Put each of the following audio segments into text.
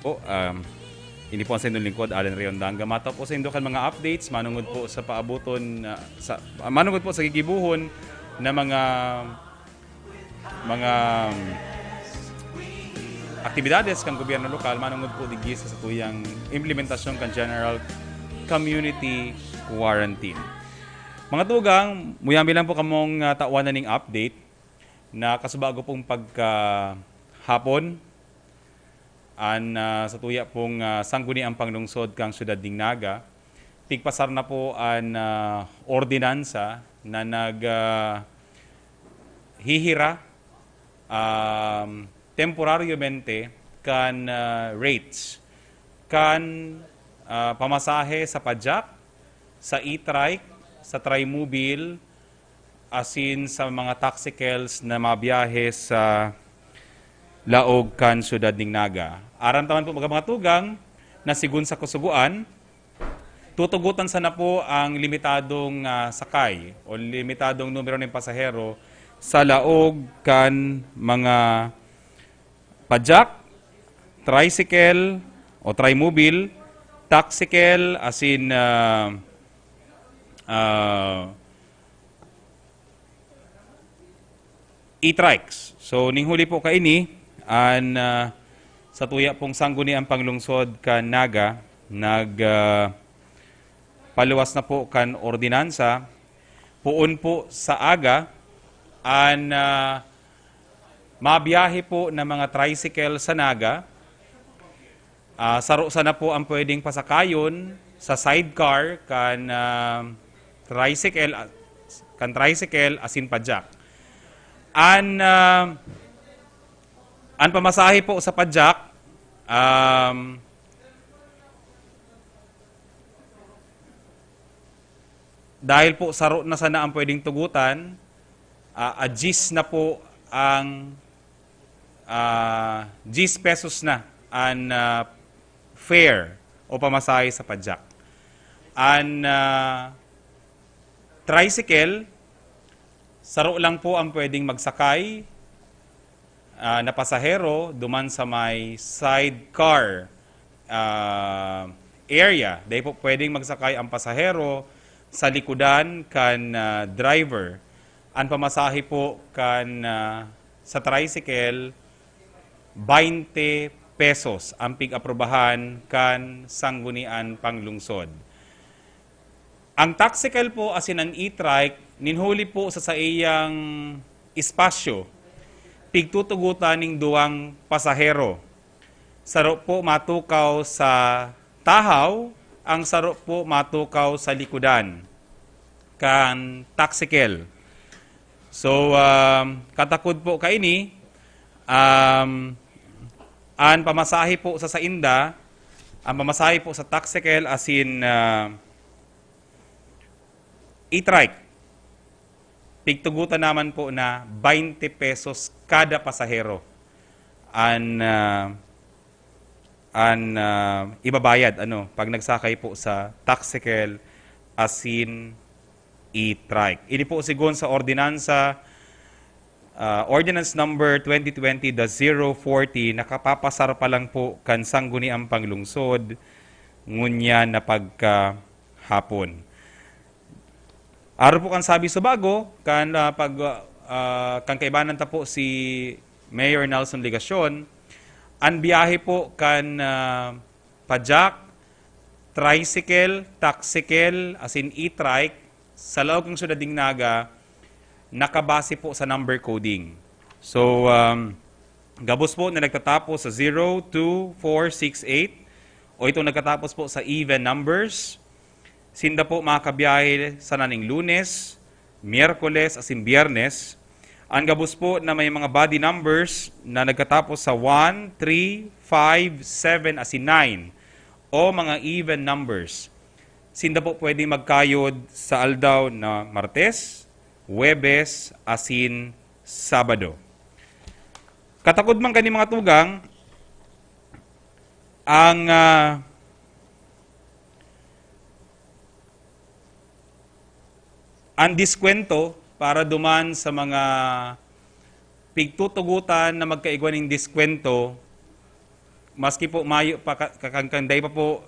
po. Ini po ang sa inyong lingkod, Allen Riondanga. Mata po sa inyong mga updates, manungod po sa paabuton, manungod po sa gigibuhon na mga aktibidades kang gobyerno lokal, manungod po digi sa tuyang implementasyon kan General Community Quarantine. Mga tugang, muyami lang po kamong tawanan ning update na kasubago pong pagkahapon sa tuya pong sangguni ang panglungsod kang syudad ding Naga. Tigpasar na po ang ordinansa na hihira temporaryomente kan rates kan pamasahe sa padjak, sa e-trike, sa trimobile, asin sa mga taxicals na mabiyahe sa laog kan syudad ning Naga. Aram taman po mga tugang na sigun sa kusuguan, tutugutan sana po ang limitadong sakay o limitadong numero ng pasahero sa laog kan mga padjak, tricycle o trimobile, taxicel, asin e-trikes. So, ning huli po kaini, sa tuya pong sangguni ang panglungsod kan Naga, paluwas na po kan ordinansa, puon po sa aga, mabiyahe po ng mga tricycle sa Naga, saro sana po ang pwedeng pasakayon sa sidecar tricycle asin padjak. Ang pamasahe po sa padjak, dahil po saro na sana ang pwedeng tugutan, adjust na po ang 10 pesos na ang fare o pamasahe sa padjak. Ang tricycle, saro lang po ang pwedeng magsakay na pasahero duman sa may sidecar area. Dahil po pwedeng magsakay ang pasahero sa likudan kan driver. Ang pamasahe po sa tricycle, 20 pesos ang pig-aprobahan kan sanggunian panglungsod. Ang taxicel po asin ang e-trike, ninhuli po sa iyang espasyo, pigtutugutan ning duwang pasahero. Saro po matukaw sa tahaw, ang saro po matukaw sa likudan kan taxicel. So, katakod po kaini, ang pamasahe po sa sainda, ang pamasahe po sa taxicel asin e-trike, pigtugutan naman po na 20 pesos kada pasahero ang ibabayad pag nagsakay po sa taxicel asin e-trike. Ini po sigon sa ordinansa Ordinance number 2020-040, nakapapasar pa lang po kan sangguniang panglungsod ngunya na pagkahapon. Aro po kan sabi sa bago, kan kaibanan ta po si Mayor Nelson Ligacion, ang biyahe po kan padjak, tricycle, taxicel, asin e-trike, sa laog ng syudad ding Naga, nakabase po sa number coding. So, gabos po na nagtatapos sa 02468 o itong nagtatapos po sa even numbers. Sinda po makakabiyahe sa naning Lunes, Miyerkules, asin Biyernes. Ang gabos po na may mga body numbers na nagtatapos sa 1, 3, 5, 7, asin 9 o mga even numbers. Sinda po pwede magkayod sa aldaw na Martes, Huwebes, asin Sabado. Katakod man kani mga tugang, ang diskwento para duman sa mga pigtutugutan na magkaigwaning diskwento maski po mayo pa kakangkanday pa po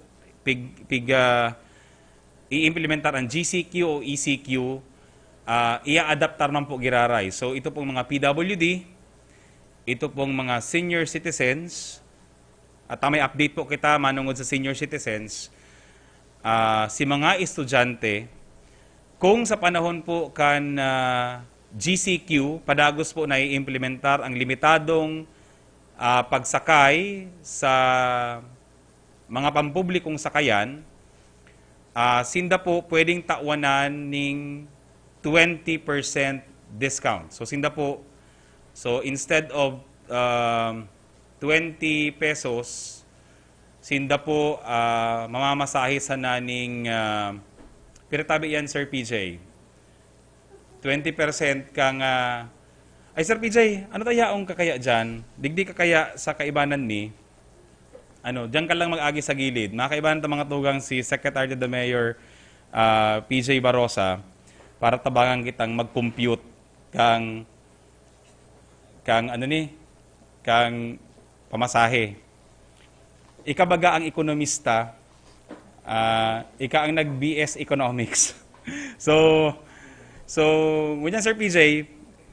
i-implementar ang GCQ o ECQ, ia-adaptar man po giraray. So ito pong mga PWD, ito pong mga senior citizens, at may update po kita manungod sa senior citizens, si mga estudyante, kung sa panahon po kan GCQ, padagos po na i-implementar ang limitadong pagsakay sa mga pampublikong sakayan, sinda po pwedeng tawanan ng 20% discount. So sinda po, so instead of 20 pesos, sinda po mamamasahe sa naning piratabi yan, Sir PJ. 20% kang ay Sir PJ, ano tayaong kakaya dyan? Digdi kakaya sa kaibanan ni diyan ka lang mag-agi sa gilid. Makaibanan mga tugang si Secretary of the Mayor PJ Barosa para tabangan kitang mag-compute kang pamasahe. Ikabaga ang ekonomista, ika ang nag-BS Economics. so ngunyan Sir PJ,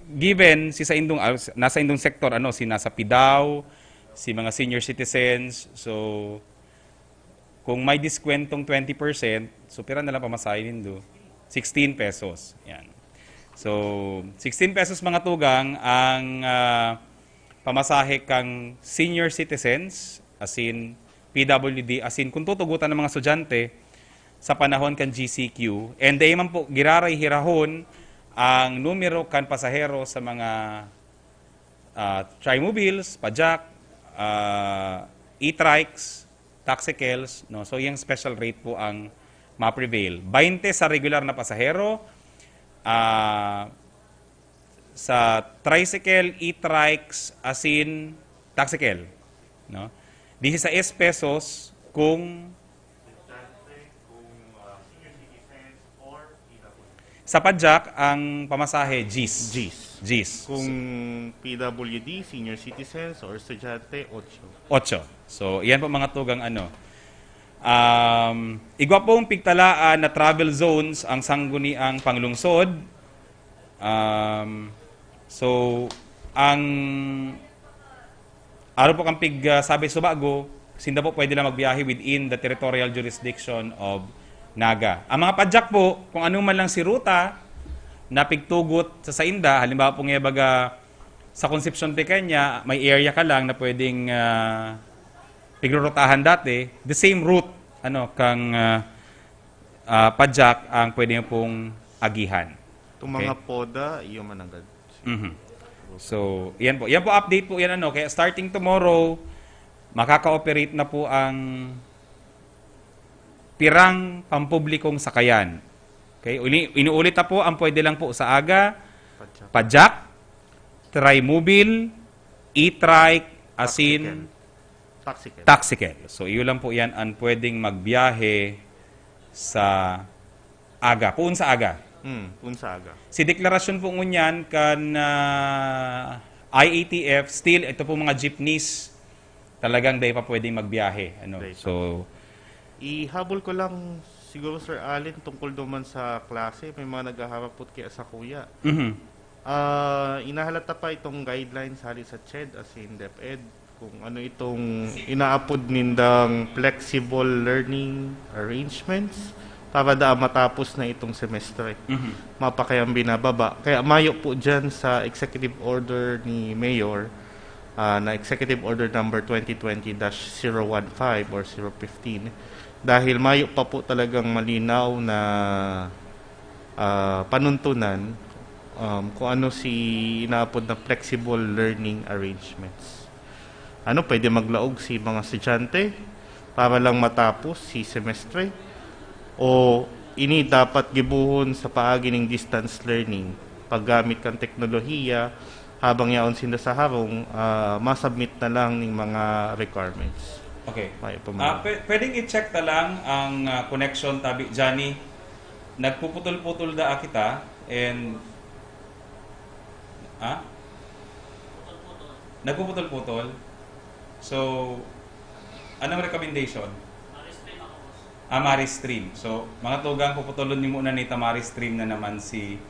given si sa indong nasa indong sektor si nasa PIDAW, si mga senior citizens, so kung may diskwentong 20%, so pira na lang pamasahe nindo 16 pesos. Yan. So 16 pesos mga tugang ang pamasahe kang senior citizens, as in PWD, as in kung tutugutan ng mga estudyante sa panahon kan GCQ, and day man po giraray hirahon ang numero kan pasahero sa mga trimobiles, pajak, e-trikes, taxicles, no? So yung special rate po ang ma-prevail. 20 sa regular na pasahero, sa tricycle, e-trikes, as in taxicel, no? 16 pesos kung sa pajak ang pamasahe GIS. Kung PWD, senior citizens, or estudyante, 8. 8. So, yan po mga tugang igwa pong pigtalaan na travel zones ang sangguniang panglungsod. So, ang araw po kang sabi subago, sinda po pwede lang magbiyahe within the territorial jurisdiction of Naga. Ang mga padyak po, kung ano man lang si ruta na pigtugot sa Sainda, halimbawa po baga sa Concepcion Pequeña, may area ka lang na pwedeng pigrurutahan dati, the same route kang padyak ang pwedeng pong agihan. Itong mga poda, iyo managad. Mm-hmm. So, yan po. Yan po update po yan kaya starting tomorrow, makaka-operate na po ang pirang pampublikong sakayan. Okay? Inuulit na po, ang pwede lang po sa aga, pajak, trimobile, e-trike, as in taxicel. So, iyo lang po yan ang pwedeng magbiyahe sa aga. Puun sa aga. Puun sa aga. Si deklarasyon po ngunyan kan IATF, still, ito po mga jeepneys, talagang day pa pwedeng magbiyahe. So, ihabol ko lang siguro Sir Allen tungkol naman sa klase. May mga naghaharapot kaya sa kuya. mm-hmm. Inahalata pa itong guidelines hali sa CHED as in DepEd kung ano itong inaapod nindang flexible learning arrangements para matapos na itong semestre. Mm-hmm. Mapakayang binababa. Kaya mayo po dyan sa executive order ni Mayor na executive order number 2020-015 or 015 dahil mayo pa po talagang malinaw na panuntunan kung ano si inaapod na flexible learning arrangements. Pwede maglaog si mga estudyante para lang matapos si semestre o ini dapat gibuhon sa paagi ng distance learning paggamit kan teknolohiya habang yaon sinda sa harong masubmit na lang ng mga requirements. Okay. Pwedeng i-check na lang ang connection tabi Johnny. Nagpuputol-putol da kita and nagpuputol-putol. So Anong recommendation? Maris Stream. So, mga tugang, puputulon niyo muna ni Maris Stream na naman si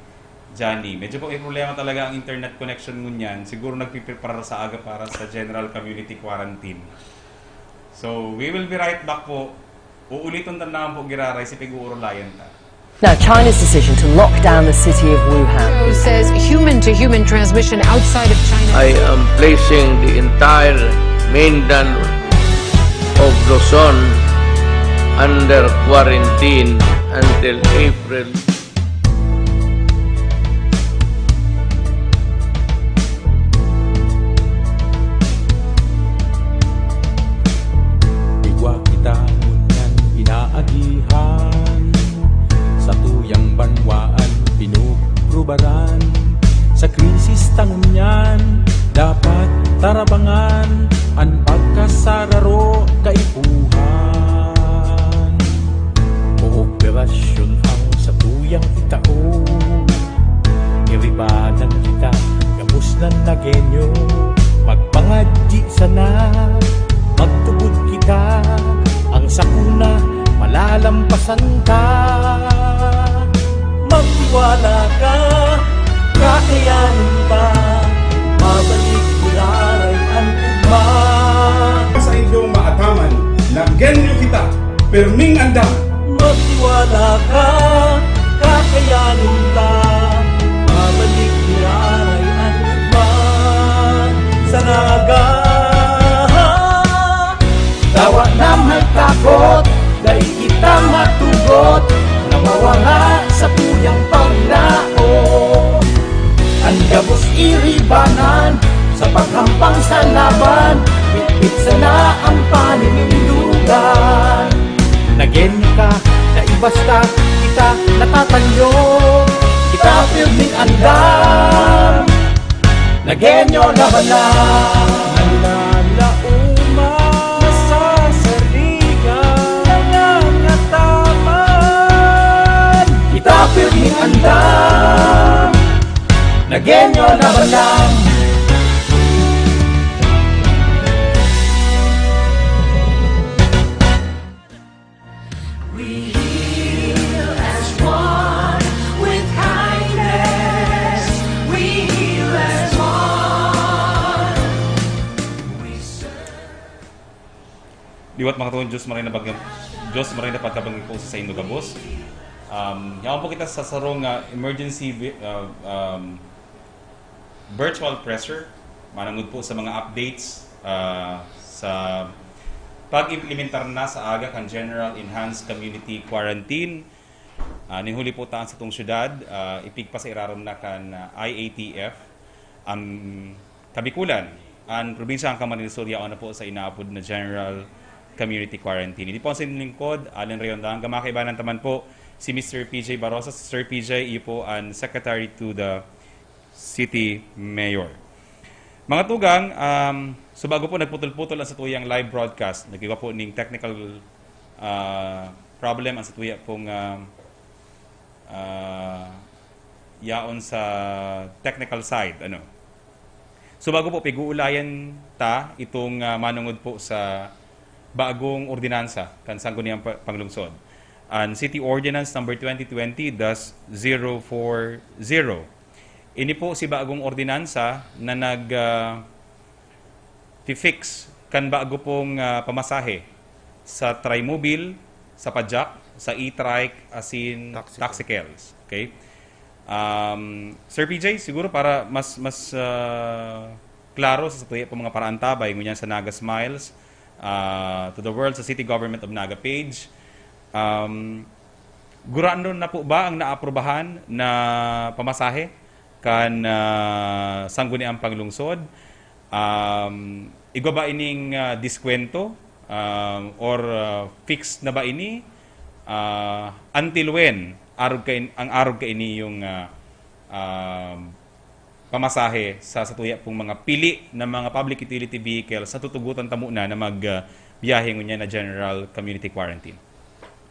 Johnny. Medyo po may problema talaga ang internet connection ngunyan. Siguro nagpiprepare sa aga para sa general community quarantine. So, we will be right back po. Uulitin na naman po giraray si Pig-uurulayan ta. Now, China's decision to lock down the city of Wuhan. Who says human-to-human transmission outside of China. I am placing the entire mainland of Luzon under quarantine until April. Igwa kita ngunyan inaagihan sa tuyang banwaan pinugrubaran sa krisis tangunyan dapat tarabangan ang pagkasararo kaipuhan kooperasyon ang sa tuyang itao iribanan kita gabos ng nagenyo magpangadji sana magtugod kita ang sakuna malalampasan ka magtiwala ka kakayanin ka mabalik mularay ang ugma sa inyong maataman na genyo kita perming andam magtiwala ka kakayanin ka mabalik mularay ang ugma sa naga dawa na magtakot dahil kita matugot na mawala sa tuyang paglao ang gabos iribanan sa paghampang sa laban bitbit sana ang paninindugan nagenyo ka na ibasta kita natatanyo kita pirming andam nagenyo laban na nalalauma sa saligan nangangataman kita pirming andam nagenyo laban lang Diwat mga tuon, Diyos maray na pagkabangin po sa inyo gabos. Yaman po kita sa sarong emergency virtual presser. Manangod po sa mga updates sa pag-implementar na sa aga kan General Enhanced Community Quarantine. Ninghuli po taan sa itong syudad, ipigpa sa iraron na kan IATF, ang Kabikulan, ang probinsya ang Camarines Sur, yaon na po sa inaapod na General Community Quarantine. Hindi po ang sinyong lingkod, Allen Rayondang. Gamakaibanan taman po si Mr. PJ Barosa. Sir PJ, iyo po ang Secretary to the City Mayor. Mga tugang, so bago po nagputol-putol ang sa tuyang live broadcast, nagkiwa po ning technical problem ang sa tuya pong yaon sa technical side. So bago po piguulayan ta itong manungod po sa bagong ordinansa kan sangguniang panglungsod. Ang City Ordinance number 2020-040. Ini po si bagong ordinansa na nag-fix kan bago pong pamasahe sa Trimobile, sa Pajak, sa e-trike, asin taxicals. Okay? Sir PJ, siguro para mas klaro sa tuya po mga paraan tabay, ngunyan sa Naga Smiles, to the world sa City Government of Naga page. Gurando na po ba ang naaprubahan na pamasahe kan sangguniang panglungsod? Igwa ba ining diskwento or fixed na ba ini? Until when ang arog ka ini yung pamasahe sa tuya pong mga pili ng mga public utility vehicle sa tutugutan tamo na magbiyahe niya na general community quarantine.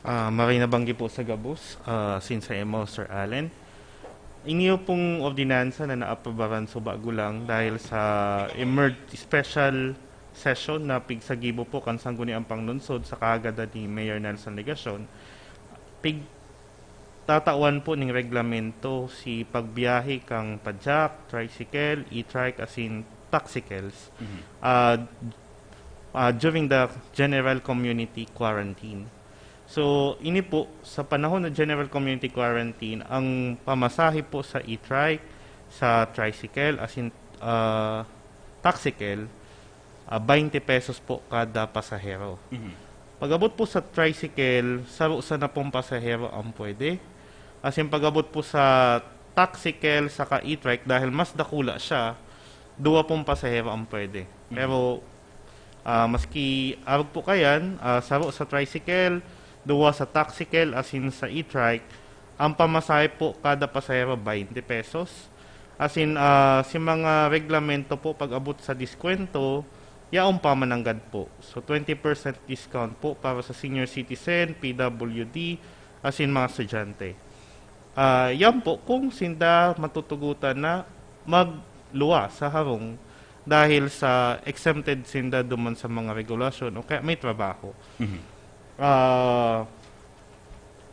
Maray nabanggi po sa gabos, since I am Sir Allen. Inyo pong ordinansa na naaprobaran so bago lang dahil sa special session na pigsagibo po kan sangguni ang panglunsod sa kaagada ni Mayor Nelson Legacion, pig tatawan po ning reglamento si pagbiyahe kang padjak, tricycle, e-trike asin taxicles during the general community quarantine. So, ini po, sa panahon ng general community quarantine, ang pamasahe po sa e-trike, sa tricycle, as in taxicale, 20 pesos po kada pasahero. Pag-abot po sa tricycle, sarusa na pong pasahero ang pwede. As in, pag-abot po sa taxicale, saka e-trike, dahil mas dakula siya, 2 pong pasahero ang pwede. Pero, maski arog po kayan, saro sa tricycle, 2 sa taxicale, as in sa e-trike, ang pamasahe po kada pasahero 20 pesos. As in, si mga reglamento po pag-abot sa diskwento, yaong pamananggad po. So, 20% discount po para sa senior citizen, PWD, as in mga estudyante. Yan po kung sinda matutugutan na magluwa sa harong dahil sa exempted sinda duman sa mga regulasyon o kaya may trabaho.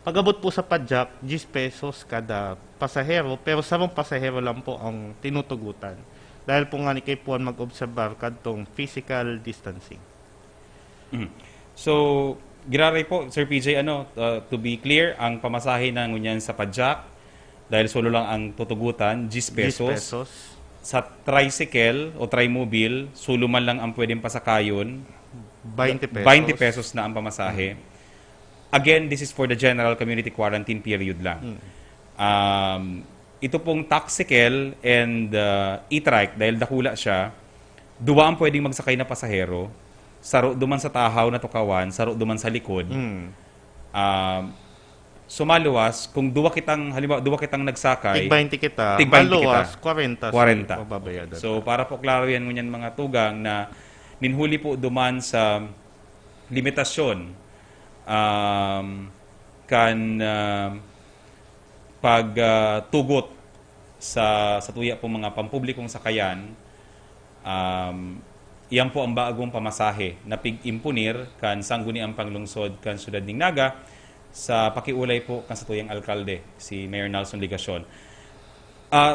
Pag-abot po sa padjak, 10 pesos kada pasahero, pero sarong pasahero lang po ang tinutugutan. Dahil po nga ni kay Puan mag-obserbar kadtong physical distancing. So, giraray po, Sir PJ, to be clear, ang pamasahe ng ngunyan sa padjak, dahil solo lang ang tutugutan, 10 pesos. 10 pesos. Sa tricycle o trimobile, solo man lang ang pwedeng pasakayon, 20 pesos. 20 pesos na ang pamasahe. Again, this is for the general community quarantine period lang. Ito pong taxicale and e-trike, dahil dakula siya, 2 ang pwedeng magsakay na pasahero, saro duman sa tahaw na tukawan, saro duman sa likod. Sumaluwas, kung 2 kitang nagsakay, Tig 20 kita, tig 20 maluwas, kita. 40. 40. Mababayadan. So, para po klaro yan ngunyan mga tugang na ninhuli po duman sa limitasyon pagtugot sa tuya po mga pampublikong sakayan, iyan po ang bagong pamasahe na pig-impunir kan sangguni ang panglungsod kan syudad ning Naga sa pakiulay po kan sa tuyang alkalde, si Mayor Nelson Legacion.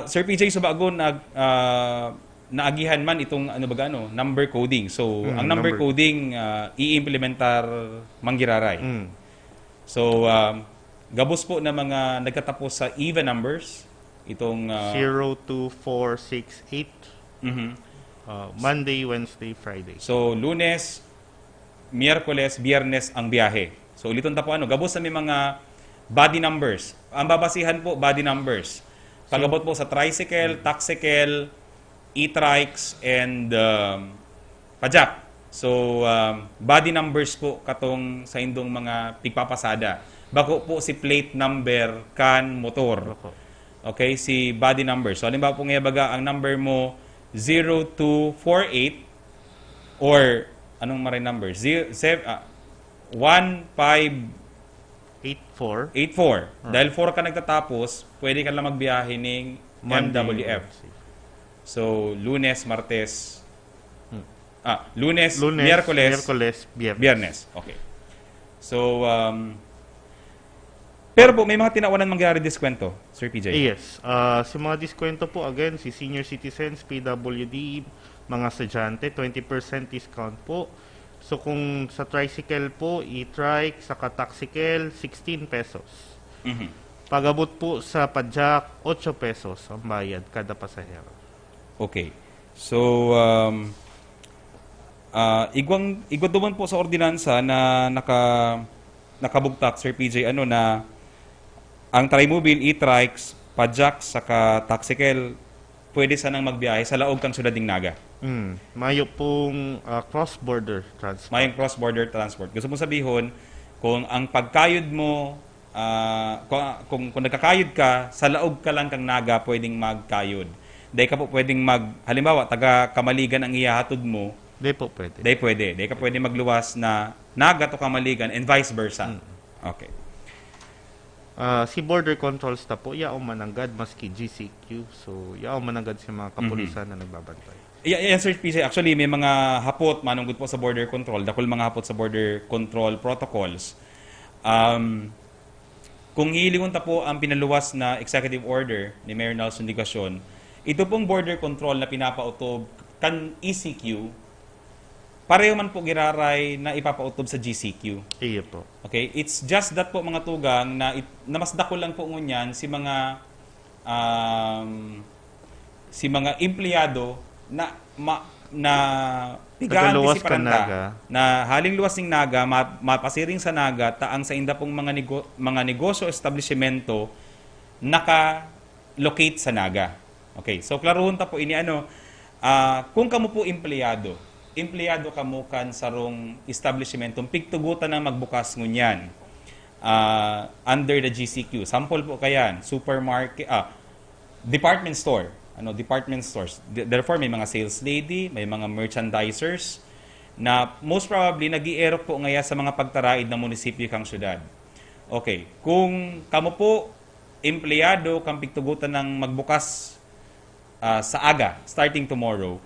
Sir PJ, so bago naagihan man itong number coding. So, ang number coding i-implementar manggiraray. So, gabos po na mga nagkatapos sa even numbers, itong 0, 2, 4, 6, 8. Monday, Wednesday, Friday. So, Lunes, Miyerkules, Biyernes ang biyahe. So, ulitin ta po gabos na may mga body numbers. Ang babasihan po, body numbers. Pag-abot po sa tricycle, taxicale, e-trikes, and padjak. So, body numbers po katong sa indong mga pigpapasada. Bako po si plate number kan motor. Okay, si body number. So, halimbawa po ngayon baga, ang number mo 0248 or anong maray number? 1584. 84. Dahil 4 ka nagtatapos, pwede ka lang magbiyahe ng MWF. So, Lunes, Martes, Lunes, Miyerkules, Biyernes. Okay. So, pero po, may mga tinawanan mangyari diskwento, Sir PJ? Yes. Si mga diskwento po, again, si senior citizens, PWD, mga estudyante, 20% discount po. So, kung sa tricycle po, e-trike, saka taxicale, 16 pesos. Pag-abot po sa padjak, 8 pesos ang bayad kada pasahero. Okay. So, igwa duman po sa ordinansa na nakabugtak, Sir PJ, na ang trimobile, e-trikes, padjak, saka taxicale, pwede sanang magbiyahe sa laog kang syudad ning Naga. Mayo pong cross-border transport. Mayong cross-border transport. Gusto mong sabihon, kung ang pagkayod mo, kung nagkakayod ka, sa laog ka lang kang Naga, pwedeng magkayod. Dahil ka po pwedeng halimbawa, taga Kamaligan ang ihahatod mo, Di po pwede. Dahil ka pwede magluwas na Naga to Kamaligan and vice versa. Okay. Si border controls na po, yaong mananggad maski GCQ. So, yaong mananggad si mga kapulisan na nagbabantay. Yan, Sir PJ. Actually, may mga hapot manunggod po sa border control. Dakol mga hapot sa border control protocols. Kung hilingon ta po ang pinaluwas na executive order ni Mayor Nelson Ligacion, ito pong border control na pinapautob kan ECQ, pareho man po giraray na ipapautob sa GCQ. Iya po. Okay? It's just that po mga tugang na, na mas dakol lang po ngunyan si mga empleyado na pigahan Tagaluwas si ka Paranda naga. na haling luwas ng naga mapasiring sa naga taang sa inda pong mga negosyo establishmento naka-locate sa naga. Okay, so klarohon ta po ini kung kamo po empleyado kamo kan sarong establishmentong pigtugutan na magbukas ngunyan under the GCQ. Sample po kayan, supermarket, department store, department stores. Therefore, may mga sales lady, may mga merchandisers na most probably nag-i-erok po ngaya sa mga pagtaraid ng munisipyo kang syudad. Okay, kung kamo po empleyado kang pigtugutan ng magbukas sa aga, starting tomorrow,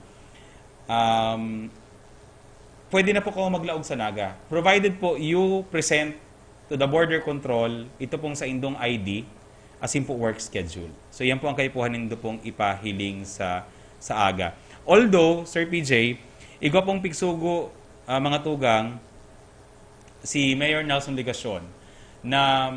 pwede na po kayo maglaog sa naga. Provided po you present to the border control, ito pong sa indong ID, as in po work schedule. So yan po ang kaipuhan nindo pong ipahiling sa aga. Although, Sir PJ, igwa pong pigsugo mga tugang, si Mayor Nelson Ligacion, na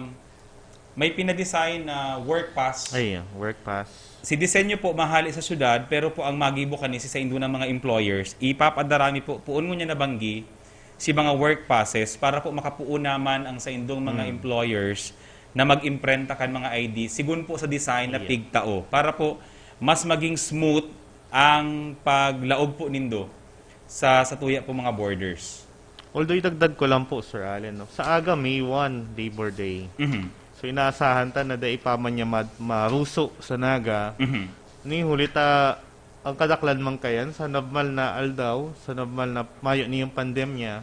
may pinadesign na work pass. Ay, work pass. Si disenyo po mahali sa syudad, pero po ang magibo kanisi sa indo ng mga employers, ipapadarami po, puon mo niya nabanggi, si mga work passes para po makapuon naman ang sa indong mga employers na mag-imprenta kan mga ID, sigun po sa design na pigtao, para po mas maging smooth ang paglaog po nindo sa tuya po mga borders. Although idagdag ko lang po, Sir Allen, no? Sa aga may 1 Labor Day. So inaasahan ta na dai pa man niya maruso sa naga. Ni hulita ang kadaklan man kayan sa nabmal na aldaw, sa nabmal na mayo niyong pandemya.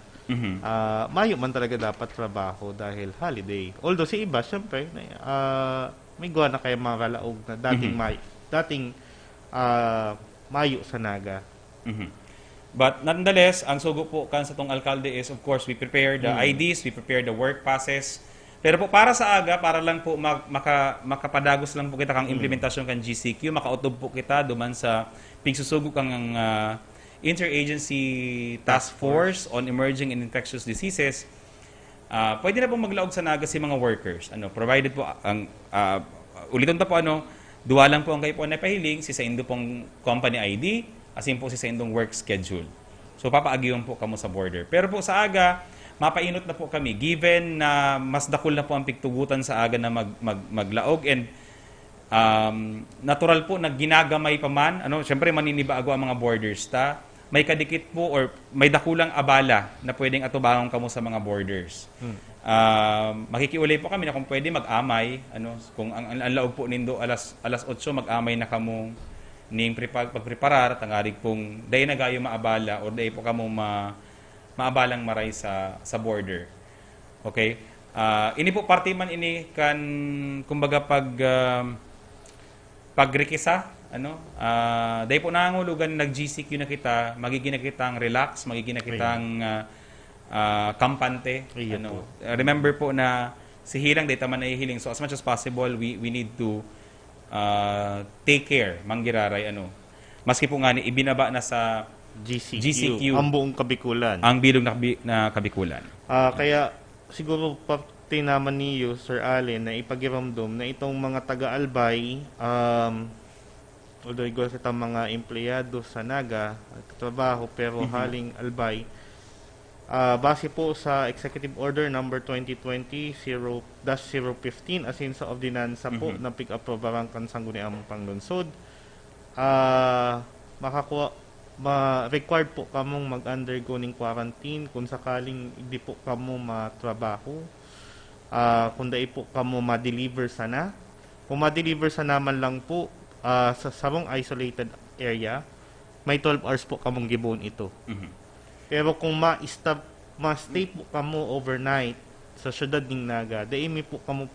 Mayo man talaga dapat trabaho dahil holiday. Although si iba syempre may gawa na kay mga kalaog na dating mayo sa naga. But nonetheless, ang sugo po kan sa tong alkalde is, of course, we prepare the IDs, we prepare the work passes. Pero po para sa aga, para lang po makapadagos lang po kita kang implementasyon kan GCQ, makautob po kita duman sa pigsusugo kang Interagency Task Force on Emerging and Infectious Diseases. Pwede na po maglaog sa naga si mga workers. Provided po ang uliton ta po duwa lang po ang kayo po na pahiling si sa indo pong company ID, asin po si sa indong work schedule. So papaagyon po kamo sa border. Pero po sa aga, mapainot na po kami given na mas dakol na po ang pigtugutan sa aga na maglaog, and natural po na ginagamay pa man, syempre maninibago ang mga borders ta. May kadikit po or may dakulang abala na pwedeng atubangon kamo sa mga borders. Makikiulay po kami na kung pwede mag-amay, kung ang laog po nindo alas 8 mag-amay na kamo ning pagpreparar tangarig pong day na gayo maabala or day po kamo maabalang maray sa border. Okay? Ini po parte man ini kan kumbaga pagrekisa, day po nangulugan nag-GCQ na kita, magiging na kitang relax, magiging na kitang kampante. Remember po na si hilang day taman na ihiling. So as much as possible, we need to take care, manggiraray, maski po nga ni ibinaba na sa GCQ, ang buong Kabikulan. ang bilog na Kabikulan. Kaya siguro pati naman niyo, Sir Allen, na ipagiramdom na itong mga taga-albay, although igwa sa mga empleyado sa naga at trabaho pero haling albay, base po sa Executive Order number 2020-0-015 asin sa ordinansa po na pick-up barangkan sangguniang panglunsod, required po kamong mag-undergo ng quarantine kung sakaling hindi po kamo matrabaho, kung dai po kamo ma-deliver sana. Kung ma-deliver sana man lang po sa sarong isolated area, may 12 hours po kamong gibon ito. Pero kung ma-stay po kamo overnight sa syudad ng Naga, daimi po kamo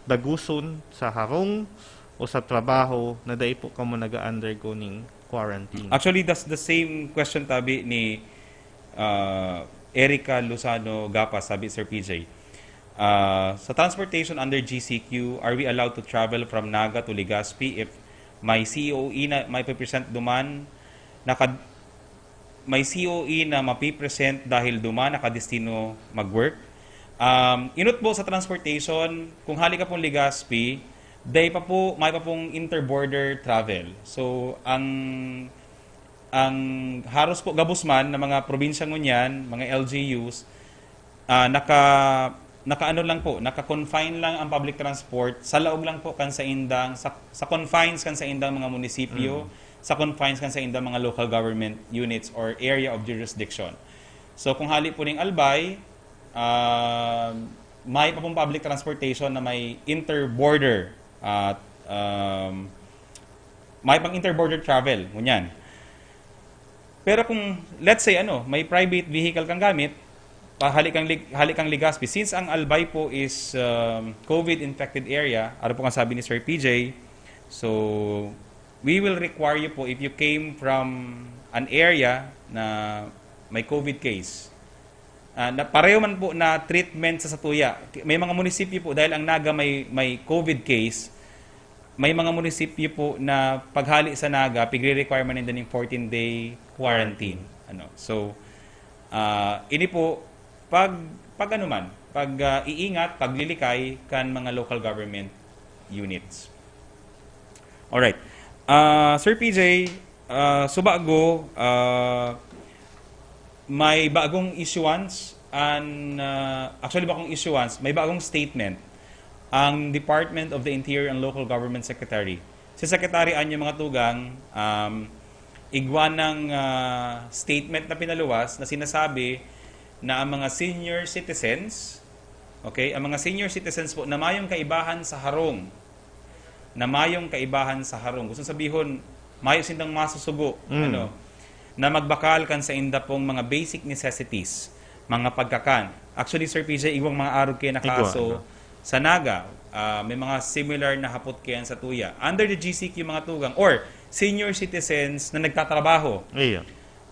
daguson sa harong o sa trabaho na dai po kamo naga-undergo ng quarantine. Actually, that's the same question tabi ni Erica Luzano Gapas, sabi Sir PJ. Sa transportation under GCQ, are we allowed to travel from Naga to Legazpi if may COE na may present duman may COE na mapipresent dahil duman nakadestino mag-work? Inut po sa transportation, kung hali ka pong Legazpi, may pa pong interborder travel. So, ang haros po gabusman ng mga probinsyang ngunyan, mga LGUs, naka-ano lang po, naka-confine lang ang public transport sa laog lang po kan sa indang, sa confines kan sa indang mga munisipyo, sa confines kan sa indang mga local government units or area of jurisdiction. So, kung hali po ng Albay, may pa pong public transportation na may interborder at may pang interborder travel, ngunyan. Pero kung, let's say, may private vehicle kang gamit, hali kang Legazpi, since ang Albay po is COVID-infected area, ano po nga sabi ni Sir PJ, so, we will require you po, if you came from an area na may COVID case, na pareho man po na treatment sa Satuya. May mga munisipyo po, dahil ang Naga may COVID case, may mga munisipyo po na paghali sa Naga, pigre-requirement nila ng 14-day quarantine. So, ini po, pag iingat, paglilikay kan mga local government units. Alright. Sir PJ, subago, may bagong issuance actually bagong issuance, may bagong statement ang Department of the Interior and Local Government Secretary. Si Secretary Anyo mga tugang igwa ng statement na pinaluwas na sinasabi na ang mga senior citizens, okay, ang mga senior citizens po na mayong kaibahan sa harong, gusto sabihon, mayo sindang masusugo, na magbakal kan sa inda pong mga basic necessities, mga pagkakan. Actually, Sir PJ, igwang mga arog kayo na kaso sa Naga, may mga similar na hapot kayan sa Tuya. Under the GCQ mga tugang, or senior citizens na nagtatrabaho. Iya.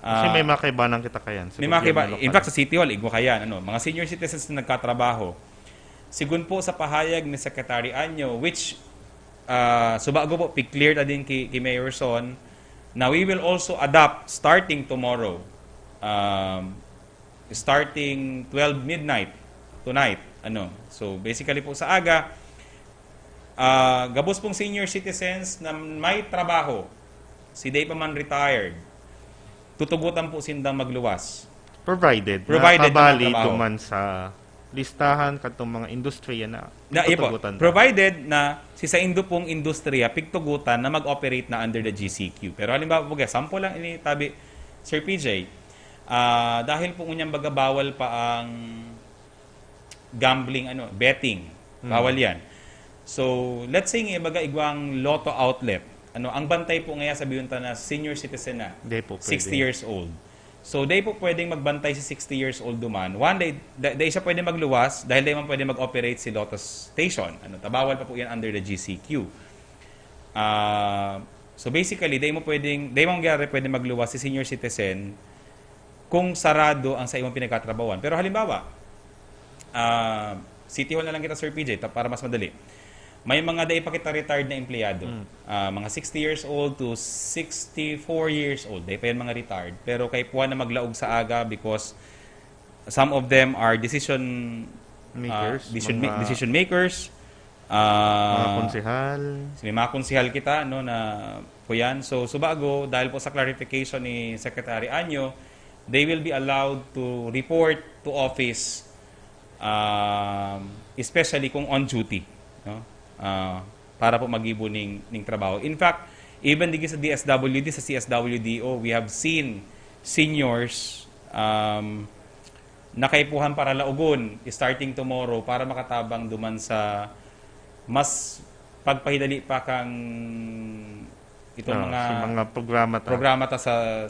Kasi may makaibanan kita kayan. May in fact, sa City Hall, igwa kayan. Mga senior citizens na nagtatrabaho. Sigun po sa pahayag ni Secretary Anyo, which subago po, clear na din kay Mayor Son, na we will also adopt starting tomorrow, starting 12 midnight tonight. So basically po sa aga, gabos pong senior citizens na may trabaho, si day pa man retired, tutugutan po sindang magluwas. Provided na kabali trabaho. duman sa listahan katong mga industriya na Ipo, tutugutan. provided na si sa indo pong industriya pigtugutan na mag-operate na under the GCQ. Pero halimbawa po, sample lang ini tabi Sir PJ, dahil po ngunyang bagabawal pa ang gambling, betting. Bawal yan. So, let's say nga baga igwang lotto outlet. Ang bantay po ngayon sabihin ta na senior citizen na, Di po 60 pwede. years old. So, day po pwedeng magbantay si 60 years old duman. One day, day siya pwede magluwas dahil day man pwede mag-operate si Lotto Station. Tabawal pa po yan under the GCQ. So, basically, day mo pwede magluwas si senior citizen kung sarado ang sa imong pinagkatrabawan. Pero halimbawa, City Hall na lang kita, Sir PJ, para mas madali. May mga day pa kita retired na empleyado. Mga 60 years old to 64 years old. Day pa yan mga retired. Pero kay puwan na maglaog sa aga because some of them are decision makers. Mga konsehal. May mga konsehal kita na po yan. So, subago, dahil po sa clarification ni Secretary Anyo, they will be allowed to report to office especially kung on duty, para po mag-ibo ning trabaho. In fact, even digi sa DSWD, sa CSWDO, we have seen seniors nakaipuhan para laugon starting tomorrow para makatabang duman sa mas pagpahidali pa kang itong mga programa ta sa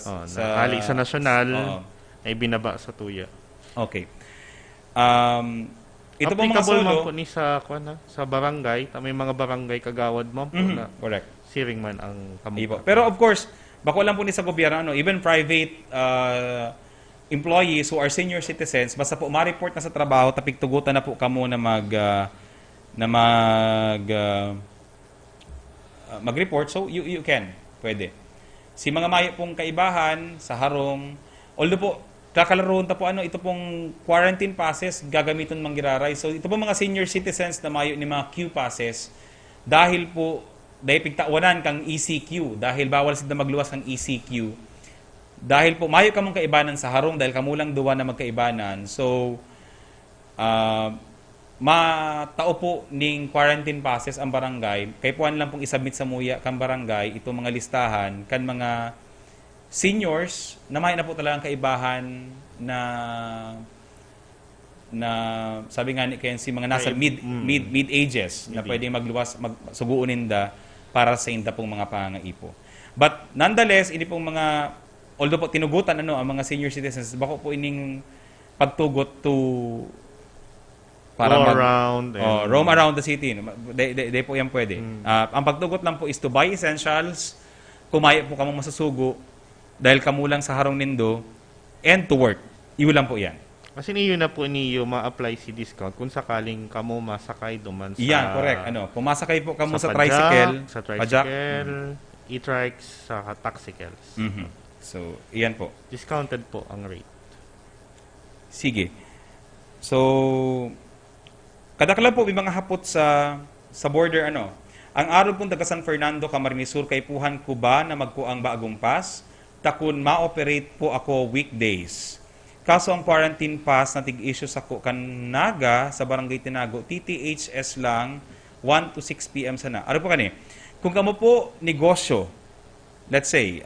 hali sa nasyonal ay binaba sa Tuya. Okay. Ito pong mga applicable man solo. po ni sa barangay, may mga barangay kagawad man po na Correct. siring man ang Ipo. kamukha. Pero of course, bako lang po ni sa gobyerno, even private employees who are senior citizens, basta po ma-report na sa trabaho, tapigtugutan na po kamo na mag-report. So, you can. Pwede. Si mga mayo pong kaibahan sa harong, although po, kakalaroon ta po ito pong quarantine passes, gagamiton manggiraray. So, ito po mga senior citizens na mayo ni mga Q passes, dahil pigtawanan kang ECQ, dahil bawal sila magluwas ng ECQ, dahil po mayo kamong kaibanan sa harong, dahil kamulang duwa na magkaibanan. So, matao po ning quarantine passes ang barangay, kay puan lang pong isubmit sa muya kan barangay itong mga listahan kan mga seniors na may na po talagang kaibahan na sabi nga ni Kenzie, mga nasa mid ages na pwedeng magluwas magsuguon ninda para sa inda pong mga pangaipo. But nonetheless, ini pong mga, although po tinugutan ang mga senior citizens, bako po ining pagtugot to para roam around the city. They po yan pwede. Ang pagtugot lang po is to buy essentials, kumayo po kamo masusugo, dahil kamo lang sa harong nindo, and to work. Iyon lang po yan. Kasi niyo na po niyo ma-apply si discount kung sakaling kamo masakay duman sa... Iyan, correct. Kung masakay po kamo sa pajak, tricycle, e-trikes, sa taxicles. So, iyan po. Discounted po ang rate. Sige. So, kadaklan po may mga hapot sa border Ang araw pong taga San Fernando, Camarines Sur, kay puhan ko ba na magkuang baagong pass? Takun ma-operate po ako weekdays. Kaso ang quarantine pass na tig-issue sa Kanaga sa Barangay Tinago, TTHS lang 1 to 6 p.m. sana. Ano po kani? Kung kamo po negosyo, let's say,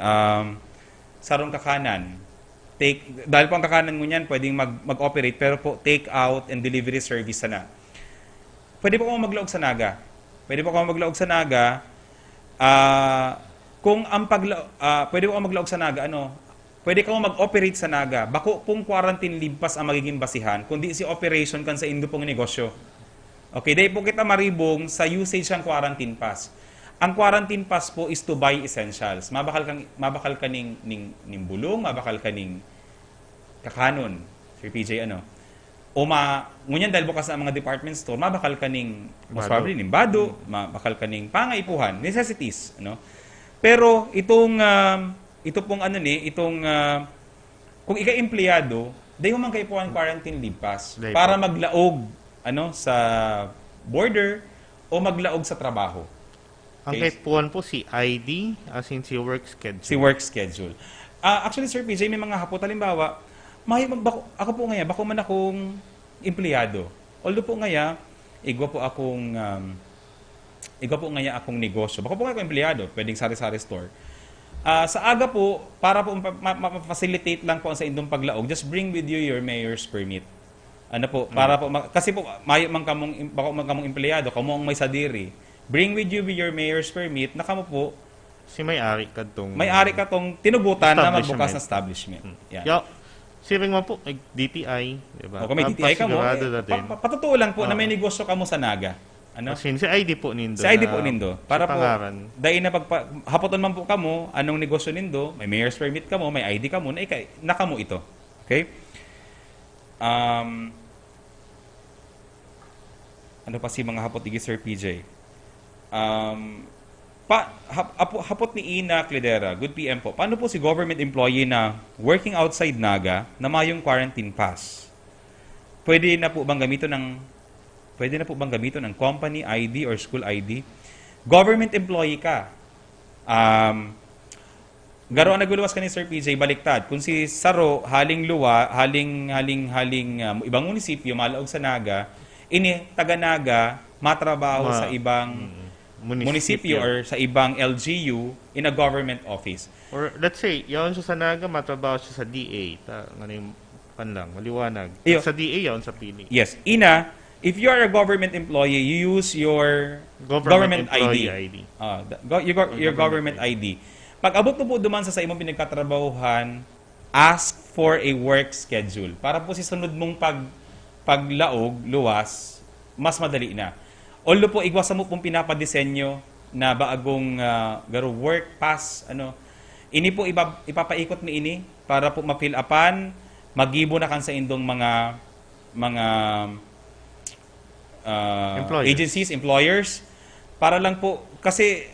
sarong kakanan, dahil po ang kakanan mo niyan, pwedeng mag-operate, pero po take out and delivery service sana. Pwede po kamo maglaog sa Naga. Pwede po kamo maglaog sa Naga. Pwede po kamo maglaog sa Naga, pwede kamo mag-operate sa Naga. Bako pong quarantine leave pass ang magiging basihan, kundi si operation kan sa indo pong negosyo. Okay, dahil po kita maribong sa usage ng quarantine pass. Ang quarantine pass po is to buy essentials. Mabakal ka ning bulong, mabakal ka ning kakanon. Sir PJ, ngunyan dahil bukas na ang mga department store, mabakal ka ning, most probably, ning bado, mabakal ka ning pangaipuhan, necessities. Pero itong kung ika-empleyado, dahil mo man kaipuhan quarantine leave pass para maglaog sa border o maglaog sa trabaho. Ang kaipuhan po si ID, as in si work schedule. Si work schedule. Actually, Sir PJ, may mga hapot. Halimbawa, ako po ngayon, bako man akong empleyado. Although po ngayon, igwa po akong negosyo. Bako po ngayon akong empleyado, pwedeng sari-sari store. Sa aga po, para po ma-facilitate lang po sa indong paglaog, just bring with you your mayor's permit. Para po, kasi po, bako man kamong empleyado, kamo ang may sadiri. Bring with you your mayor's permit, na kamo po, si may-ari ka tong tinugutan na magbukas ng establishment. Yan. Siring mo po, DTI, diba? O kung may DTI ka mo, patutuo lang po na may negosyo ka mo sa Naga. Si ID po nindo. Si ID po nindo. Para po, dahil na hapoton man po ka mo, anong negosyo nindo, may mayor's permit ka mo, may ID ka mo, na ka mo ito. Okay? Ano pa si mga hapot igi Sir PJ? Hapot ni Ina Cledera, good PM po. Paano po si government employee na working outside Naga na mayong quarantine pass? Pwede na po bang gamiton ng company ID or school ID? Government employee ka. Garo ang naguluwas ka ni Sir PJ, baliktad. Kung si Saro, haling ibang munisipyo, malaog sa Naga, taga Naga, matrabaho sa ibang munisipyo or sa ibang LGU in a government office. Or let's say, yaon siya sa Naga, matrabaho siya sa DA. Maliwanag. Sa DA, yaon sa pili. Yes. Ina, if you are a government employee, you use your government ID. Your government ID. Pag abot mo po duman sa imong pinagkatrabahuhan, ask for a work schedule. Para po si sunod mong paglaog, luwas, mas madali na. Although po, igwasa mo pong pinapadesenyo na baagong work pass, Ini po ipapaikot mi ini para po ma-fill upan, magibo na kan sa indong mga Employers. agencies, employers, para lang po, kasi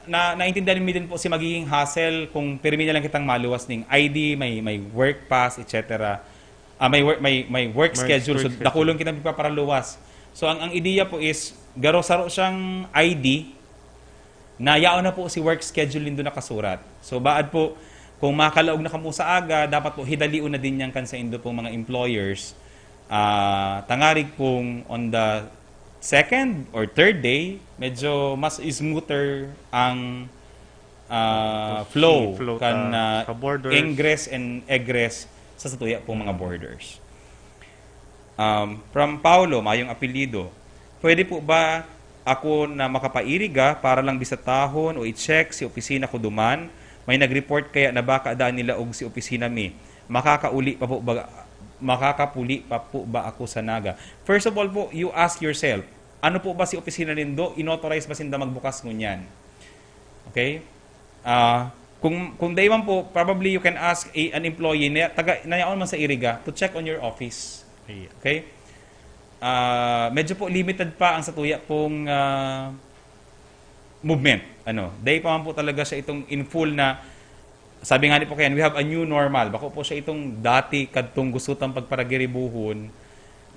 naintindihan mi din po si magiging hassle kung pirmi na lang kitang maluwas ning ID, may work pass, etc. May work schedule, so schedule. dakulong kita pipaparaluwas. So ang ideya po is garo-saro siyang ID na yaon na po si work schedule nindo nakasurat. So baad po kung makalaog na kamo sa aga, dapat po hidaliun na din yan kan sa indo pong mga employers. Tangarig kung on the second or third day, medyo mas smoother ang flow kan sa borders. ingress and egress sa satuya pong mga borders. From Paulo, mayong apelido, pwede po ba ako na makapairiga para lang bisatahon o i-check si opisina ko duman? May nag-report kaya na baka daan nila og si opisina mi. Makakapuli pa po ba ako sa naga? First of all po, you ask yourself, ano po ba si opisina nindo? Inauthorize ba sinda magbukas ngunyan? Okay? Kung day man po, probably you can ask an employee na nayaon man sa iriga to check on your office. Okay? Medyo po limited pa ang satuya pong movement. Day pa man po talaga siya itong in full na, sabi nga ni po kayan, we have a new normal. Bako po siya itong dati kadtong gusutang pagparagiribuhon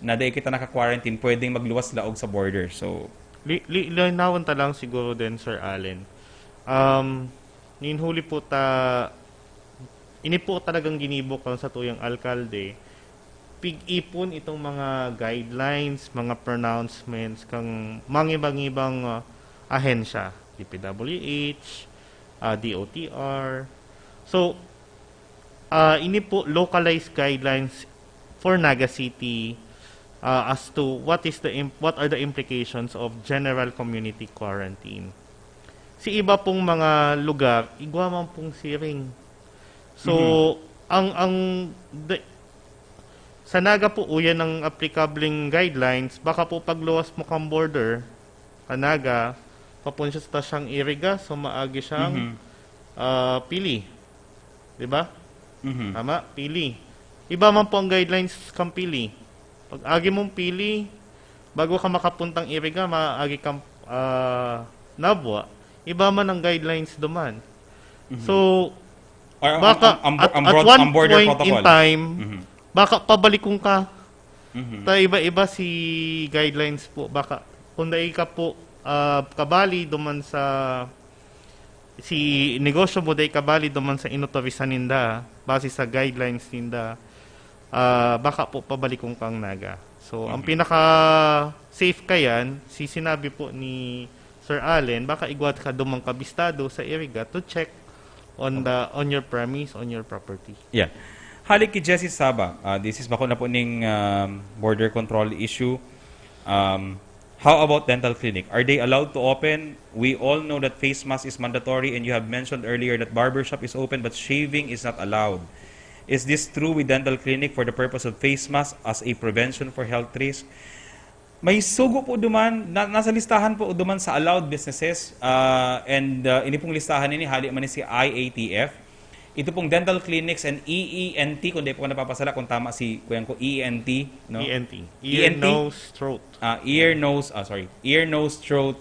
na day kita naka-quarantine, pwedeng magluwas laog sa border. So, Linawan ta lang siguro din, Sir Allen. Ninhuli po ini po talagang ginibok lang sa tuyang alkalde. Pig-ipon itong mga guidelines, mga pronouncements kang mangibang-ibang ahensya, DPWH, DOTR. So, ini po localized guidelines for Naga City as to what are the implications of general community quarantine. Si iba pong mga lugar, igwa man pong siring. So, sa Naga po, uyan ng applicabling guidelines, baka po pagluwas mo kang border, Naga, papunta sa siyang iriga, so maagi siyang pili. Diba? Tama? Pili. Iba man po ang guidelines kang pili. Pag agi mong pili, bago ka makapuntang iriga, maagi kang nabwa, iba man ang guidelines duman. So, or baka at one border point protocol. in time, baka pabalikong ka. Ta iba-iba si guidelines po. Baka kung dai ka po kabali duman sa si negosyo mo dai kabali duman sa inutorisan ninda base sa guidelines ninda, baka po pabalikong kang Naga. So ang pinaka safe kayan, si sinabi po ni Sir Allen, baka igwat ka dumang kabistado sa iriga to check on your premise, on your property. Yeah. Halik ki Jessie Saba. This is bako na po ning border control issue. How about dental clinic? Are they allowed to open? We all know that face mask is mandatory, and you have mentioned earlier that barbershop is open but shaving is not allowed. Is this true with dental clinic for the purpose of face mask as a prevention for health risk? May sugo po duman, nasa listahan po duman sa allowed businesses, and ini pong listahan ini hali man ni si IATF. Ito pong dental clinics and EENT, kung di po napapasala kung tama si kuya ko, EENT, no? ENT. Ear, nose, throat. Ear, nose, throat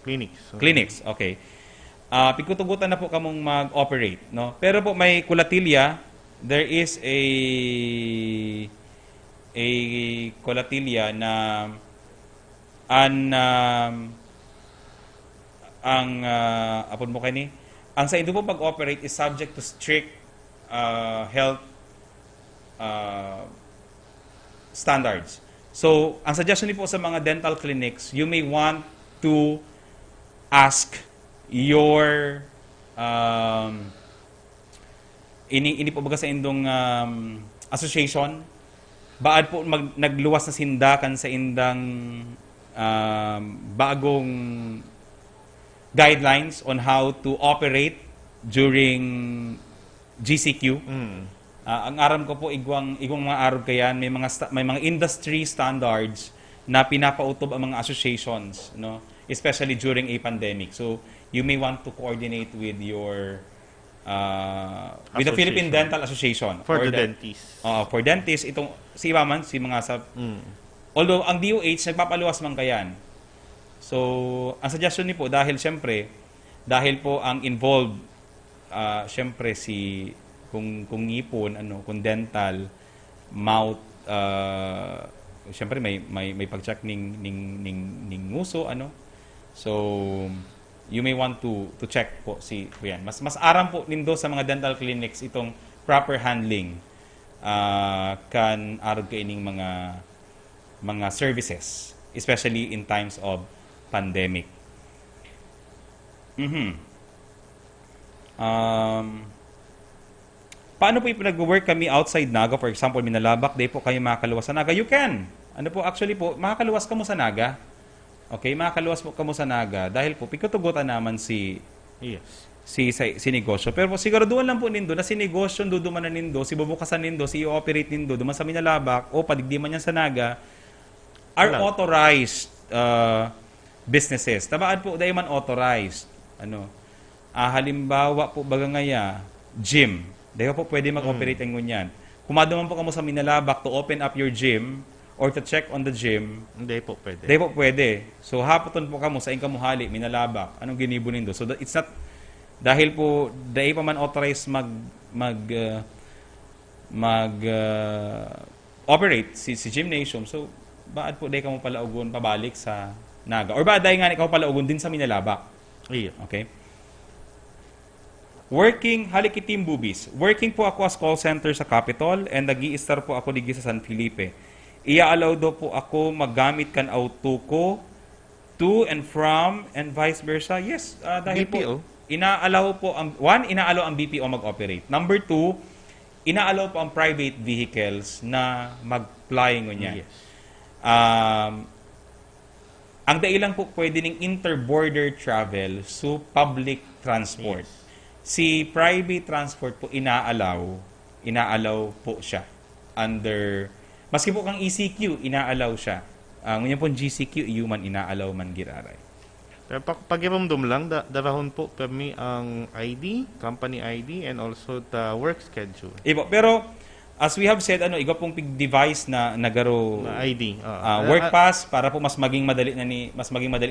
Clinics. So, clinics. Okay. Pagkutugutan na po kamong mag-operate, no? Pero po may kulatilya, there is a kulatilya na apon mo kayo ni, ang sa ito po pag-operate is subject to strict health standards. So, ang suggestion ni po sa mga dental clinics, you may want to ask your ini po baga sa indong association, baad po nagluwas na sindakan sa indang bagong guidelines on how to operate during GCQ. Ang aram ko po igwang mga arog kayan, may mga industry standards na pinapautob ang mga associations, no, especially during a pandemic. So you may want to coordinate with your with the Philippine Association. Dental Association. For Or the dentist. for dentists, itong si Iwaman, si mga sa... Although, ang DOH, nagpapaluwas man kayan. So, ang suggestion ni po, dahil syempre, dahil po ang involved, syempre kung ngipon, kung dental, mouth, syempre may pag-check ning nguso, So, you may want to check po yan. Mas aram po nindo sa mga dental clinics itong proper handling kan arog kaining mga services, especially in times of pandemic. Paano po yung pinag-work kami outside Naga? For example, Minalabak, day po kayo makakaluwas sa Naga. You can. Actually po, makakaluwas ka mo sa Naga. Okay, makakaluwas po ka mo sa Naga. Dahil po, pikutugutan naman si negosyo. Pero po, siguraduhan lang po nindo na si negosyo duduman na nindo, si bubukasan nindo, si i-operate nindo, duman sa Minalabak, o padigdiman niya sa Naga, are authorized businesses. Tabaan po, dahil man authorized. Halimbawa po, baga ngaya, gym. Dahil po pwede mag-operate ang ngunyan. Kumaduman po kamo sa Minalabak to open up your gym or to check on the gym. Hindi po pwede. Dahil po pwede. So, hapoton po kamo sa inkamuhali, Minalabak. Anong ginibo nindo? So, it's not, dahil po, dahil pa man authorized operate si gymnasium. So, baad po dahil ka mo palaugon pabalik sa Naga. Or baad dahil nga ikaw palaugon din sa Minalabak. Iya. Okay? Working, halikitim bubis. Working po ako as call center sa Capitol and nag-i-star po ako digi sa San Felipe. Ia-allow daw po ako maggamit kan auto ko to and from and vice versa. Yes, dahil BPO? po, ina-allow po, ina-allow ang BPO mag-operate. Number 2, ina-allow po ang private vehicles na mag-fly ngunyan. Yes. Ang dailan po pwede ng inter-border travel so public transport. Yes. Si private transport po ina-allow po siya under, maski po kang ECQ, ina-allow siya. Ngunyan po GCQ, human ina-allow man giraray. Pero pag-irumdum lang, darahon po kami ang ID, company ID, and also the work schedule. Pero, as we have said, iga pong device na nagaro Na ID. work pass para po mas maging madali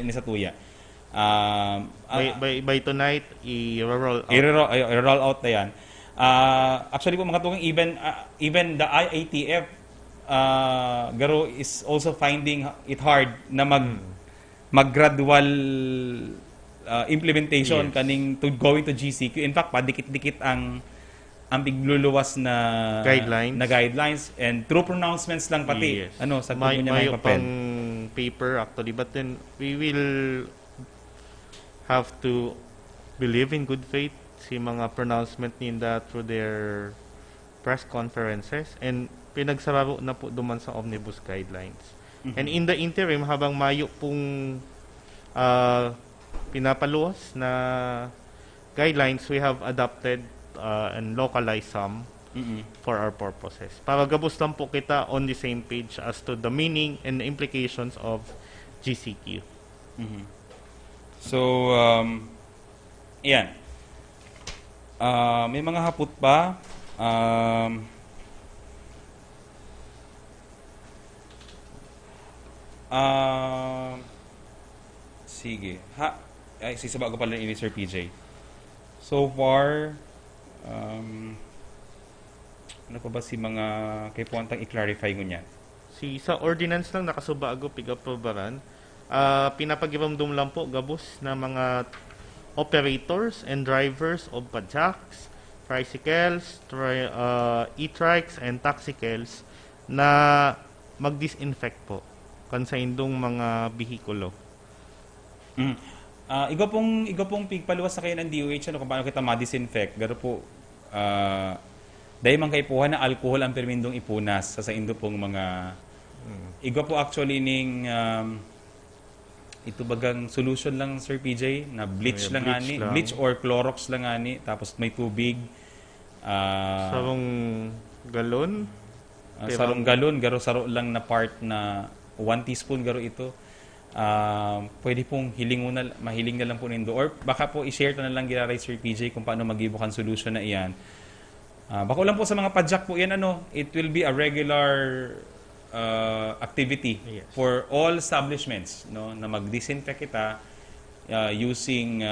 ni sa tuya. By tonight, i-roll out. I-roll out na yan. Actually po mga tugang, even the IATF garo is also finding it hard na mag-gradual implementation Yes. kaning to going to GCQ. In fact, padikit-dikit ang pigluluwas na guidelines and through pronouncements lang pati. Yes. Sa tubo niya may papel. pang paper actually, but then we will have to believe in good faith si mga pronouncement ninda through their press conferences, and pinagsararo na po duman sa omnibus guidelines. And in the interim, habang Mayo pong pinapaluwas na guidelines, we have adopted and localized some for our purposes. Para gabos lang po kita on the same page as to the meaning and the implications of GCQ. So, yan. May mga hapot pa. Sige. Sisaba ko pala ni Sir PJ. So far, ano pa ba si mga kay puwantang i-clarify ko niyan? Sa ordinance lang nakasubago pigaprobaran, pinapagirumdum lang po gabos na mga operators and drivers of pajaks, tricycles, e-trikes, and taxicles na mag-disinfect po kan sa indong mga bihikulo. Igo pong pigpaluwas sa kayo ng DOH kung paano kita ma-disinfect. Garo po, dahil man kaipuhan na alcohol ang permindong ipunas sa indo pong mga igo po actually ning ito bagang solution lang Sir PJ na bleach lang ani, bleach or Clorox lang ani, tapos may tubig. Sarong galon? Sarong galon, garo saro lang na part na 1 teaspoon garo ito. pwede pong mahiling na lang po nindo. Or baka po i-share to na lang giraray Sir PJ kung paano mag-ibukan solution na iyan. Bako lang po sa mga padjak po yan, it will be a regular activity for all establishments, na mag-disinfect kita using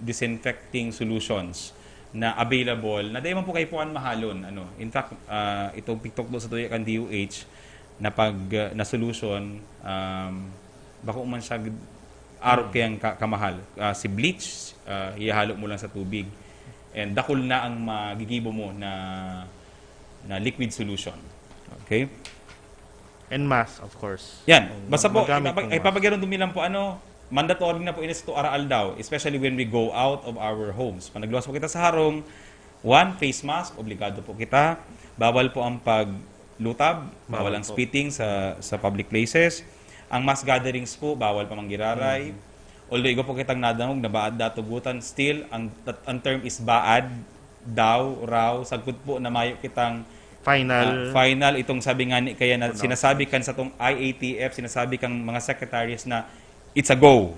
disinfecting solutions na available na dahil man po kayo po ang mahalon. In fact, itong TikTok do sa tuya kan DOH na na solution, bako man siya araw kayang kamahal. Si bleach, ihalo mo lang sa tubig. And dakol na ang magigibo mo na liquid solution. Okay? And mask, of course. Yan. Basta po, Magamit pong mask. ipapagyaron dumilang po, mandatory na po inis to aral daw, especially when we go out of our homes. Pag nagluwas po kita sa harong, face mask, obligado po kita. Bawal po ang paglutab, bawal ang po. spitting sa public places. Ang mass gatherings po, bawal pa manggiraray. Although igo po kitang nadangog na baad datugutan, still, ang term is baad, daw, raw, sagkot po na mayo kitang final, itong sabi nga ni kaya na sinasabi kan sa tong IATF, sinasabi kang mga secretaries na it's a go.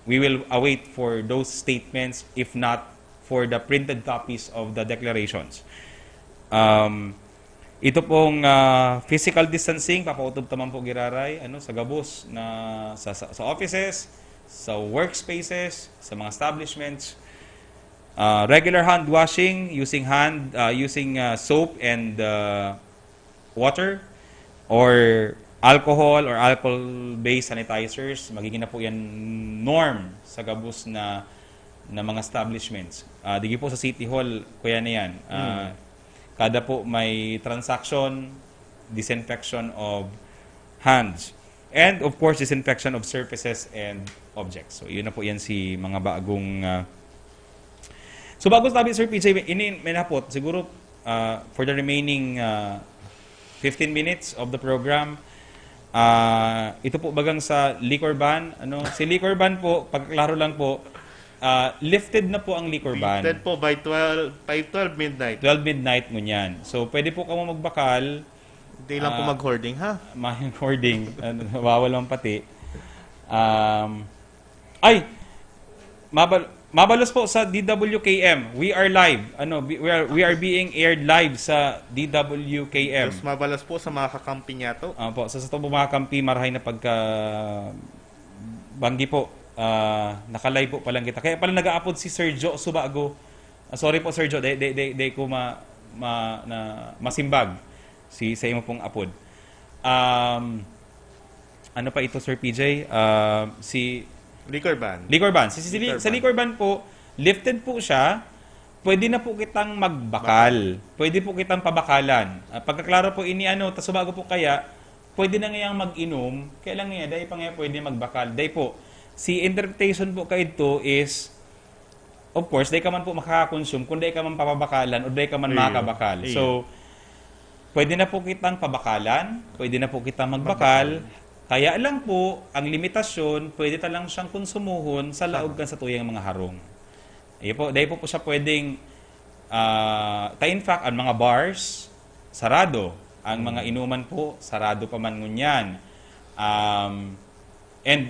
We will await for those statements, if not for the printed copies of the declarations. Ito pong physical distancing, papautob taman po giraray, sa gabos na sa offices, sa workspaces, sa mga establishments. Regular hand washing using soap and water or alcohol or alcohol-based sanitizers. Magiging na po yan norm sa gabos na mga establishments. Digi po sa City Hall, kuya na yan. Kada po may transaction, disinfection of hands. And of course, disinfection of surfaces and objects. So, yun na po yan si mga bagong... So, bago sabi, Sir PJ, may napot, siguro for the remaining 15 minutes of the program, ito po bagang sa liquor ban. Si liquor ban po, pagklaro lang po, lifted na po ang liquor ban. Lifted po by 12 midnight. 12 midnight mo yan. So, pwede po ka mo magbakal. Hindi lang po mag-hoarding, ha? Hoarding. Bawal lang pati. Mabalos po sa DWKM. We are live. We are being aired live sa DWKM. Mas mabalas po sa mga kakampi niya to. Po, sa ito po mga kampi, marahay na pagka banggi po. Naka-live po palang kita. Kaya pala nag-a-upload si Sir Jo Subago. Sorry po Sir Jo, de ko masimbag sa imo pong upload. Ano pa ito Sir PJ? Si Liquor ban. Sa liquor ban po, lifted po siya. Pwede na po kitang magbakal. Pwede po kitang pabakalan. Pagkaklaro po tasubago po kaya, pwede na ngayang mag-inom. Kailan nga, dahil pa nga pwede magbakal. Dahil po, si interpretation po kayo is, of course, dahil ka man po makakakonsume, kung dahil ka man papabakalan o dahil ka man makabakal. So, pwede na po kitang pabakalan, pwede na po kitang magbakal. Kaya lang po, ang limitasyon, pwede talang siyang konsumuhon sa laog kan sa tuyang mga harong. Dahil po siya pwedeng, in fact, ang mga bars, sarado. Ang mga inuman po, sarado pa man ngunyan. And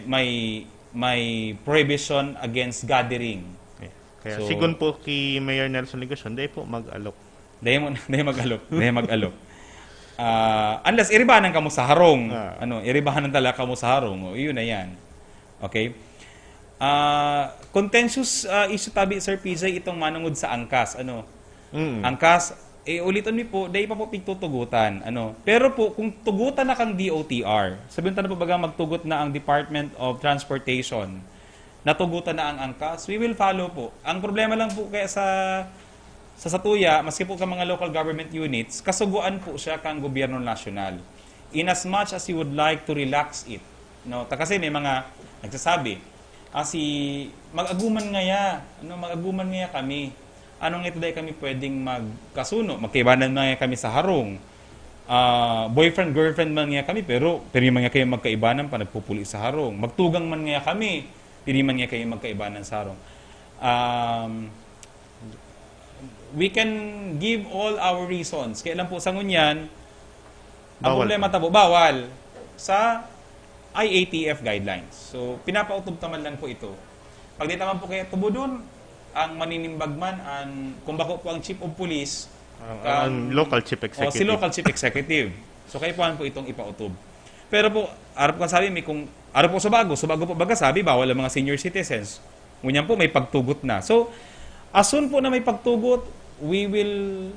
may prohibition against gathering. Kaya sigun po kay Mayor Nelson Ligacion, dahil po mag-alok. Dahil mag-alok. Unless iribahan ka mo sa harong. Iribahan talaga ka mo sa harong. Yun na yan. Okay? Contentious issue tabi, Sir PJ, itong manungod sa angkas. Angkas, ulitin mi po, dahil pa po pigtutugutan. Pero po, kung tugutan na kang DOTR, sabihin na po baga magtugot na ang Department of Transportation, natugutan na ang angkas, we will follow po. Ang problema lang po kaya sa Satuya, maski po ka mga local government units, kasuguan po siya kang gobyerno nasyonal. In as much as you would like to relax it. Kasi may mga nagsasabi, mag-aguman ngaya kami. Anong ito dahil kami pwedeng magkasuno? Magkaibanan nga kami sa harong. Boyfriend, girlfriend man nga kami, pero man nga kayo magkaibanan pa, nagpupuli sa harong. Magtugang man nga kami, man nga kayo magkaibanan sa harong. We can give all our reasons. Kaya lang po sa ngunyan, ang problema tabo, bawal sa IATF guidelines. So, pinapautob naman lang po ito. Pag di naman po kaya tubo doon, ang maninimbag man, kung bako po ang Chief of Police, Ang local chief executive. o si local chief executive. So, kaya po po itong ipautob. Pero po, araw po sabi, araw po Subago po baga sabi, bawal ang mga senior citizens. Ngunyan po, may pagtugot na. So, as soon po na may pagtugot, we will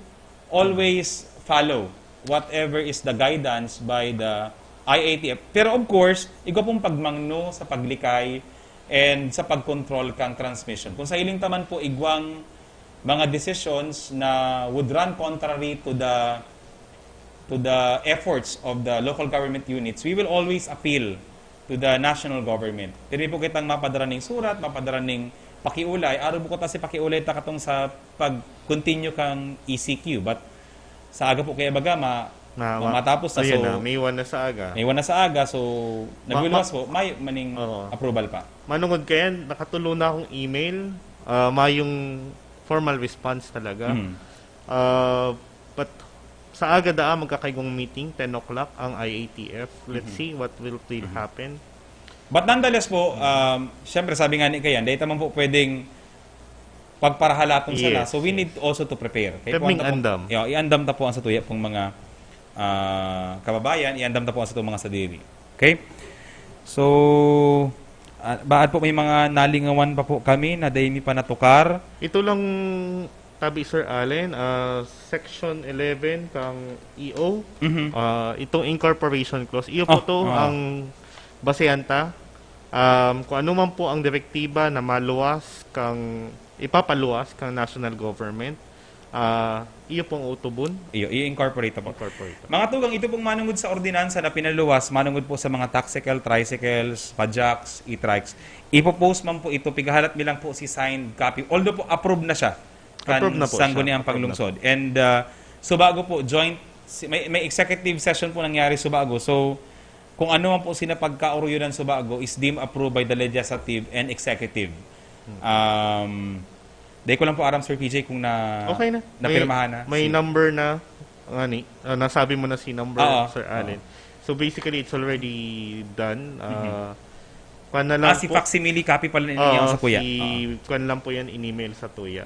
always follow whatever is the guidance by the IATF. Pero of course, ikaw pong pagmangno sa paglikay and sa pagkontrol kang transmission. Kung sa iling taman po igwang mga decisions na would run contrary to the efforts of the local government units, we will always appeal to the national government. Pero po kitang mapadara ng surat, mapadara ng pakiulay. Araw po ko ta si pakiulay ta katong sa pag-continue kang ECQ. But sa aga po kaya baga, matapos na. Ayun So, na, may iwan na sa aga. may iwan na sa aga. So, nagwiluwas po, may maning Oo. approval pa. Manungod kaya, nakatulo na akong email. Yung formal response talaga. But sa aga magkakaigong meeting, 10 o'clock, ang IATF. Let's see what will happen. But nonetheless po, syempre sabi nga ni Kayan, dahil naman po pwedeng pagparahalatong sala. Yes, So we need also to prepare. Kaya po, Teming andam. iandam ta po ang sa tuya pong mga kababayan, iandam ta po ang sa mga sadiri. Okay? So, baad po may mga nalingawan pa po kami na dahil pa natukar. Ito lang, tabi Sir Allen, Section 11 kang EO, itong incorporation clause. Iyo po to ang basehanta. Kung ano man po ang direktiba na ipapaluwas kang national government, iyo pong utubon. I-incorporate po. Incorporate. Mga tugang, ito pong manungod sa ordinansa na pinaluwas, manungod po sa mga taxicle, tricycles, pajaks, e-trikes. Ipopost man po ito, pigahalat bilang po si signed copy. Although po, approved na siya. Approved na po siya. Sangguniang Approved Panglungsod. And Subago po, may executive session po nangyari Subago. So, kung ano man po sinapagkaoroyo ng Subago is deemed approved by the legislative and executive. Dahil ko lang po aram, Sir PJ, kung Okay na. napirmahan na. May number na, nasabi mo na si number, Oo. Sir Allen. So basically, it's already done. Kuwan na lang Si po. facsimile copy pala ninyo sa kuya. Kuwan lang po yan in-email sa tuya.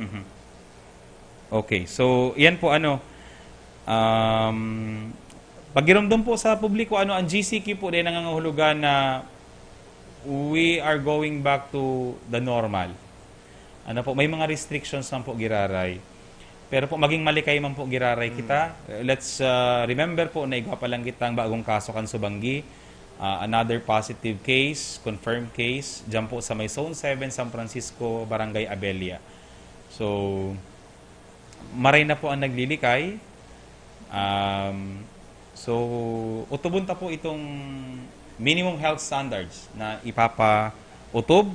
Okay, so yan po paggiramdam po sa publiko, ang GCQ po din nangangahulugan na we are going back to the normal. May mga restrictions man po giraray. Pero po maging malikay man po giraray kita. Let's remember po na igwa pa lang kitang bagong kaso kan Subanggi. Another positive case, confirmed case, dyan po sa may Zone 7, San Francisco, Barangay Abelia. So, maray na po ang naglilikay. So, utubunta po itong minimum health standards na ipapautob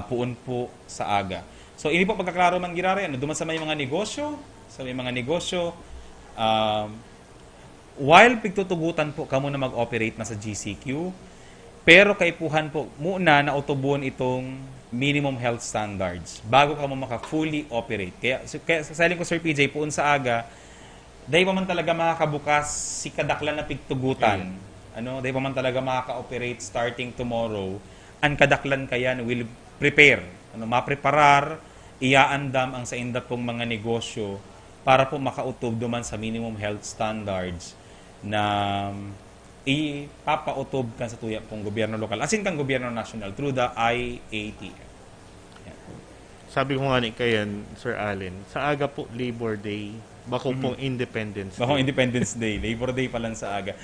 puon po sa aga. So, ini po pagkaklaro man giraray, duman sa may mga negosyo, while pigtutugutan po kamo na mag-operate na sa GCQ, pero kaipuhan po muna na utubon itong minimum health standards bago ka mo maka-fully operate. Kaya sa saling ko, Sir PJ, poon sa aga, dahil pa man talaga makakabukas si kadaklan na pigtugutan. Dahil pa man talaga makaka-operate starting tomorrow, ang kadaklan kaya will prepare, mapreparar, iaandam ang sa indat pong mga negosyo para po makautob duman sa minimum health standards na ipapautob kan sa tuya pong gobyerno lokal, asin kang gobyerno national through the IATF. Sabi ko nga ni Kayan, Sir Allen, sa aga po Labor Day, bako pong Independence Day. Bakong Independence Day, Labor Day pa lang sa aga.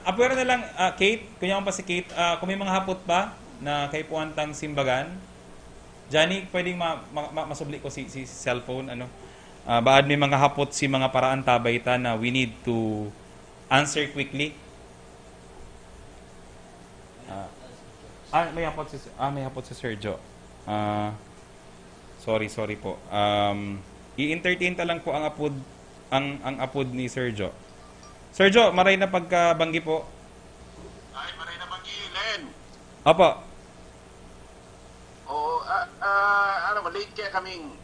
Apwera na lang, Kate, kunya pa si Kate, kung may mga hapot pa na kay Puantang Simbagan, Johnny, pwedeng masubli ko si cellphone, baad may mga hapot si mga paraan tabayta na we need to answer quickly. May hapot si Sergio. Sorry po. I-entertain ta lang po ang apod ni Sergio. Sergio, maray na pagkabanggi po. Ay, maray na banggi, Len. Opo. Oo, late kaya kaming...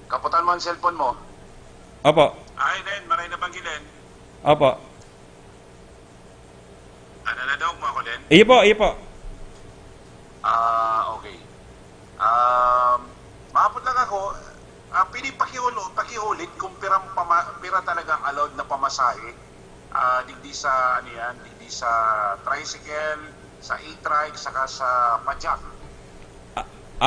Kaputan mo ang cellphone mo. Opo. Ay, Len, maray na banggi, Len. Opo. Ano na daw mo ako din? Iyo po, iyo po. Okay. Maapot lang ako, pili pakiulit kung pira talagang allowed na pamasahe. Digdi sa, ano yan, digdi sa tricycle, sa e-trike, saka sa pajak.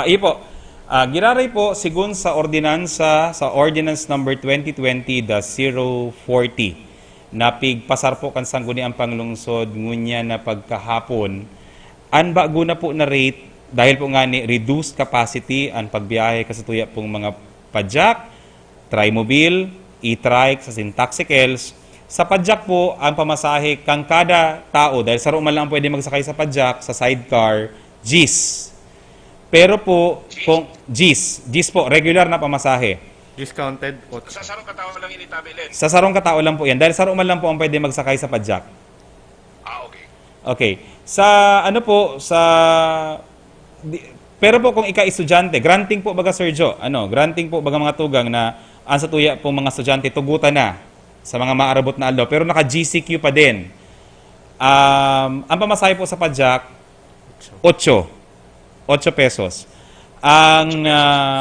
Iyo po. Giraray po, sigun sa ordinansa, sa Ordinance Number 2020-040, na pigpasar po kan sangguni ang panglungsod, ngunya na pagkahapon, an bago na po na rate, dahil po nga ni reduced capacity ang pagbiyahe kasatuya pong mga pajak, trimobile, e-trike, sa taxicles. Sa pajak po, ang pamasahe kang kada tao, dahil sa man lang pwede magsakay sa pajak, sa sidecar, GIS. Pero po, kung GIS po, regular na pamasahe. Discounted Sa sarong katao lang initabilin. Sa sarong katao lang po yan. Dahil sarong man lang po ang pwede magsakay sa pajak. Okay. Okay. Sa ano po, pero po kung ika-estudyante, granting po baga Sir Joe, granting po baga mga tugang na ang sa tuya pong mga estudyante tugutan na sa mga maarabot na aldaw, pero naka-GCQ pa din. Ang pamasahe po sa pajak, 8 pesos. Ang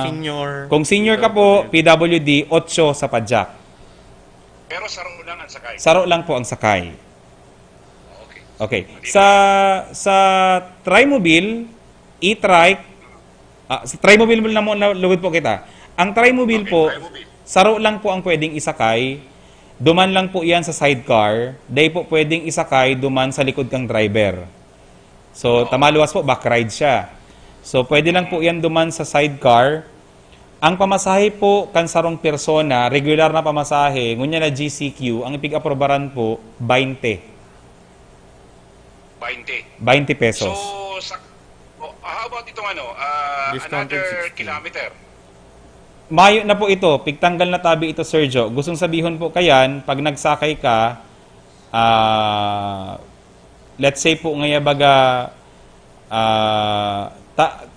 senior. kung senior ka po, PWD, 8 sa pajak. Pero sarong lang ang sakay. Saro lang po ang sakay. Okay. Okay. Sa trimobile, e-trike, sa trimobile mo na mo lugod po kita. Ang trimobile Okay, po, trimobile. saro lang po ang pwedeng isakay. Duman lang po yan sa sidecar. Day po pwedeng isakay, duman sa likod kang driver. So, tamaluwas po, back ride siya. So, pwede lang po yan duman sa sidecar. Ang pamasahe po, kansarong persona, regular na pamasahe, ngunya na GCQ, ang ipig-aprobaran po, 20. 20 pesos. So, how about itong Discounted another 16. kilometer? Mayo na po ito, pigtanggal na tabi ito, Sergio. Gustong sabihin po kayan, pag nagsakay ka, let's say po ngaya baga,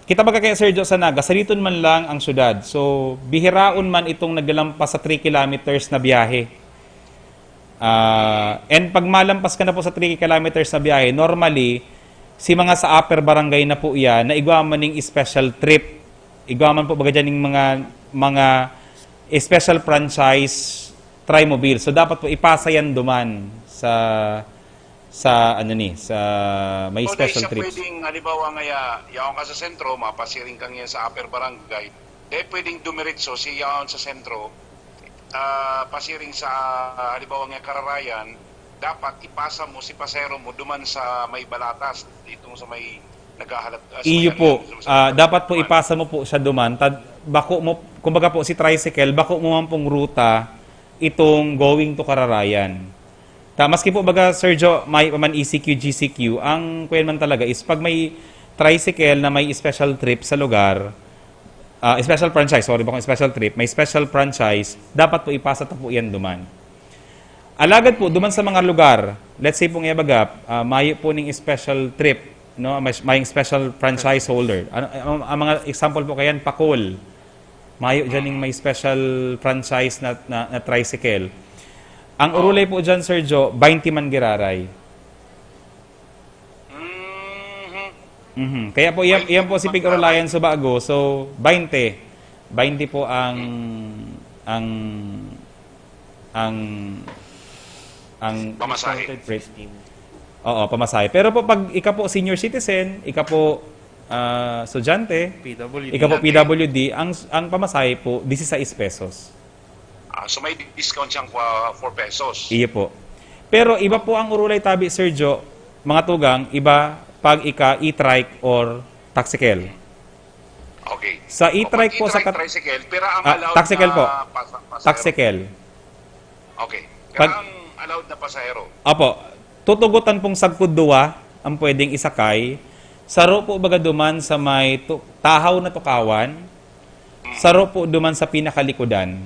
kita baga kaya Sergio sa naga, saliton man lang ang syudad. So, bihiraon man itong naglalampas sa 3 kilometers na biyahe. And pag malampas ka na po sa 3 kilometers na biyahe, normally, si mga sa upper barangay na po yan, na igwaman ng special trip. Igwaman po baga dyan ng mga special franchise trimobile. So, dapat po ipasa yan duman sa may So, special siya trips. pwedeng, halimbawa ngaya, yaon ka sa sentro, mapasiring kang yan sa upper barangay, dahil pwedeng dumiritso si yaon sa sentro, pasiring sa, halimbawa nga Kararayan, dapat ipasa mo si pasero mo duman sa may Balatas, dito sa may naghahalap. Iyo po, dapat po ipasa mo po siya duman. Bako mo, kumbaga po si tricycle, bako mo man pong ruta itong going to Kararayan. Maski po baga, Sergio, may man ECQ, GCQ, ang kuyan man talaga is pag may tricycle na may special trip sa lugar, special franchise, special trip, may special franchise, dapat po ipasa ta po yan duman. Alagad po, duman sa mga lugar, let's say po nga baga, may po ning special trip, no? May special franchise holder. Ang mga example po kayan, Pakol. Mayo dyan yung may special franchise na tricycle. Ang urulay po dyan, Sergio, 20 man giraray. Kaya po, iyan po si Pig-Urulayan sa bago. So, 20. 20 po ang Pamasahe. Oo, pamasahe. Pero po, pag ika po senior citizen, ika po estudyante, PWD. ika po PWD, ang pamasahe po, 16 pesos. So may discount siyang 4 pesos. Iyo po. Pero iba po ang urulay tabi, Sergio, mga tugang, iba pag ika e-trike or taxicel. Okay. Sa e-trike po sa tricycle, pero ang allowed taxicel na po. pasahero. Taxicel. Okay. Pero Pag- ang allowed na pasahero. Apo, tutugutan pong sagpud duwa ang pwedeng isakay. Saro po baga duman sa may tahaw na tukawan. Saro po duman sa pinakalikudan.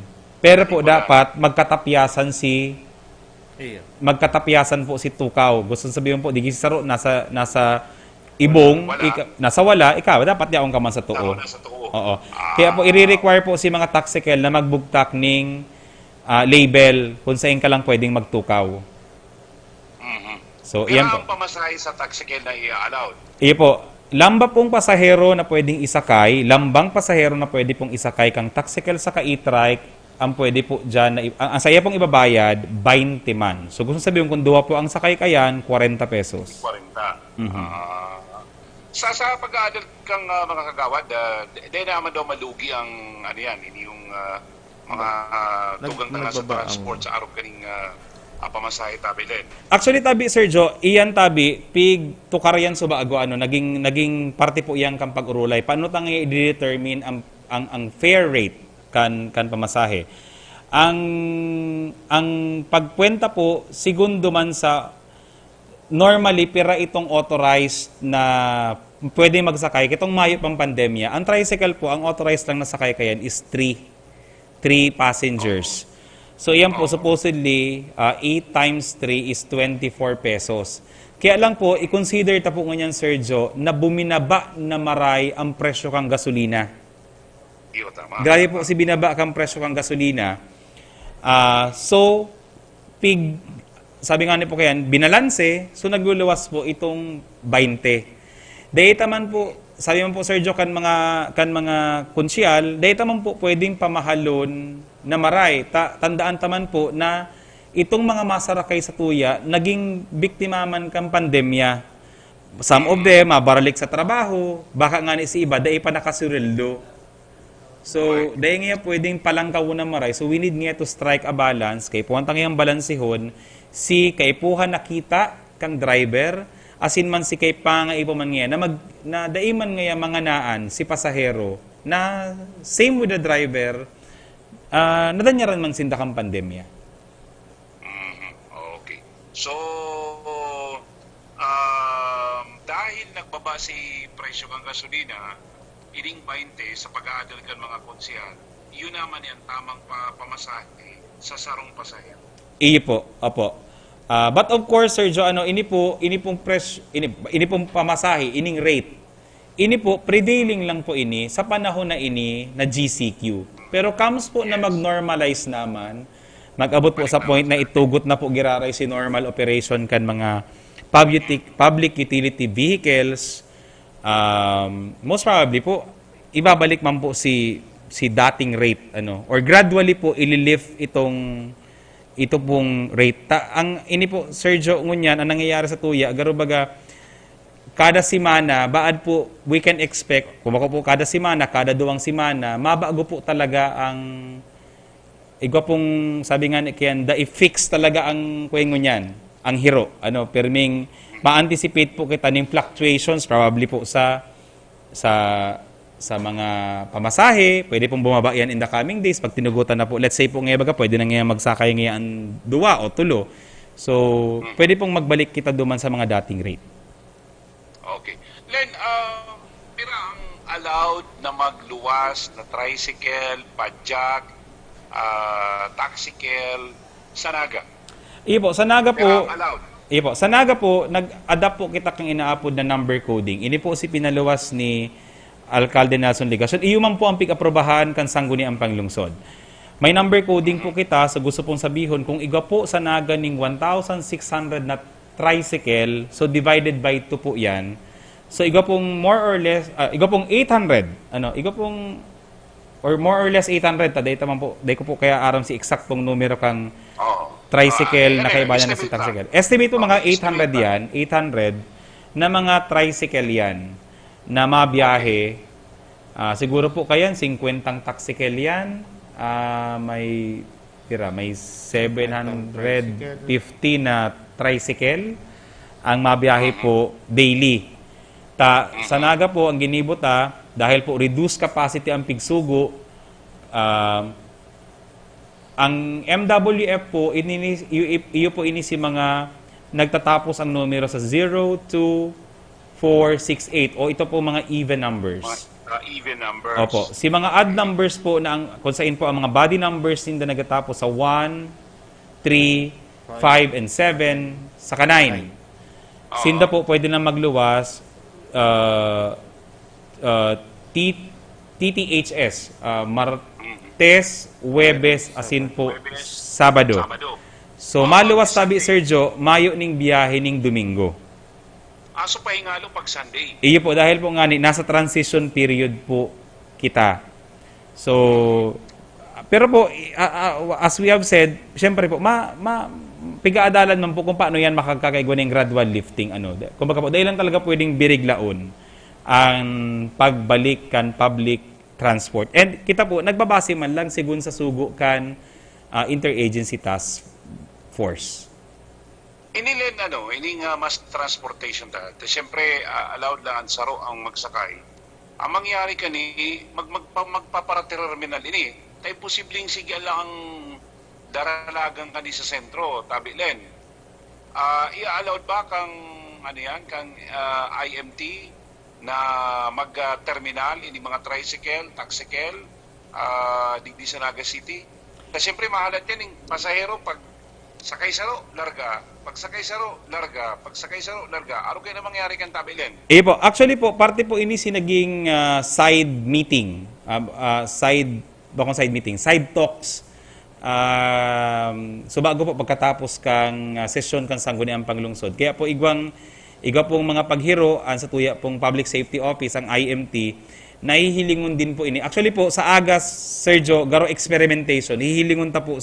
Pero po dapat magkatapyasan po si tukaw. Gusto sabihin po, di saro nasa ibong, nasa wala, ikaw dapat yaong ka man sa tuo. Nasa tuo. Oo. Kaya po i-require po si mga taxicel na magbugtak ning label kung saan ka lang pwedeng magtukaw. So, Pero iyan po. ang pamasahe sa tricycle na i-allowed. Iyo po, lamba pong pasahero na pwedeng isakay, lambang pasahero na pwede pong isakay kang tricycle sa e-trike, ang pwede po dyan, ang saya pong ibabayad, 20 man. So kung sabihin kung duwa po ang sakay kayan, 40 pesos. 40. Sa pag-adult kang mga kagawad, di naman daw malugi ang ano yan, hindi yung mga tugang tanga sa nagbaba ang- transport sa araw kaning pamasahe tabilen. Actually, tabi, Sir Joe, iyan tabi, pig tukar yan so bago, naging parte po iyan kang pag-urulay. Paano tayo i-determine ang fair rate kan pamasahe? Ang pagkwenta po, segundo man sa normally, pira itong authorized na pwede magsakay. Kitong mayo pang pandemya, ang tricycle po, ang authorized lang na sakay kayan is 3 passengers. So, yan po, supposedly, 8 times 3 is 24 pesos. Kaya lang po, i-consider ta po ganyan, Sergio, na buminaba na maray ang presyo kang gasolina. Iyo, tama. Grabe po si binaba kang presyo kang gasolina. So, sabi nga ni po kayan, binalanse, so nagluluwas po itong 20. Dahita man po, sabi man po Sergio kan mga konsyal, dahita man po pwedeng pamahalon na maray. Tandaan taman po na itong mga masarakay sa tuya, naging biktima man kang pandemya. Some of them, mabaralik sa trabaho, baka nga ni si iba, dahil pa nakasurildo. So, dahil nga pwedeng palangkaw na maray, so we need nga to strike a balance, kay puwantang yung balansihon, si kaipuhan nakita kang driver, asin man si kay pangaipo man nga, na daiman nga mga naan, si pasahero, na same with the driver, nadanyaran man sinda kang pandemya. Okay. So, dahil nagbaba si presyo ng gasolina, ining 20 sa pag-aadal kan mga konsyal, yun naman yan tamang pamasahe sa sarong pasahero. Iyo po, opo. But of course, Sir Joe, ini pong pamasahe, ining rate. Ini po, prevailing lang po ini sa panahon na ini na GCQ. Pero comes po na mag-normalize naman, mag-abot po sa point na itugot na po giraray si normal operation kan mga public utility vehicles. Most probably po, ibabalik man po si dating rate, or gradually po ililift ito pong rate. Ini po, Sergio, ngunyan, ang nangyayari sa tuya, garubaga, kada simana, baad po, we can expect, kung ako po kada simana, kada duwang simana, mabago po talaga ang, igwa pong, sabi nga ni Kian, i-fix talaga ang kuwing ngunyan, ang hiro. Perming, ma-anticipate po kita ng fluctuations, probably po sa mga pamasahe, pwede pong bumaba yan in the coming days. Pag tinugutan na po, let's say po ngayon baga, pwede na ngayon magsakay ngayon duwa o tulo. So, pwede pong magbalik kita duman sa mga dating rate. Okay. Len, pero ang allowed na magluwas na tricycle, padjak, taxicle, sa Naga? Ipo, sa Naga po, Pero ang allowed. Ipo, sa Naga po, nag-adapt po kita kang inaapod na number coding. Ini po si pinaluwas ni Alcalde Nelson Ligason. Iyo man po ang pig-aprobahan kan sangguniang panglungsod. May number coding po kita sa gusto pong sabihon kung iga po sa Naga ning 1,600 na tricycle, so divided by 2 po yan. So iga pong more or less, iga pong 800, iga pong, or more or less 800, dahil man po, dahil ko po kaya aram si eksaktong numero kang tricycle na kaibayan na si tricycle. Estimate po mga 800 yan, 800 na mga tricycle yan na mabiyahe. Siguro po kayan, 50 tricycle yan. May 750 na tricycle ang mabiyahe po daily. Sa Naga po, ang ginibot dahil po reduced capacity ang pigsugo, ang MWF po, iyo po ini si mga nagtatapos ang numero sa 0, 2, 4, 6, 8. O ito po mga even numbers. Even numbers. Opo. Si mga odd numbers po, kung saan po ang mga body numbers hindi nagtatapos sa 1, 3, 5, and 7, saka 9. Sinda po pwede na magluwas, TTHS, Martes, Huwebes, asin po Sabado. So maluwas tabi Sergio, mayo ning biyahe ning Domingo. Aso pahingalo pag Sunday. Iyo po dahil po nga nasa transition period po kita. So pero po as we have said, syempre po pigaadalan man po kung paano yan makakakaigwa ng gradual lifting Kumbaga po dahil lang talaga pwedeng biriglaon ang pagbalik kan public transport. And kita po nagbabase man lang sigun sa sugo kan interagency task force. Inilen ining mass transportation dahil. Siyempre, allowed lang ang saro ang magsakay. Ang mangyari kani, magpaparterminal ini. Tayo posibleng sige lang ang daralagang kani sa sentro, tabi len. I-allowed ba kang, kang IMT na mag-terminal, ini mga tricycle, taxicle, di sa Naga City? Kasi siyempre, mahalat yan yung pasahero pag sakay saro, larga. Pag sakay saro, larga. Pag sakay saro, larga. Ano kayo na mangyari kang tabilen? Po, actually po, parte po ini sinaging side meeting. Side talks. So bago po pagkatapos kang session kang sangguniang panglungsod. Kaya po igwa pong mga paghiro sa tuya pong Public Safety Office, ang IMT, nahihilingon din po ini. Actually po, sa Agas, Sergio, garo experimentation, hihilingon ta po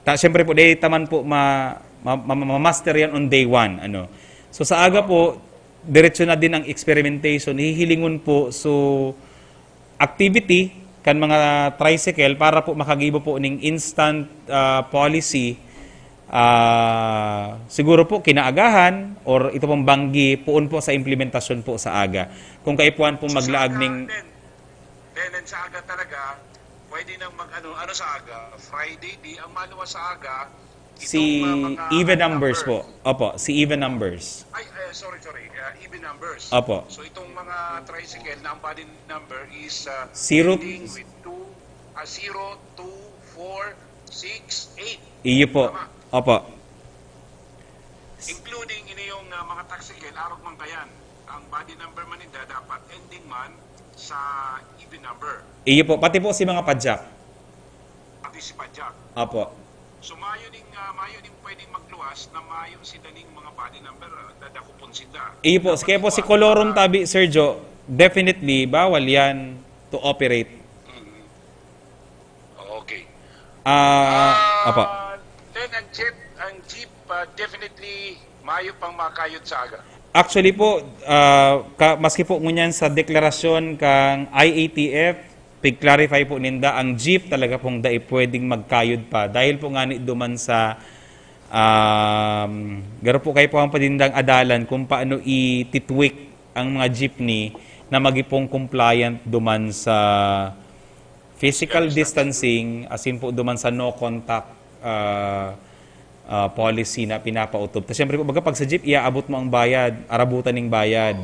siyempre po, dahil taman po ma-master yan on day 1. So sa aga po, diretso na din ang experimentation. Hihilingon po activity kan mga tricycle para po makagibo po ning instant policy. Siguro po kinaagahan or ito pong banggi puon po sa implementasyon po sa aga. Kung kaipuan po maglaag ning... Then sa aga talaga, pwede nang ano sa aga, Friday, ang maluwas sa aga, si even numbers po. Opo, si even numbers. Sorry, even numbers. Opo. So itong mga tricycle na ang body number is Zero- ending with 0, 2, 4, 6, 8. Iyo po. Tama. Opo. Including ini yung mga taxicle, arog man kayan. Ang body number man nila dapat ending man sa even number. Iyo po, pati po si mga padjak. Pati si Pajak. Opo. So mayo ning pwedeng magluwas na mayo sila ning mga body number dadakupon sila. Iyo po, kaya po si Colorum tabi, Sergio, definitely bawal yan to operate. Okay. Opo. Then ang jeep definitely mayo pang makayod sa aga. Actually po, maski po ngunyan sa deklarasyon kang IATF, pig-clarify po ninda, ang jeep talaga pong pwedeng magkayod pa. Dahil po nga ni duman sa, garo po kayo po ang padindang adalan kung paano ititwik ang mga jeepney na magipong compliant duman sa physical distancing, asin po duman sa no contact policy na pinapautob. Tapos siyempre po, pag sa jeep, iaabot mo ang bayad, arabutan ng bayad.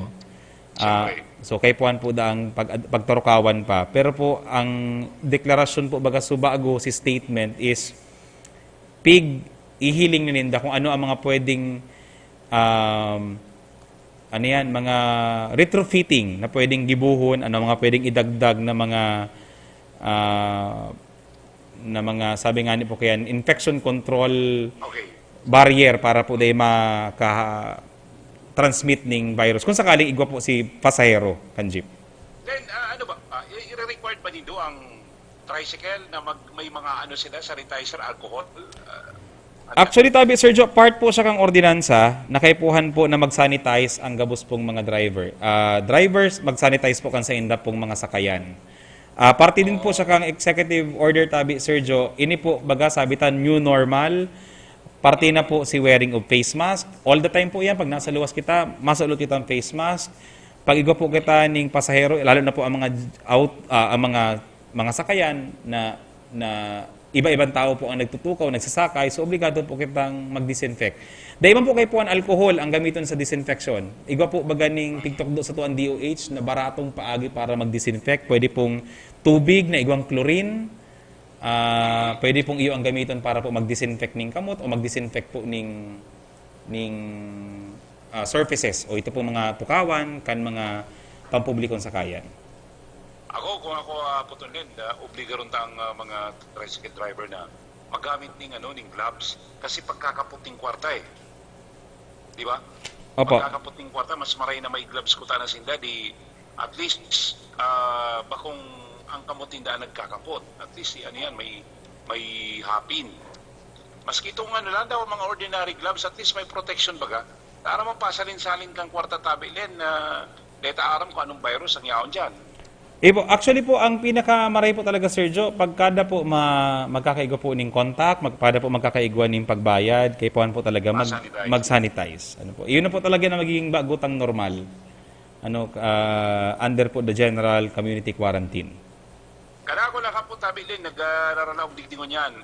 So kay puan po ang pagtarukawan pa. Pero po, ang deklarasyon po baga subago si statement is ihiling ni Linda kung ano ang mga pwedeng mga retrofitting na pwedeng gibuhon, ano mga pwedeng idagdag na mga sabi nga ni po kaya infection control barrier para po day transmit ning virus kung sakaling igwa po si pasahero kan jeep. Then i-required ba dito ang tricycle na may mga sila sanitizer, alcohol? Actually tabi Sergio, part po siya kang ordinansa nakaipuhan po na mag-sanitize ang gabos pong mga driver. Drivers mag-sanitize po kan sa indap pong mga sakayan. Parte din po siya kang executive order tabi Sergio, ini po baga sabitan new normal. Parte na po si wearing of face mask. All the time po yan. Pag nasa luwas kita, masulot kita ang face mask. Pag igwa po kita ng pasahero, lalo na po ang mga sakayan na iba-ibang tao po ang nagtutukaw, nagsasakay, so obligado po kitang mag-disinfect. Dahil man po kayo po ang alcohol ang gamiton sa disinfection. Igwa po baganing tigtokdo sa tuan DOH na baratong paagi para mag-disinfect. Pwede pong tubig na igwang chlorine. Pwede pong iyo ang gamiton para po mag-disinfect ng kamot o mag-disinfect po ng surfaces o ito po mga tukawan kan mga pampublikong sakayan. Kung ako putunin, obligaron tang mga tricycle driver na magamit ng gloves kasi pagkakaputing kwarta eh. Di ba? Opo. Pagkakaputing kwarta, mas maray na may gloves ko na sinda, di at least bakong ang kamutinda nagkakapot. At least may hapin. Maski itong lang daw mga ordinary gloves, at least may protection baga. Para mapasalin-salin kang kwarta tabilin na deta aram kung anong virus ang yaon dyan. Po, actually po, ang pinakamaray po talaga, Sergio, pagkada po magkakaigwa po ng contact, pagkada po magkakaigwa ng pagbayad, kay puan po talaga mag-sanitize. Ano po? Iyon na po talaga na magiging bagutang normal. Under po the general community quarantine. Kada ko lang po tabilin, nag-raranaw digdingon yan.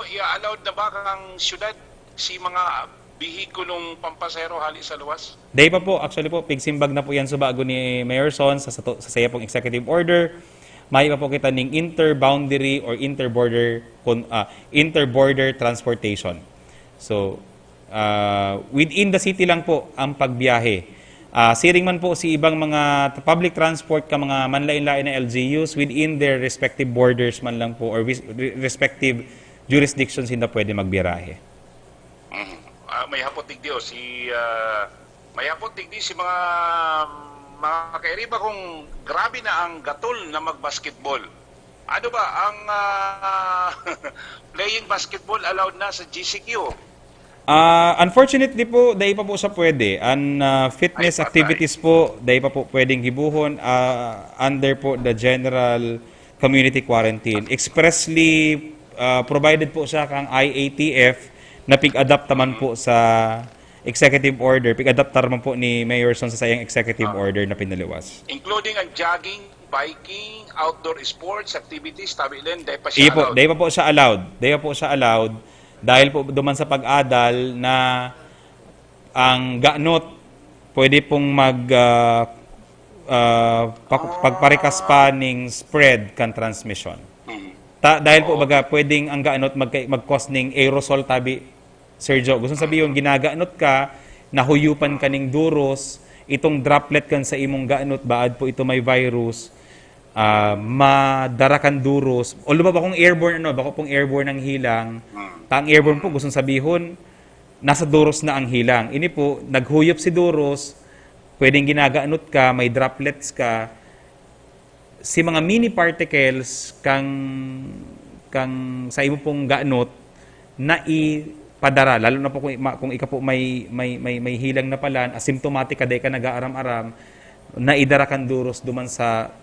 I-allowed na ba kang syudad si mga bihikulong pampasero hali sa luwas? Day pa po, actually po, pigsimbag na po yan sa bago ni Mayor Son sa saya pong executive order. May pa po kita ng inter-boundary or inter-border transportation. So, within the city lang po ang pagbiyahe. Siring man po si ibang mga public transport ka mga manlain-lain na LGUs within their respective borders man lang po or respective jurisdictions hindi pwede magbirahe. May hapot digdi si mga kairiba kung grabe na ang gatol na magbasketball. Ano ba ang playing basketball allowed na sa GCQ? Unfortunately po, dahil pa po siya pwede. Fitness activities po, dahil pa po pwedeng hibuhon under po the general community quarantine. Expressly provided po siya kang IATF na pig-adapt naman po sa executive order. Pig-adapt naman po ni Mayor Son sa sayang executive order na pinaliwas. Including ang jogging, biking, outdoor sports, activities, tabilen, dahil pa siya allowed. Dahil pa po siya allowed. Dahil pa po siya allowed. Dahil po duman sa pag-adal na ang ganot pwede pong pagparikas pa ng spread kan transmission. Dahil po baga pwedeng ang ganot mag-cause ng aerosol tabi. Sergio, gusto sabihin ginaganot ka, nahuyupan ka ng duros, itong droplet kan sa imong ganot baad po ito may virus. Madarakan duros. O ba kung airborne bako pong airborne ang hilang. Ang airborne po gustong sabihin nasa duros na ang hilang. Ini po naghuyop si duros, pwedeng ginaganot ka, may droplets ka. Si mga mini particles kang sa imo pong ganot na ipadara lalo na po kung ika po may hilang na palan, asymptomatic ka day ka nag-aaram-aram, na idarakan duros duman sa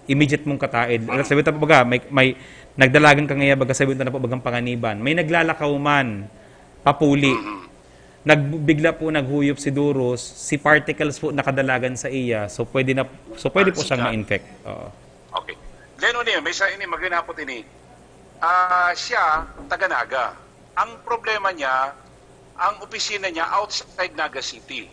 immediate mong kataid. Sabi ta baga may nagdalagan ka ngaya baga sabi ta na po bagang panganiban. May naglalakaw man papuli. Nagbigla po naghuyop si duros, si particles po nakadalagan sa iya. So pwede po siyang ma-infect. Okay. Leno niya, may sa ini maginapot ini. Siya taga-Naga. Ang problema niya, ang opisina niya outside Naga City.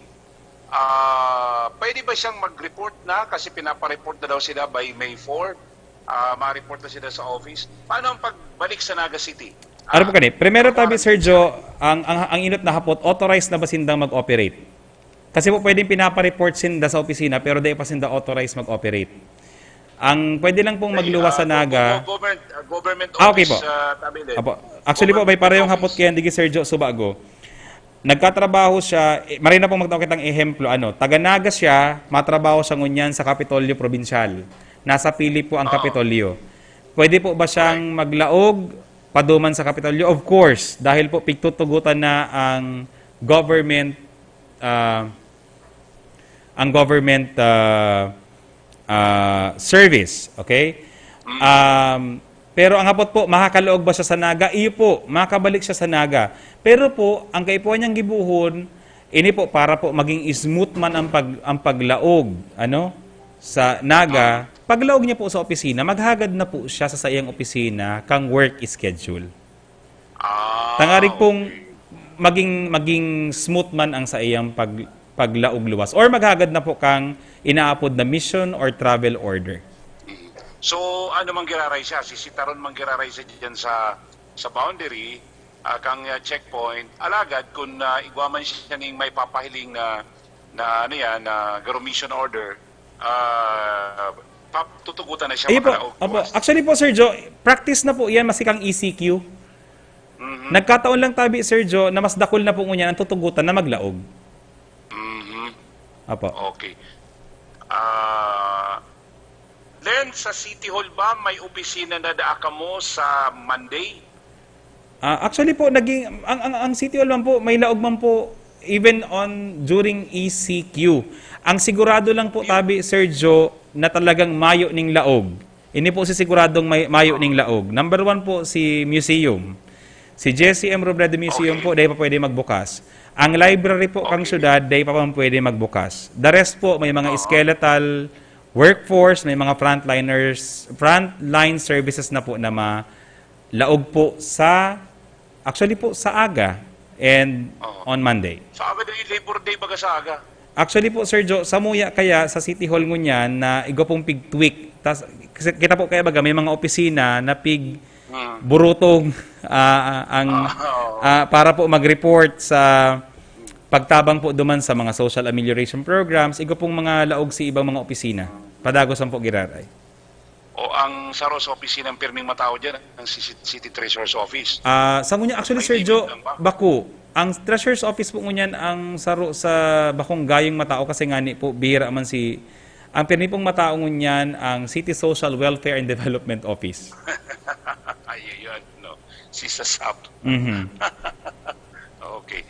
Pwede ba siyang mag-report na kasi pinapareport na daw sila by May 4? Ma-report na sila sa office. Paano ang pagbalik sa Naga City? Ano po kani? Primero tabi, Sergio, ang inot na hapot, authorized na ba sindang mag-operate? Kasi po pwedeng pinapareport sinda sa opisina pero di pa sinda authorized mag-operate. Ang pwede lang pong magluwas sa Naga. Government office, okay po. Actually po, may parehong hapot kaya hindi Sergio Subago. Nagkatrabaho siya, marin na pong magtawag kitang ehemplo, taga-Naga siya, matrabaho siya ngunyan sa Kapitolyo Provincial. Nasa pili po ang Kapitolyo. Pwede po ba siyang maglaog, paduman sa Kapitolyo? Of course, dahil po pigtutugutan na ang government service, okay? Pero ang hapot po, makakaloog ba siya sa Naga? Iyo po, makabalik siya sa Naga. Pero po, ang kaipuan niyang gibuhon, ini po para po maging smooth man ang paglaog, sa Naga. Paglaog niya po sa opisina, maghagad na po siya sa sayang opisina kang work schedule. Tangarig pong maging smooth man ang sa iyang paglaog luwas. Or maghagad na po kang inaapod na mission or travel order. So, ano mang giraray siya? Sisitaron mang giraray siya dyan sa boundary, kang checkpoint. Alagad, kung igwaman siya ng may papahiling na mission order, tutugutan na siya Ayun po, makalaog. opo. Actually po, Sir Joe, practice na po yan, masikang ECQ. Nagkataon lang tabi, Sir Joe, na mas dakol na po ngunyan ang tutugutan na maglaog. Opo. Okay. Then, sa City Hall ba, may opisina na daaka mo sa Monday? Actually po, ang City Hall man po, may laog man po, even on during ECQ. Ang sigurado lang po tabi, Sir Joe, na talagang mayo ning laog. Ini po si siguradong mayo ning laog. Number 1 po si museum. Si Jesse M. Robredo Museum po, dahil pa pwede magbukas. Ang library po kang syudad, dahil pa pwede magbukas. The rest po, may mga skeletal workforce, may mga frontline services na po na laog po actually po sa aga and on Monday. Sa aga din, Labor Day baga sa aga. Actually po, Sir Joe, samuya kaya sa City Hall ngunyan na igo pong pig-tweak. Kita po kaya baga may mga opisina na burutong para po mag-report sa pagtabang po duman sa mga social amelioration programs, igo pong mga laog si ibang mga opisina. Padagosan po giraray. O ang saro sa opisina ng pirming matao dyan, ang City Treasurer's Office. Sa ngunyan, actually, Sir Joe, Baku, ang Treasurer's Office po ngunyan ang saro sa bakong gayong matao kasi nga ni po, bihira man ang pirmi pong matao ngunyan ang City Social Welfare and Development Office. Ay, yun, no. Si Sasap. Okay.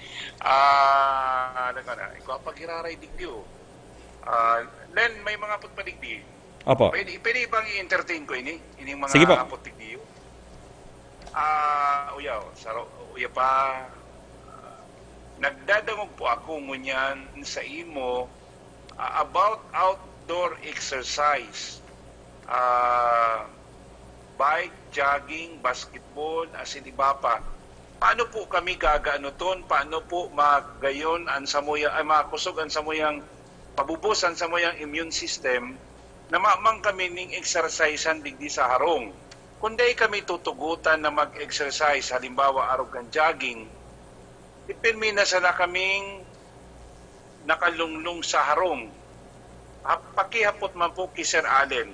Ano ka na, ikaw paghiraray digdiyo. Len, may mga pagpadigdi. Opo. Pwede bang i-entertain ko ini? Ining mga Sige po. pagpadigdiyo? Uya pa, nagdadangog po ako ngunyan sa imo about outdoor exercise. Bike, jogging, basketball, asin iba pa. Paano po kami gagaano ton? Paano po magayon ang makusog ang samuyang pabubusan sa moyang immune system na mamang kami ning exercisean digdi sa harong. Kundi kami tutugutan na mag-exercise, halimbawa arog kang jogging, ipinmina sana kaming nakalunglung sa harong. Pakihapot man po kay Sir Allen.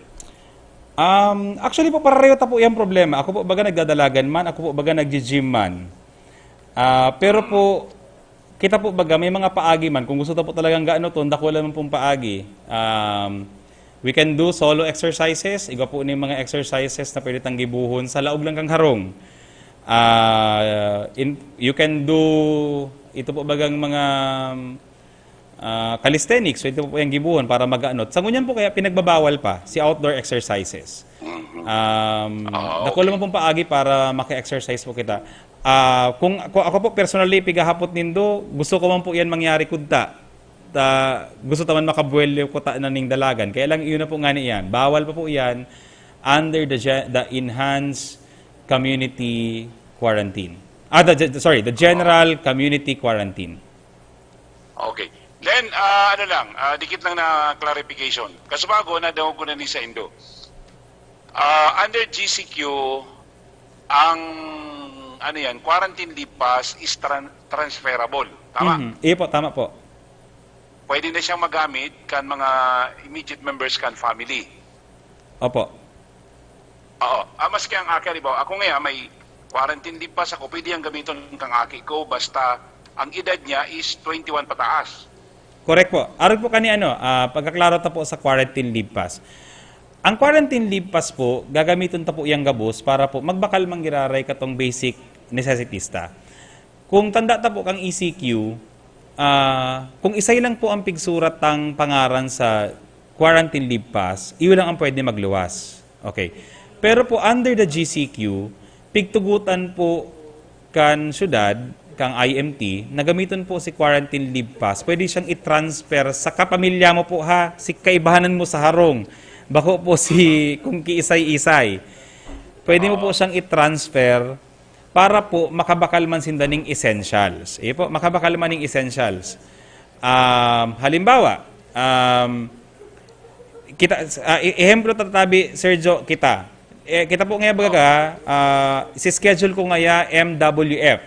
Actually po, pareho ta po yung problema. Ako po baga nagdadalagan man, ako po baga nag-gym man. Pero po, kita po baga, may mga paagi man. Kung gusto ta po talagang gaano to, dakulan man pong paagi. We can do solo exercises. Iga po ni mga exercises na pwede tang gibuhon sa laog lang kang harong. You can do, ito po bagang mga calisthenics. So ito po yung gibuhon para mag-ano. Sa ngunyan po kaya pinagbabawal pa si outdoor exercises. Dakulan man pong paagi para maki-exercise po kita. Kung ako po personally pigahapot nindo, gusto ko man po yan mangyari kudta. Gusto taman makabuel ko ta na ning dalagan. Kaya lang iyon na po nga niyan. Bawal pa po yan under the enhanced community quarantine. The general community quarantine. Okay. Then, dikit lang na clarification. Kasubago, nadawag ko na ni sa Indo. Under GCQ, ang quarantine leave pass is transferable. Tama? Iyo po, tama po. Pwede na siyang magamit kan mga immediate members kan family. Opo. Oo. Maski ang aki, halimbawa, ako ngayon may quarantine leave pass ako, pwede ang gamitin kang aki ko basta ang edad niya is 21 pataas. Correct po. Aron po kani pagkaklaro ta po sa quarantine leave pass. Ang quarantine leave pass po, gagamiton ta po iyang gabos para po magbakal manggiraray katong basic necessities ta. Kung tanda ta po kang ECQ, kung isay lang po ang pigsurat tang pangaran sa quarantine leave pass, iyo lang ang pwede magluwas. Okay. Pero po under the GCQ, pigtugutan po kan syudad, kang IMT, nagamiton po si quarantine leave pass. Pwede siyang i-transfer sa kapamilya mo po si kaibahanan mo sa harong. Bako po kung kiisay-isay. Pwede mo po siyang i-transfer para po makabakal man sindaning essentials. Po, makabakal man ng essentials. Halimbawa, ehemplo tatabi, Sergio, kita po nga baga, si-schedule ko nga MWF,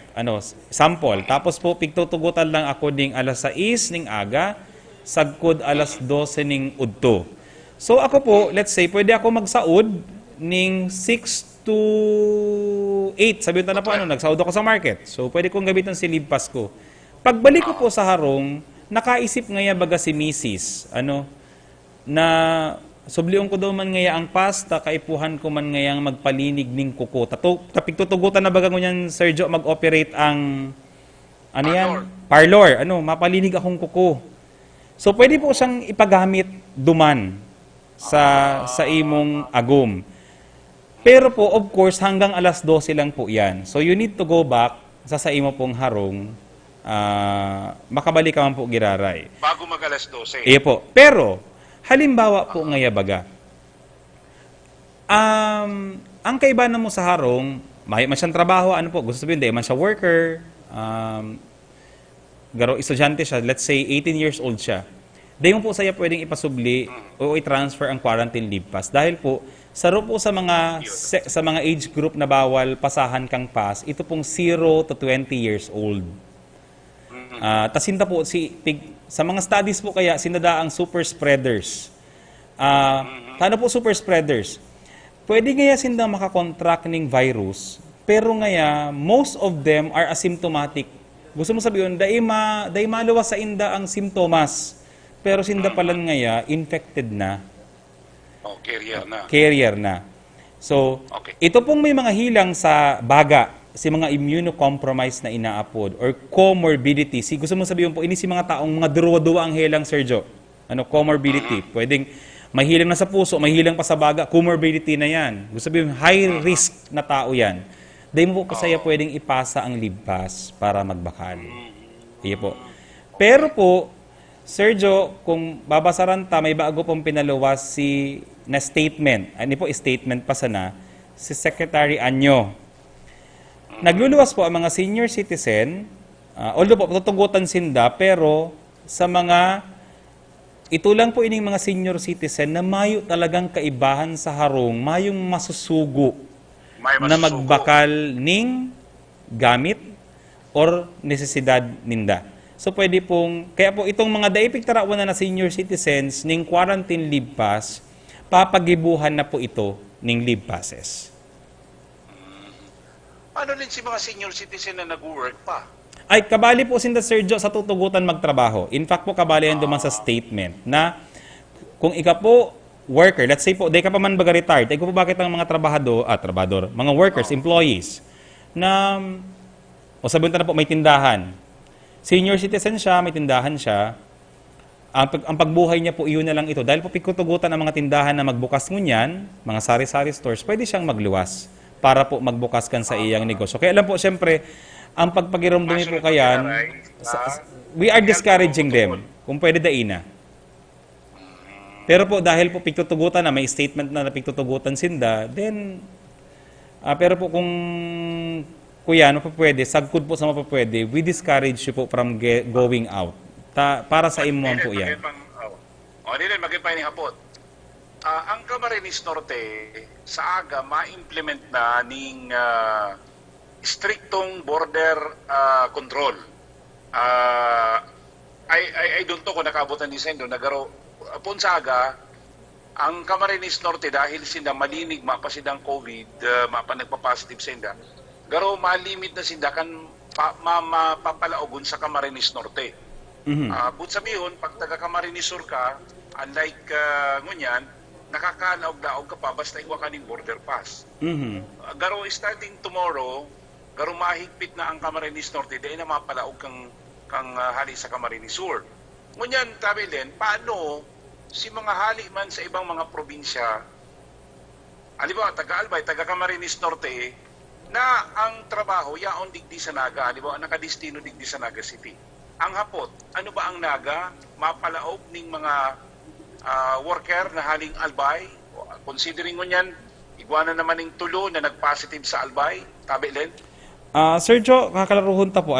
sample. Tapos po, pigtutugutan lang ako ding alas 6 ning aga, sagkod alas 12 ning udto. So ako po, let's say, pwede ako magsaod ning 6 to 8. Sabihin na po, nagsaod ako sa market. So pwede kong gamitin si leave pass ko. Pagbalik ko po sa harong, nakaisip ngaya baga si Mrs. Na subliong ko daw man ngaya ang pasta, kaipuhan ko man ngayang magpalinig ning kuko. Tapigtutugutan na baga ngunyan, Sergio, mag-operate ang parlor. Mapalinig akong kuko. So pwede po siyang ipagamit duman sa imong agum. Pero po, of course, hanggang alas 12 lang po yan. So you need to go back sa imo pong harong, makabalik ka man po giraray. Bago mag-alas 12. Iyo po. Pero, halimbawa po ngaya baga, ang kaibahan mo sa harong, may man siyang trabaho, gusto sabihin, di man siya worker, garo estudyante siya, let's say 18 years old siya. Dayon po saya pwedeng ipasubli o i-transfer ang quarantine leave pass dahil po saro po sa mga age group na bawal pasahan kang pass, ito pong 0 to 20 years old. Tasinda po sa mga studies po kaya sinada ang super spreaders. Paano po super spreaders? Pwede ngaya sinda makakontract ng virus, pero ngaya most of them are asymptomatic. Gusto mo sabihin, dahil maluwas sa inda ang simptomas, pero sinda palan ngaya infected na. Carrier na. So, ito pong may mga hilang sa baga, si mga immunocompromised na inaapod or comorbidity. Gusto mo sabihin po, ini si mga taong mga duwa-duwa ang helang, Sergio. Comorbidity. Pwedeng mahilang na sa puso, mahilang pa sa baga, comorbidity na yan. Gusto sabihin, high risk na tao yan. Dahil mo po kasaya pwedeng ipasa ang leave pass para magbakal. Iyo po. Pero po, Sergio, kung babasaran ta, may bago pong pinaluwas na statement. Po, statement pa sana, si Secretary Anyo. Nagluluwas po ang mga senior citizen, although po, tutugutan sinda, pero sa ito lang po ining mga senior citizen na mayo talagang kaibahan sa harong, mayong masusugo na magbakal ning gamit or necesidad ninda. So pwede pong, kaya po itong mga daipig tarawan na senior citizens ning quarantine leave pass, papagibuhan na po ito ning leave passes. Ano din si mga senior citizen na nag-work pa? Ay, kabali po sinda, Sergio, sa tutugutan magtrabaho. In fact po, kabali yan duman sa statement na kung ika po worker, let's say po, di ka pa man baga retired, ay po bakit ang mga trabador, mga workers, employees, na, o sabihin na po, may tindahan. Senior citizen siya, may tindahan siya. Ang pagbuhay niya po, iyon na lang ito. Dahil po pikutugutan ang mga tindahan na magbukas ngunyan, mga sari-sari stores, pwede siyang magluwas para po magbukas kan sa iyang negosyo. Kaya alam po, siyempre, ang pagpagiramdumi po kayan, we are discouraging them. Kung pwede daina. Pero po, dahil po pikutugutan na, may statement na pikutugutan sinda, then, pero po kung kuya, ano pa pwede, sagkod po sa mapapwede, we discourage you po from going out. Para sa imuan po yan. Dilen, magipay ni hapot. Ang Camarines Norte, sa aga, ma-implement na ning striktong border control. I don't know kung nakabutan ni Sendo, nagaro, pun sa aga, ang Camarines Norte, dahil sila malinig, mapasidang COVID, nagpa-positive senda, garo malimit na sinda kan mapapalaogon sa Camarines Norte. But sabihin, pag taga Camarines Sur ka, unlike ngunyan, nakakalaog-laog ka pa basta iwa ka ng border pass. Garo starting tomorrow, garo mahigpit na ang Camarines Norte, dahil na mapalaog kang hali sa Camarines Sur. Ngunyan, tabi din, paano si mga hali man sa ibang mga probinsya, alibawa, taga Albay, taga Camarines Norte, na ang trabaho yaon digdi sa Naga, di ba? Nakadestino digdi sa Naga City. Ang hapot, ano ba ang Naga? Mapalaog ning mga worker na haling Albay. Considering mo yan, igwana naman ng tulo na nag-positive sa Albay. Tabi, Len? Sergio, kakalaruhon ta po,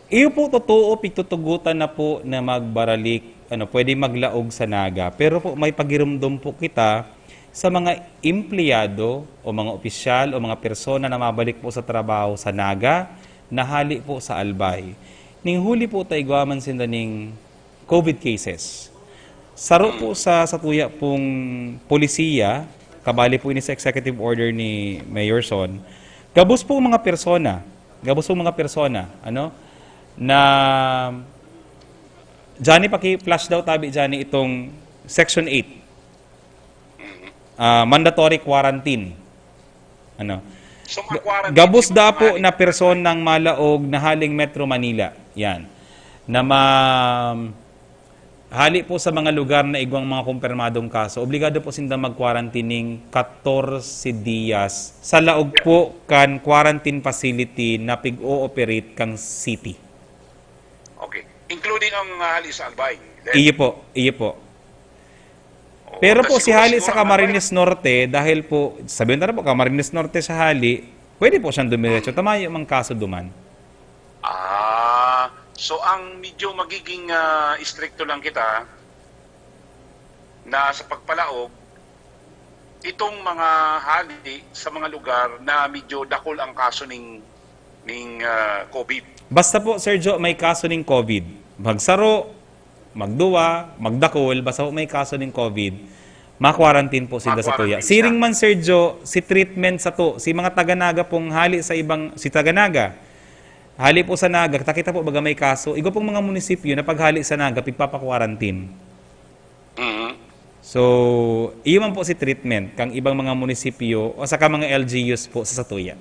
iyo po totoo, pigtutugutan na po na magbaralik, pwede maglaog sa Naga. Pero po, may pagiramdam po kita sa mga empleyado o mga opisyal o mga persona na mabalik po sa trabaho sa Naga, nahali po sa Albay. Ning huli po tayo guwaman sinda ning COVID cases. Saro po sa tuya pong polisiya, kabali po ini sa executive order ni Mayor Son, gabos po mga persona, ano, na Johnny, paki-flash daw tabi Johnny itong Section 8. Mandatory quarantine. Ano? So, mag-quarantine Gabos si da po Ma'am na personang malaog na haling Metro Manila. Yan. Na hali po sa mga lugar na igwang mga kumpirmadong kaso, obligado po sinda mag-quarantining 14 dias sa laog po kan quarantine facility na pig-ooperate kang city. Okay. Including ang hali sa Albay. Iyo po. Oo, Pero po kasi si Hali siguro sa Camarines Norte, dahil po, sabihin na po, Camarines Norte sa Hali, pwede po siyang dumiretso. Tama yung mga kaso duman. So ang medyo magiging stricto lang kita na sa pagpalaog, itong mga hali sa mga lugar na medyo dakol ang kaso ng COVID. Basta po, Sergio, may kaso ng COVID. Magsaro, magduwa, magdakol, basta po may kaso ng COVID, ma-quarantine po sila sa tuya. Ma-quarantine Siring siya. man, Sergio, si treatment sa to, si mga taga-naga pong hali sa ibang, si taga-naga, hali po sa Naga, takita po baga may kaso, igo pong mga munisipyo na paghali sa Naga, pigpapa-quarantine. Mhm. So, iyo man po si treatment kang ibang mga munisipyo o saka mga LGUs po sa Satuya.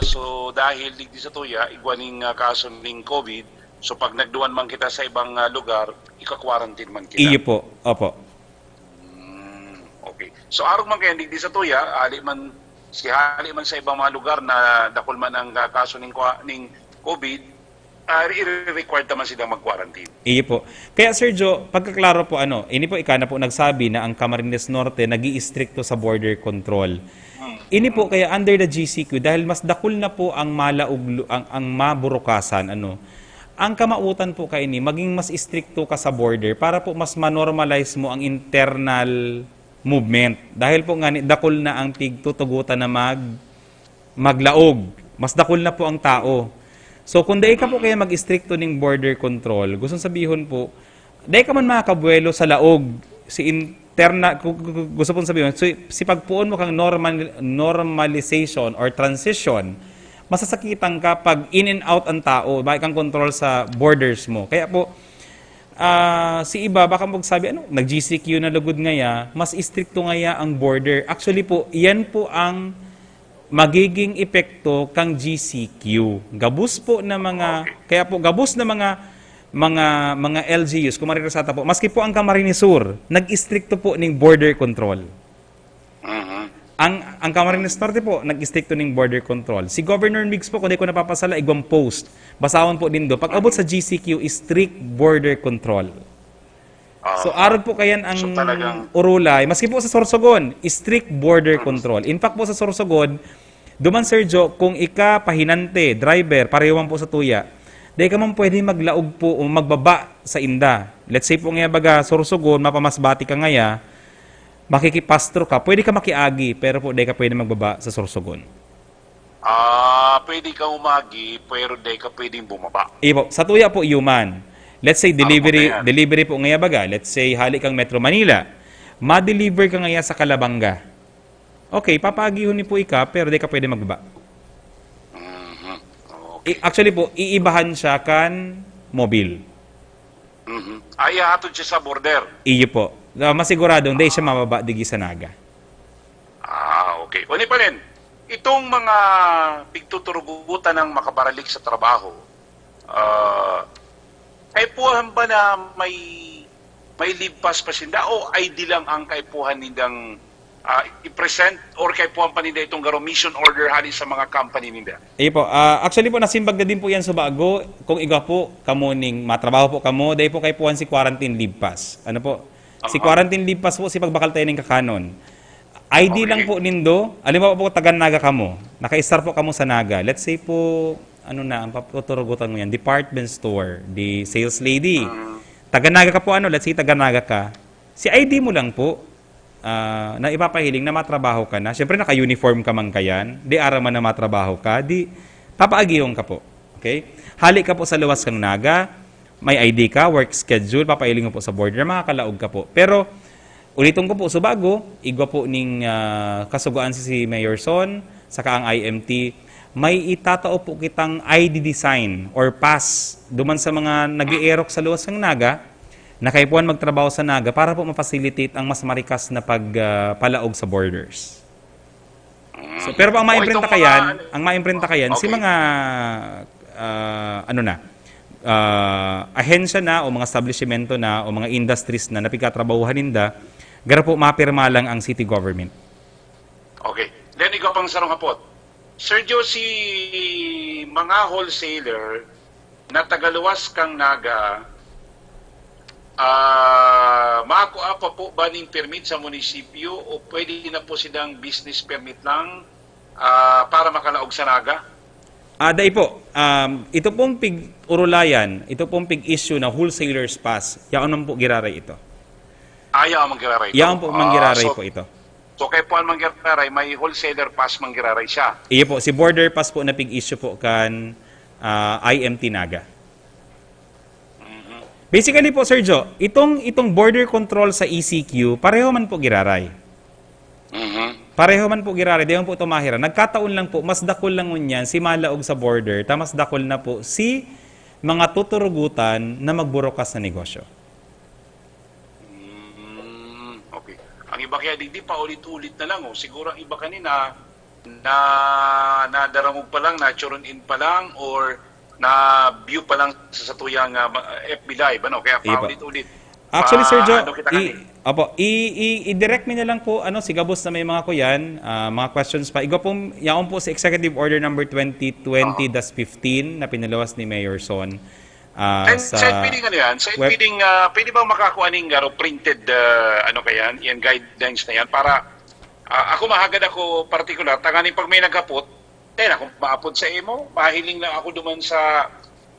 So dahil digdi sa tuya, igwaning kaso ng COVID, so pag nagduwan man kita sa ibang lugar, ika-quarantine man kita. Iyo po, opo. Okay. So arog man kaya digdi sa tuya, hali man sa ibang mga lugar na dakol man ang kaso ng COVID, i-required naman silang mag-quarantine. Iyo po. Kaya Sergio, pagkaklaro po ini po ika na po nagsabi na ang Camarines Norte nag-i-stricto sa border control. Ini po kaya under the GCQ dahil mas dakol na po ang ang maburukasan ang kamautan po kay ini maging mas stricto ka sa border para po mas ma-normalize mo ang internal movement dahil po nga dakol na ang tigtutugutan na maglaog. Mas dakol na po ang tao. So kung dahil ka po kaya mag-stricto ng border control, gustong sabihin po, dahil ka man makakabuelo sa laog, gusto pong sabihin, so, si pagpuon mo kang normalization or transition, masasakitan ka pag in and out ang tao, bakit kang control sa borders mo. Kaya po, si iba, baka magsabi, nag-GCQ na lugod ngaya, mas stricto ngaya ang border. Actually po, yan po ang magiging epekto kang GCQ. Gabus po na kaya po gabus na mga LGUs, kung mariresata po, maski po ang Camarines Sur, nag-stricto po ng border control. Ang Camarines Norte po, nag-stricto ng border control. Si Governor Migs po, kung di ko napapasala, igwang post. Basahon po din do. Pag abot sa GCQ, strict border control. So, arod po kayan ang So, talagang Urulay. Maski po sa Sorsogon, strict border control. In fact po sa Sorsogon, duman Sergio, kung ika pahinante, driver, parewan po sa tuya, dahil ka man pwede maglaog po o magbaba sa inda. Let's say po nga baga Sorsogon, mapamasbati ka ngaya, makikipastro ka, pwede ka makiagi, pero po dahil ka pwede magbaba sa Sorsogon. Pwede ka umagi, pero di ka pwedeng bumaba. Ipo, sa tuya po human. Let's say delivery po ngaya baga. Let's say hali kang Metro Manila. Ma-deliver ka ngaya sa Calabanga. Okay, papagihon ni po ika, pero di ka pwede magbaba. Okay. Actually po, iibahan siya kan mobile. Ay, hatod siya sa border. Iyo po. Masigurado, hindi siya mababa digi sa Naga. Okay. Uni pa rin, itong mga pigtuturugutan ng makabaralik sa trabaho, kaipuhan ba na may leave pass pa sinda o ID lang ang kaipuhan nindang i-present or kaipuhan pa ninda itong garo mission order hali sa mga company ninda? Iyo po. Actually po, nasimbag na din po yan sa bago. Kung iga po, kamo ning matrabaho po kamo, dahil po kaipuhan si quarantine leave pass. Ano po? Si quarantine leave pass po, si pagbakal tayo ng kakanon. ID lang po nindo. Alam po taga-Naga kamo. Naka-star po kamo sa Naga. Let's say po, ang paputurugutan mo yan, department store, the sales lady. Taga-Naga ka po, let's say taga-Naga ka. Si ID mo lang po, na ipapahiling na matrabaho ka na. Siyempre, naka-uniform ka man kayan. Di araman na matrabaho ka. Di, papaagihong ka po. Okay? Hali ka po sa luwas kang Naga. may ID ka, work schedule, papailing mo po sa border, makakalaog ka po. Pero, ulitin ko po, subago, igwa po ning kasuguan si Mayor Son, saka ang IMT, may itatao po kitang ID design or pass duman sa mga nag-i-erok sa luwas ng Naga, na kayo po ang magtrabaho sa Naga para po ma-facilitate ang mas marikas na pagpalaog sa borders. So, pero ang maimprinta kayan, si Okay. mga ahensya na o mga establishmento na o mga industries na napikatrabahuhan ninda, gara po mapirma lang ang city government. Okay. Then ikaw pang sarong hapot. Sergio, si mga wholesaler na tagaluwas kang Naga, makakuha pa po ba ng permit sa munisipyo o pwede na po silang business permit lang para makalaog sa Naga? Dahil po, ito pong pig-urulayan, ito pong pig-issue na wholesaler's pass, yaon naman po giraray ito. Ayaw manggiraray ito. Yaon po manggiraray po ito. So kay Puan manggiraray, may wholesaler pass manggiraray siya. Iyo po, si border pass po na pig-issue po kan IMT Naga. Basically po, Sir Joe, itong border control sa ECQ, pareho man po giraray. Pareho man po giraray, di man po tumahira. Nagkataon lang po, mas dakol lang unyan si malaog sa border, tamas dakol na po si mga tuturugutan na magburokas na negosyo. Okay. Ang iba kaya di pa ulit-ulit na lang. Siguro ang iba kanina na nadaramog pa lang, na-churon in pa lang, or na-view pa lang sa satuyang FB Live. Ano? Kaya Iba. paulit-ulit. Actually, Sir Joe, Ano kita kani? i-direct me na lang po, si Gabos na may mga kuyan, mga questions pa. Igo po, yaon po sa Executive Order number 2020-15 na pinalawas ni Mayor Son. And sa feeding ano yan? Sa feeding, pwede ba makakuha ng printed, yan, guidelines na yan para ako mahagad ako particular, tanganin pag may nagkapot, ako maapod sa emo, mahiling lang ako duman sa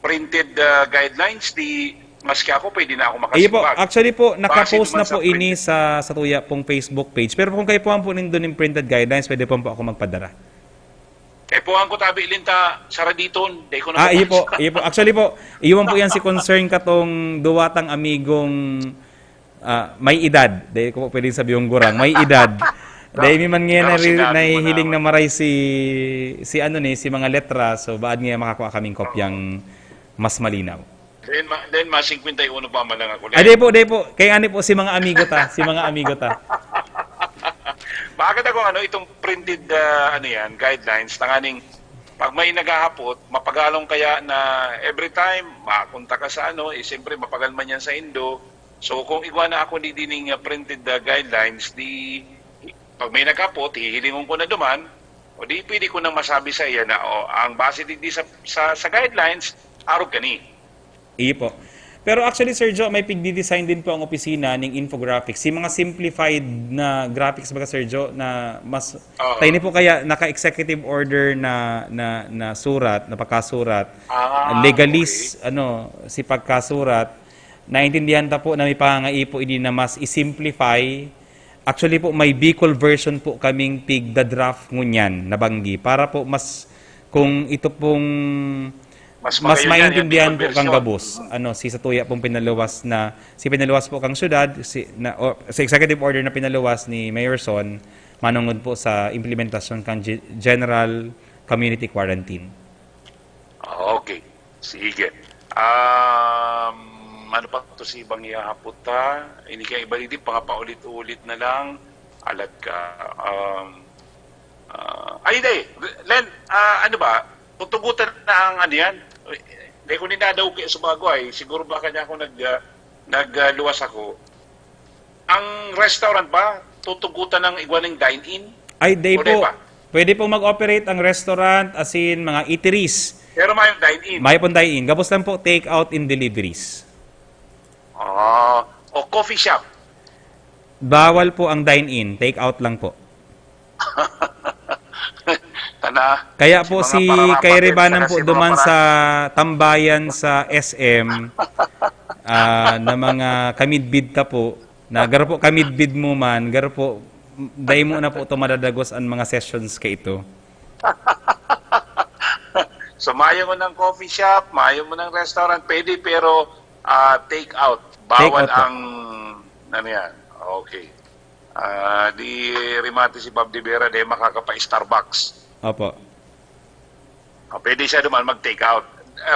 printed guidelines, di maski ako, pwede na ako Iyo po, makasimbag. actually po, nakapost Base na naman po sa ini sa tuya pong Facebook page. Pero kung kayo po ang po nindun yung printed guidelines, pwede po ako magpadara. Puhan ko tabi ilinta, saraditon, di ko na Iyo po. Actually po, iyon po yan si concern katong duwatang amigong may edad. Dahil ko po pwedeng sabi yung gurang, may edad. Dahil may man nga nahihiling na maray si mga letra. So, baad nga makakuha kaming kopyang mas malinaw. Then, mas 51 pa man lang ako. Day po. Kaya ani po si mga amigo ta. Bakit ako itong printed guidelines tanganing pag may naghahapot, mapagalong kaya na every time makunta ka sa siyempre mapagal man yan sa Indo. So kung igwa na ako di dining printed guidelines, di pag may naghapot, hihilingon ko na duman, o di pwede ko nang masabi sa iya na ang base di sa guidelines, arog kani. Iyo po. Pero actually, Sir Joe, may pigdi-design din po ang opisina ng infographics. Si mga simplified na graphics baga, Sir Joe, na mas... tayo ni po kaya naka-executive order na surat, na pagkasurat, legalist, si pagkasurat, naintindihan ta po na may pangaipo ini na mas i-simplify. Actually po, may Bicol version po kaming pig-the-draft ngunyan, nabanggi, para po mas, kung ito pong... Mas maintindihan po kang Gabos. Si Satuya pong pinaluwas po kang syudad, sa executive order na pinaluwas ni Mayor Son, manungod po sa implementasyon kang general community quarantine. Okay. Sige. Ano pa ito si ibang ihahapot ta? Hindi kayo iba dito, paulit-ulit na lang. Alat ka. Len, tutugutan na ang yan? Hindi ko ninadaw kayo sa bago siguro baka niya ako nagluwas ako. Ang restaurant ba, tutugutan ng igwaning dine-in? Day po. Pwede po mag-operate ang restaurant as in mga eateries. Pero may yung dine-in? May pong dine-in. Gabos lang po take out in deliveries. O coffee shop? Bawal po ang dine-in. Take out lang po. Kaya po si Kayrebanan po duman sa tambayan sa SM na mga kamidbid ta po, na garo po kamidbid mo man, garo po dahil mo na po ito madadagos ang mga sessions ka ito. So mayo mo ng coffee shop, mayo mo ng restaurant, pwede, pero take out. Bawal Take out po. ang ano yan. Okay. Di rimati si Bob de Vera de makakapa-Starbucks. Opo. Pwede siya duman mag-take out.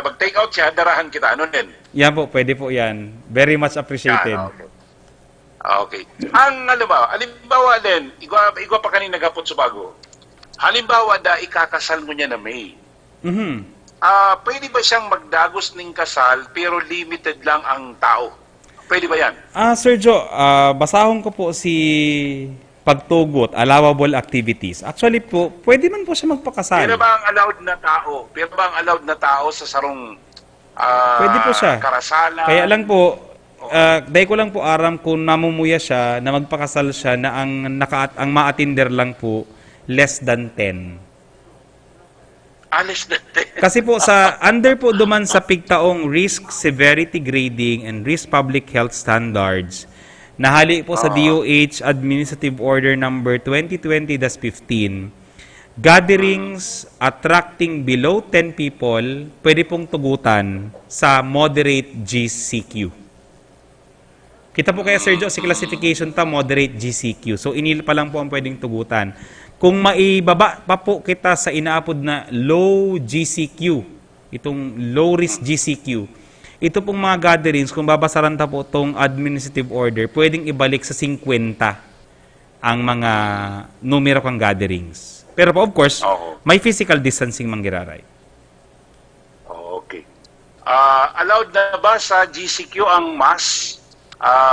Mag-take out siya, darahan kita. Ano din? Yan po, pwede po yan. Very much appreciated. Yan, okay. Okay. Ang halimbawa din, igwa pa kanina gapon sa bago. Halimbawa da ikakasal mo niya na May. Mhm. Pwede ba siyang magdagos ng kasal pero limited lang ang tao? Pwede ba yan? Sir Joe, basahon ko po si pagtugot, allowable activities. Actually po, pwede man po siya magpakasal. Pero ba ang allowed na tao? Pero ba ang allowed na tao sa sarong Pwede po siya. karasalan? Kaya lang po, dahil ko lang po aram kung namumuya siya na magpakasal siya na ang ma-attender lang po less than 10. Alis natin. Kasi po sa under po duman sa pigtaong risk severity grading and risk public health standards, nahali po sa DOH Administrative Order number 2020-15, gatherings attracting below 10 people, pwede pong tugutan sa moderate GCQ. Kita po kaya, Sir Joe, si classification ta, moderate GCQ. So, inil pa lang po ang pwedeng tugutan. Kung maibaba pa po kita sa inaapod na low GCQ, itong low risk GCQ, ito pong mga gatherings, kung babasaran ta po itong administrative order, pwedeng ibalik sa 50 ang mga numero kang gatherings. Pero po, of course, Oo. may physical distancing manggiraray. Okay. Allowed na ba sa GCQ ang mass?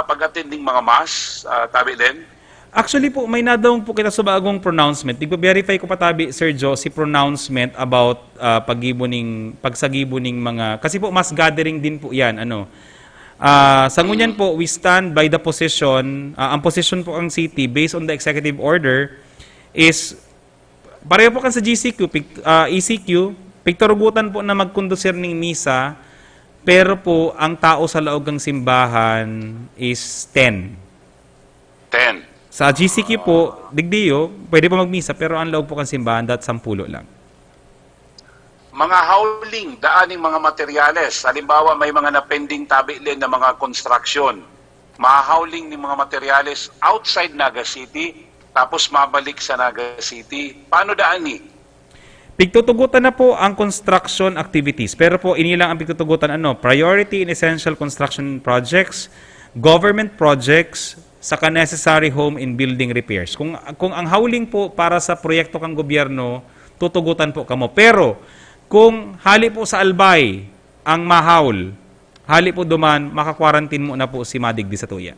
Pag-attending mga mass? Tabi din? Actually po, may nadawang po kita sa bagong pronouncement. Verify ko pa tabi, Sir Joe, si pronouncement about pagsagibuning mga... Kasi po, mass gathering din po yan. Sa ngunyan po, we stand by the position, ang position po ang city based on the executive order is, pareho po kan sa GCQ, ECQ, pigtarugutan po na magkondusir ng misa, pero po, ang tao sa laog ng simbahan is 10. 10. Sa GCQ po, digdiyo, pwede pa magmisa, pero ang loob po ng simbahan, dat 10 lang. Mga howling, daaning mga materyales. Halimbawa, may mga napending tabi-lin na mga construction. Mahawling ng mga materyales outside Naga City, tapos mabalik sa Naga City. Paano daan ni? Pigtutugutan na po ang construction activities, pero po inilang ang pigtutugutan priority in essential construction projects, government projects, saka necessary home and building repairs. Kung ang howling po para sa proyekto kang gobyerno, tutugutan po kamo. Pero kung hali po sa albay ang mahawl, hali po duman, makakwarantin mo na po si Madigdi sa tuya.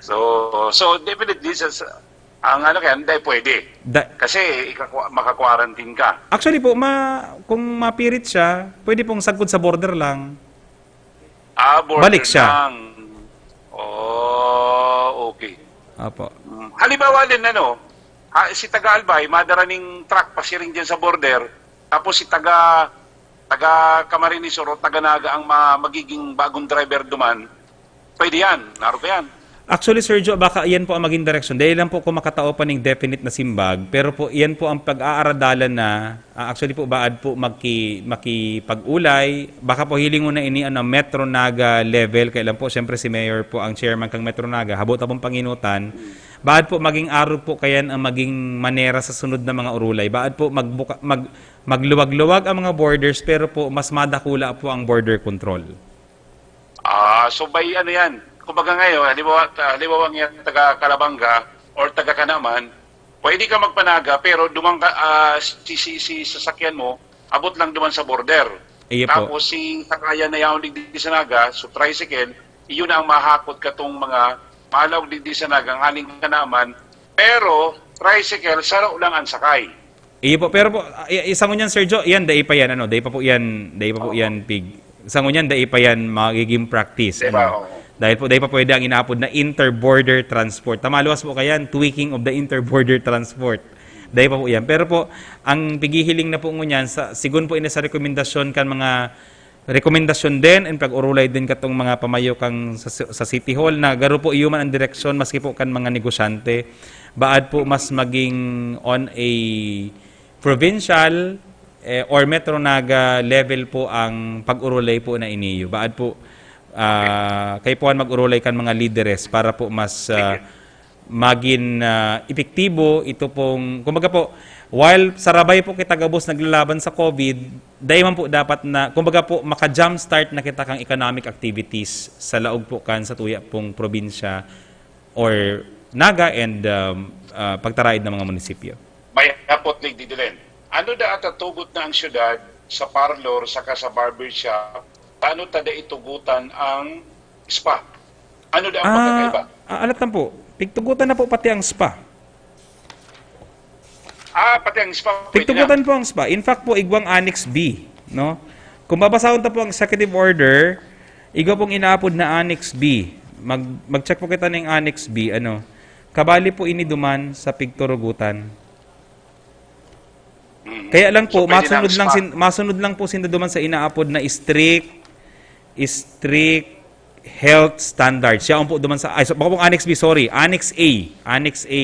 So definitely ang kaya hindi pwede. Kasi makakwarantin ka. Actually po, kung mapirit siya, pwede pong sagkod sa border lang. Border Balik siya. lang. Oh, okay. Apo. Halimbawa din si taga Albay, madaraning truck pasiring diyan sa border, tapos si taga Camarines or taga Naga ang magiging bagong driver duman. Pwede yan. Naro ka yan. Actually, Sir Joe, baka iyan po ang maging direction. Dahil lang po kung makatao pa ng definite na simbag, pero po iyan po ang pag-aaradalan na, actually po baad po makipag-ulay, baka po hiling mo na ini Metro Naga level, kailan po, siyempre si Mayor po ang chairman kang Metro Naga, habot na pong panginutan, baad po maging araw po kayan ang maging manera sa sunod na mga urulay, baad po magluwag-luwag ang mga borders, pero po mas madakula po ang border control. So by yan, kumbaga ngayon, halimbawa nga taga Calabanga or taga Kanaman, pwede ka magpanaga pero dumang ka, si sasakyan mo, abot lang duman sa border. Iya po. Tapos si sakayan na yaon digdi sa Naga, so tricycle, iyon ang mahakot katong mga malawag digdi sa Naga, ang haling Kanaman, pero tricycle, saro lang ang sakay. Iya po, pero po, isang ngunyan, Sir Joe, yan, dai pa yan, dai pa po yan, pig. Isang ngunyan, dai pa yan, magiging practice. Diba? Dahil pa pwede ang inaapod na inter-border transport. Tamaluwas po kayan, tweaking of the inter-border transport. Dahil pa po yan. Pero po, ang pigihiling na po ngunyan, sigun po ina sa rekomendasyon kan mga rekomendasyon din and pag-urulay din katong mga pamayo kang sa City Hall na garo po iyo man ang direksyon maski po kan mga negosyante. Baad po mas maging on a provincial or Metro Naga level po ang pag-urulay po na iniyo. Baad po, kayo po mag-urulay kan mga lideres para po mas maging epektibo ito pong, kumbaga po, while sarabay po kita gabos naglalaban sa COVID, dahil man po dapat na, kumbaga po, maka-jumpstart na kita kang economic activities sa laog po kan sa tuya pong probinsya or Naga and pagtaraid ng mga munisipyo. May hapot ni Didilen. Ano da atatugot na ang syudad sa parlor saka sa barbershop? Paano tada itugutan ang spa? Ano da ang pagkakaiba? Alat lang po, pigtugutan na po pati ang spa. Pati ang spa. Pwede Pigtugutan na. po ang spa. In fact po, igwang Annex B. No? Kung babasahon ta po ang executive order, igwa pong inaapod na Annex B. Mag-check po kita ng Annex B. Ano? Kabali po ini duman sa pigturugutan. Kaya lang po, So, pwede na ang spa. masunod lang po sinduman sa inaapod na strict health standards. Siya po duman sa, baka pong Annex B, sorry, Annex A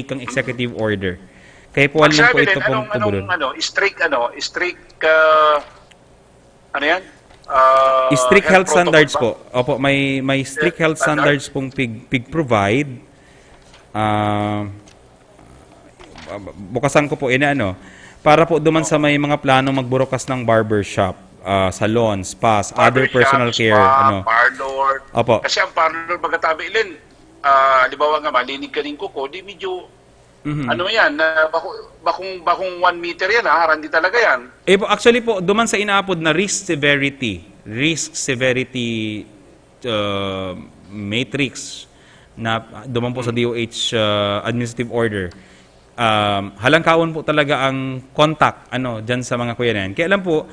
kang executive order. Kaya po alam po Magsabi ito din, pong tubulon. strict ano yan? Strict health standards protocol po. Opo, may strict health standards pong pig provide. Bukasan ko po para po duman sa may mga plano magburokas ng barbershop, salons, spas, other Barbershop, personal care, spa, parlor. Opo. Kasi ang parlor magkatabi ilan, halimbawa nga malinig ka rin kuko, di medyo, ano yan, bakong 1 meter yan, harandi talaga yan. Actually po, duman sa inaapod na risk severity matrix na duman po sa DOH administrative order. Halangkaon po talaga ang contact diyan sa mga kuya na yan. Kaya alam po,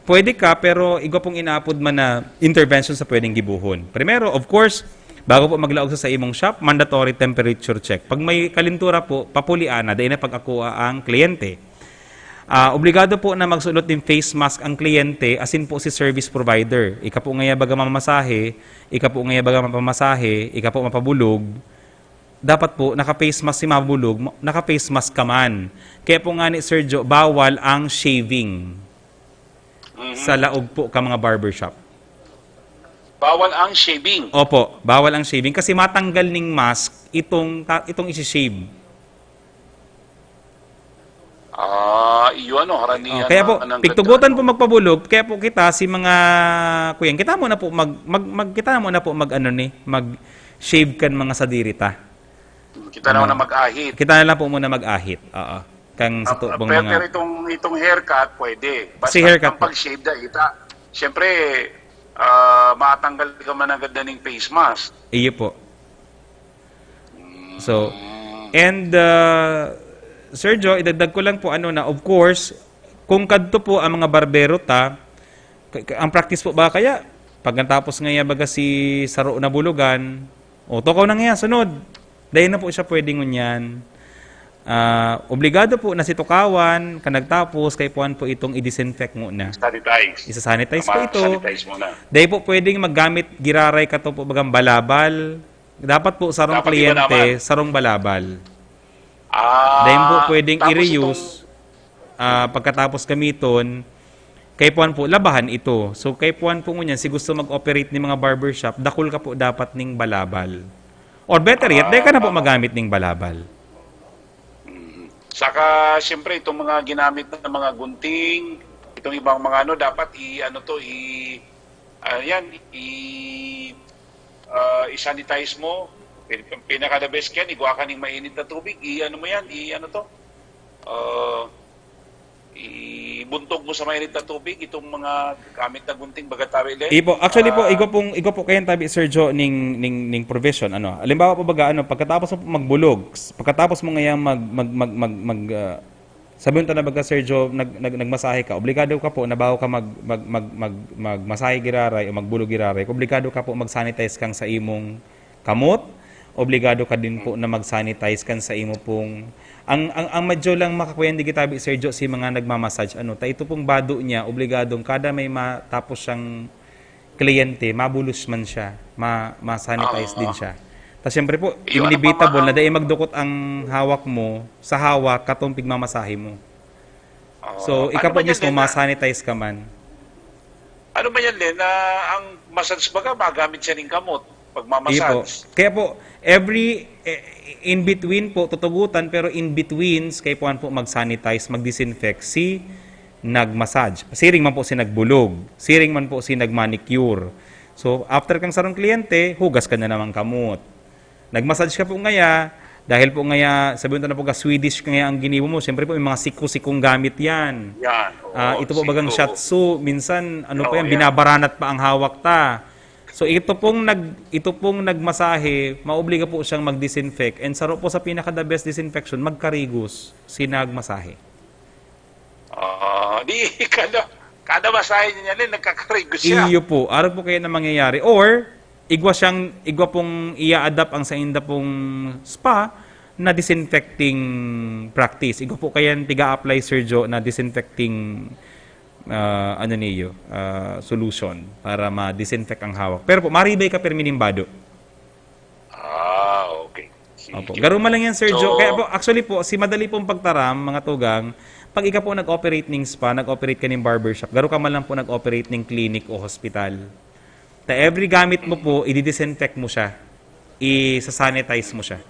pwede ka pero igwa pong inaapod man na intervention sa pwedeng gibuhon. Primero, of course, bago po maglaog sa imong shop, mandatory temperature check. Pag may kalintura po, papulian na, dahil na pag-akuha ang kliyente. Obligado po na magsulot ng face mask ang kliyente, asin po si service provider. Ika po ngaya baga mamasahe, ika po ngaya baga mapamasahe, ika po mapabulog. Dapat po, naka-face mask si mabulog, naka-face mask ka man. Kaya po nga ni Sergio, bawal ang shaving sa laog po ka mga barbershop. Bawal ang shaving. Opo, bawal ang shaving kasi matanggal ning mask itong isi-shave. Iyo haranihan. Kaya po, pigtugutan po magpabulog, kaya po kita si mga kuyang, kita mo na po mag-shave kan mga sadirita. Kita naman na mag-ahit. Kita na lang po muna mag-ahit. Oo. Kang sa tubong Pero mga... itong haircut, pwede. Basta Si haircut ang pag-shave da, siyempre, matanggal ka man agad na ng face mask. Iyo po. So, and Sergio, idagdag ko lang po of course, kung kadto po ang mga barbero ang practice po ba kaya, pag natapos ngaya baga si saro na bulugan, tokaw na ngaya, sunod. Dahil na po siya pwedeng ngunyan. Obligado po na si tukawan, kanagtapos, kay puan po itong i-disinfect muna. Sanitize. Isa-sanitize po ito. Sanitize muna. Dahil po pwedeng maggamit giraray ka to po bagang balabal. Dapat po sarong Dapat kliyente, iba naman. sarong balabal. Dahil po pwedeng tapos i-reuse pagkatapos gamiton, kay puan po labahan ito. So kay puan po ngunyan, si gusto mag-operate ng mga barbershop, dakul ka po dapat ning balabal. Or better yet, dahil ka na po magamit ning balabal. Saka, siyempre, itong mga ginamit na mga gunting, itong ibang mga dapat i-sanitize mo. Pinaka-the best yan, igwa ka ng mainit na tubig, ibuntog mo sa mainit na tubig itong mga gamit na gunting bagatawil. Actually po, igo po kayan tabi Sergio ning provision halimbawa po baga pagkatapos mo magbulog, pagkatapos mo ngayang sabihin ta na baga Sergio nagmasahe ka, obligado ka po na bago ka magmasahe giraray o magbulog giraray, obligado ka po mag-sanitize kang sa imong kamot, obligado ka din po na mag-sanitize kan sa imo pong ang medyo lang makakuyan di kitabi Sergio si mga nagmamassage ito pong bado niya obligadong kada may matapos siyang kliyente mabulos man siya ma-sanitize din siya. Tapos siyempre po inevitable na dahil magdukot ang hawak mo sa hawak katong pigmamasahe mo. So, Ano ikaw po ba yan, mismo, Len, na- ma-sanitize ka man. Ano ba yan, Len, na ang massage baga, magamit siya ng kamot pag Iyo po. mamassage? Kaya po, in between po, tutugutan, pero in betweens, kayo po mag-sanitize, mag-disinfect si nag-massage. Siring man po si nagbulog. Siring man po si nag-manicure. So, after kang sarong kliyente, hugas ka na naman kamot. Nag-massage ka po ngaya, dahil po ngaya, sabihin na po ka, Swedish ngaya ang ginibo mo, siyempre po, may mga siku-sikong gamit yan. Yan. Ito po bagang siko. shatsu, minsan ano pa Oo, yan, yan. binabaranat pa ang hawak ta. So ito pong nagmasahe, maobliga po siyang mag-disinfect. And saro po sa pinaka the best disinfection, magkarigos si nagmasahe. Di, kada masahe niya Len, nagkakarigos siya. Iyo po, araw po kaya na mangyayari. Or igwa pong i-adapt ang sa inda pong spa na disinfecting practice. Igwa po kaya tiga-apply Sir Joe na disinfecting solution para ma-disinfect ang hawak. Pero po, maribay ka perminimbado. Okay. Sige. Opo. Garuma lang yan, Sir So- Joe. Kaya po, actually po, si madali pong pagtaram, mga tugang, pag ikaw po nag-operate ng spa, nag-operate ka ng barbershop, garo ka man lang po nag-operate ng clinic o hospital. Every gamit mo po, i-disinfect mo siya. I-sanitize mo siya.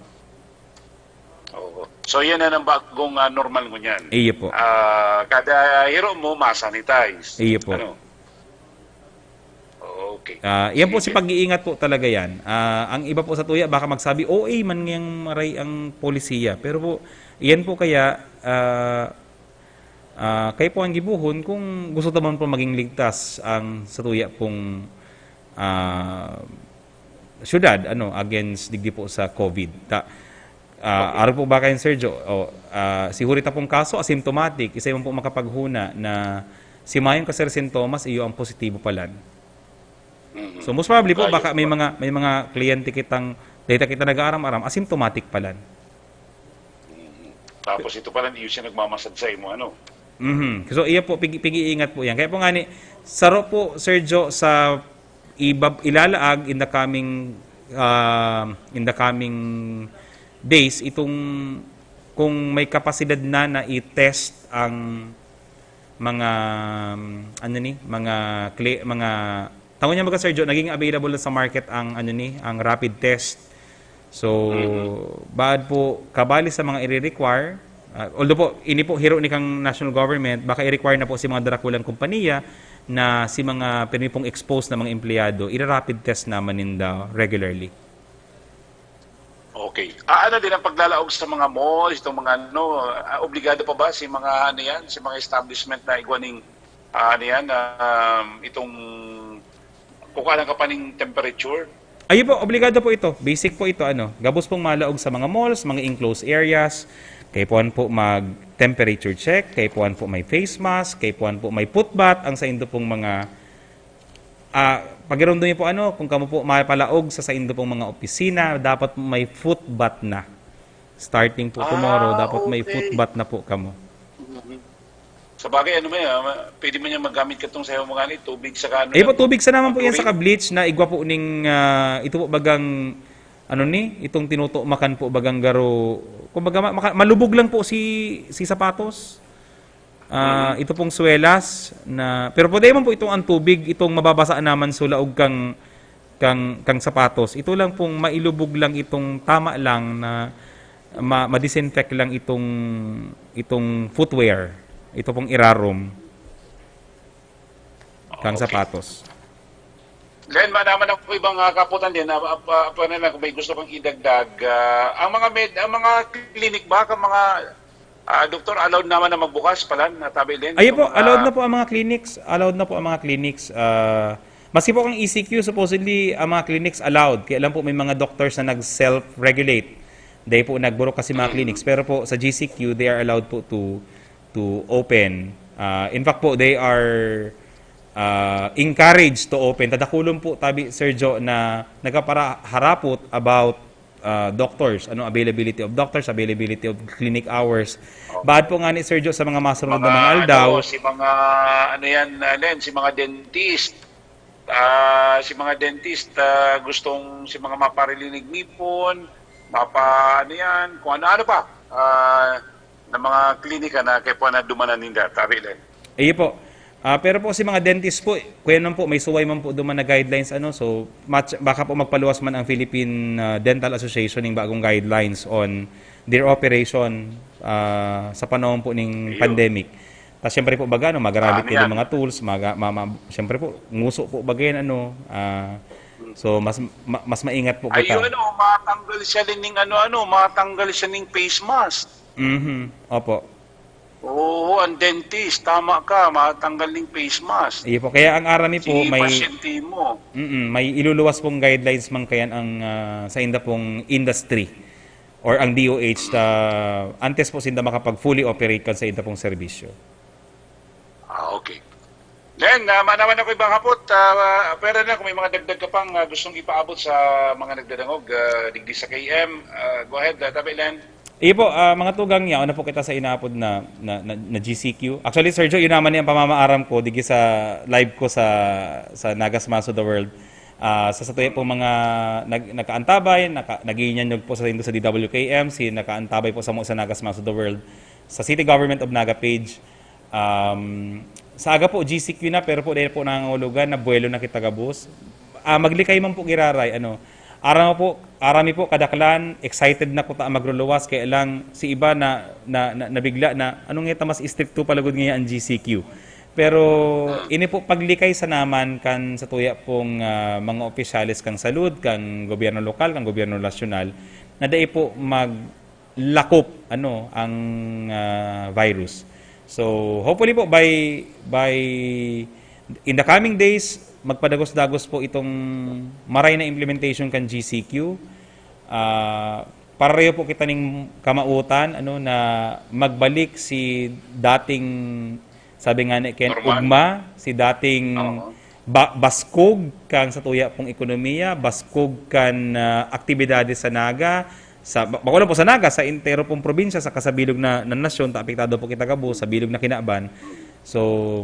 Oo. So yan na ang bagong normal mo niyan. Iyo po. Kada hero mo, ma-sanitize. Iyo po. Ano? Okay. Yan po si pag-iingat po talaga yan. Ang iba po sa tuya, baka magsabi, OA man ngayang maray ang polisiya. Pero po, yan po kaya, kayo po ang gibuhon kung gusto naman po maging ligtas ang sa tuya pong syudad against digdi po sa COVID. Araw po ba kayo, Sergio? Siguro pong kaso, asymptomatic. Isa yung po makapaghuna na si Mayong Kaser Sintomas, iyo ang positibo palan. So most probably po baka may mga kliyente kitang data kita nag-aaram-aram asymptomatic palan. Tapos ito pala, hindi siya nagmamasad sa imo, ano? So iya po pigi-ingat po yan. Kaya po nga ni saro po Sergio sa ilalaag in the coming days itong kung may kapasidad na i-test ang mga mga tawag niya mga Sergio, naging available na sa market ang ang rapid test. So, bad po kabali sa mga i-require, although po ini po hero ni kang national government, baka i-require na po si mga darakulang kompanya na si mga pirmi pong exposed na mga empleyado, i-rapid test naman ninda regularly. Okay. Ano din ang paglalaog sa mga malls, itong mga obligado pa ba si mga si mga establishment na igwaning itong kukuha ka pa ng temperature? Ayun po, obligado po ito. Basic po ito, gabos pong malaog sa mga malls, mga enclosed areas. Kayo po mag-temperature check, kayo po may face mask, kayo po may foot bath, ang sa indo pong mga pagirondo niyo po kung kamo po mapalaog sa indo pong mga opisina, dapat may foot bath na. Starting po tomorrow, dapat may foot bath na po kamo. Sa bagay, pwede mo niya magamit katong sa mga tubig sa kano. Po, tubig sa naman po yan sa ka-bleach na igwa po ning ito po bagang itong tinutumakan po bagang garo. Kumbaga malubog lang po si sapatos. Ito pong swelas na pero pwede man po itong ang tubig itong mababasaan naman sulaog kang sapatos. Ito lang pong mailubog lang itong tama lang na ma-disinfect lang itong footwear. Ito pong irarom kang sapatos. Len, manaman ako ibang kaputan din na kung may gusto kang idagdag. Ang mga clinic ba, ang mga doktor, allowed naman na magbukas pala na tabi din? Ayun po, allowed na po ang mga clinics. Allowed na po ang mga clinics. Maski po ang ECQ, supposedly, ang mga clinics allowed. Kaya alam po may mga doctors na nag-self-regulate. Dahil po nagburok kasi mga clinics. Pero po sa GCQ, they are allowed po to open. In fact po, they are encouraged to open. Tadakulong po tabi Sergio na nagkaparaharapot about doctors, availability of doctors, availability of clinic hours. Bad po nga ni Sergio sa mga masunod na mga aldaw. Si mga Len, si mga dentist. Gustong si mga maparilinig nipon, kung ano pa. ng mga klinika na kay po na dumanan ninda, tabi lang. Po. Pero po si mga dentist po, kuya naman po, may suway man po duman na guidelines, so baka po magpaluwas man ang Philippine Dental Association ng bagong guidelines on their operation sa panahon po ng pandemic. Tapos siyempre po baga, magamit din ng mga tools, siyempre po, nguso po bagay, so mas maingat po kita. Ayun, matanggal siya din ng matanggal siya ng face mask. Opo. Oo, ang dentist, tama ka, matanggal ng face mask. Po. Kaya ang arami po, Si pasyente mo. may iluluwas pong guidelines man kayan ang sa inda pong industry or ang DOH antes po sinda makapag fully operate kan sa inda pong serbisyo. Okay. Then, manaman ako ibang hapot. Pero na, kung may mga dagdag ka pang gustong ipaabot sa mga nagdadangog, digdi sa KM, go ahead, Tabi Len. Po, mga tugang niya, una po kita sa inaapod na GCQ. Actually, Sir Joe, yun naman yung pamamaaram ko digi sa live ko sa Nagas Maso the World. Sa tuya po mga nakaantabay, nagiinyan po sa indo sa DWKM, nakaantabay po sa Nagas Maso the World, sa City Government of Naga page. Sa aga po, GCQ na, pero po dahil po nangangulugan na buwelo na kita gabos. Maglikay man po giraray, arami po kadaklan, excited na ko ta magluluwas, kaya lang si iba na nabigla na, anong nga mas stricto palagod ngayon ang GCQ. Pero ini po paglikay sa naman kan sa tuya pong mga opisyalis kang salud, kang gobyerno lokal, kang gobyerno nasyonal, na dai po maglakop ang virus. So hopefully po by in the coming days magpadagos-dagos po itong maray na implementation kan GCQ. Pareho po kita ning kamautan na magbalik si dating sabi nga ni Ken ugma, si dating baskog kang sa tuya pong ekonomiya, baskog kan aktibidades sa Naga, bako po sa Naga, sa intero pong probinsya, sa kasabilog na nasyon, apektado po kita kabo sa bilog na Kinaban. So,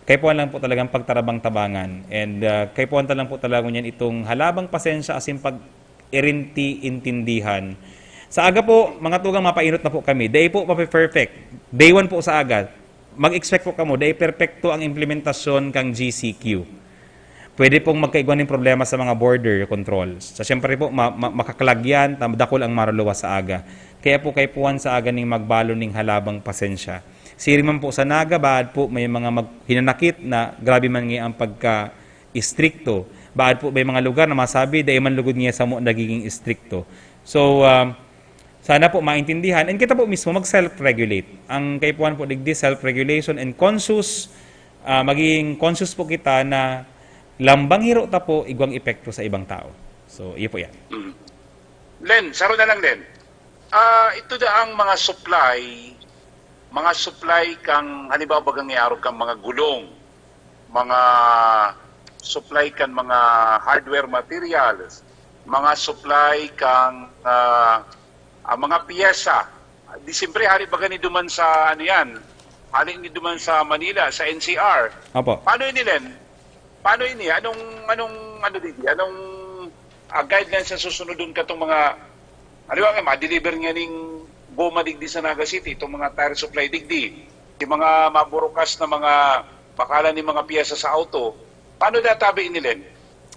kay po lang po talagang pagtarabang-tabangan. And kay po lang po talagang yan itong halabang pasensya asin pag-irinti-intindihan. Sa aga po, mga tugang mapainot na po kami. Day po mape-perfect. Day 1 po sa aga. Mag-expect po kamo, day perfecto ang implementasyon kang GCQ. Pwede pong magkaiguan ng problema sa mga border controls. So, siyempre po, makaklagyan, dakol ang maruluwas sa aga. Kaya po kay puwan sa aga ning magbalo ning halabang pasensya. Siri man po sa Naga, baad po may mga hinanakit na grabe man nga ang pagka-istrikto. Baad po may mga lugar na masabi, dahil man lugod nga sa mo nagiging istrikto. So, sana po maintindihan. And kita po mismo mag-self-regulate. Ang kaipuan po digdi, self-regulation and conscious, magiging conscious po kita na lambang hiro ta po, igwang epekto sa ibang tao. So, iyo po yan. Len, saro na lang, Len. Ito da ang mga supply kang halimbawa bagang iarog kang mga gulong, mga supply kang mga hardware materials, mga supply kang mga piyesa. Di siyempre hari baga ni duman sa hari ni duman sa Manila, sa NCR. Opo. Paano ini, Len? Paano ini? Anong guidelines na susunodun ka tong mga halimbawa ma-deliver nga ning goma digdi sa Naga City, itong mga tire supply digdi, yung mga maburukas na mga bakalan ni mga piyesa sa auto, paano natabi inilen?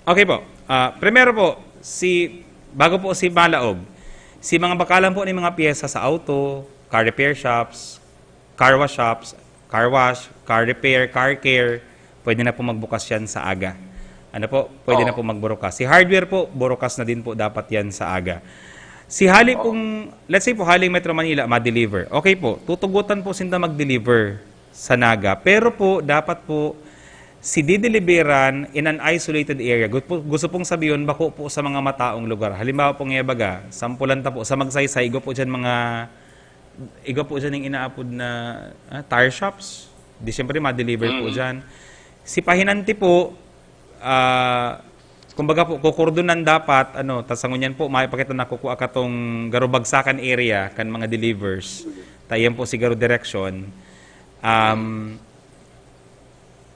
Okay po. Primero po, bago po si Malaog, si mga bakalan po ni mga piyesa sa auto, car repair shops, car wash shops, car wash, car repair, car care, pwede na po magbukas yan sa aga. Pwede na po magburukas. Si hardware po, burukas na din po dapat yan sa aga. Si hali pong, let's say po haling Metro Manila, ma-deliver. Okay po, tutugutan po sinda mag-deliver sa Naga. Pero po, dapat po, si dideliveran in an isolated area. Gusto pong sabihin, bako po sa mga mataong lugar. Halimbawa po nga baga, sampulan ta po, sa Magsaysay, igo po dyan yung inaapod na tire shops. Di siyempre ma-deliver po dyan. Si Pahinanti po, kumbaga po, kukurdunan dapat, tasangunyan po, maipakita na kukuha ka tong garubagsakan area, kan mga delivers, tayan po siguro direction.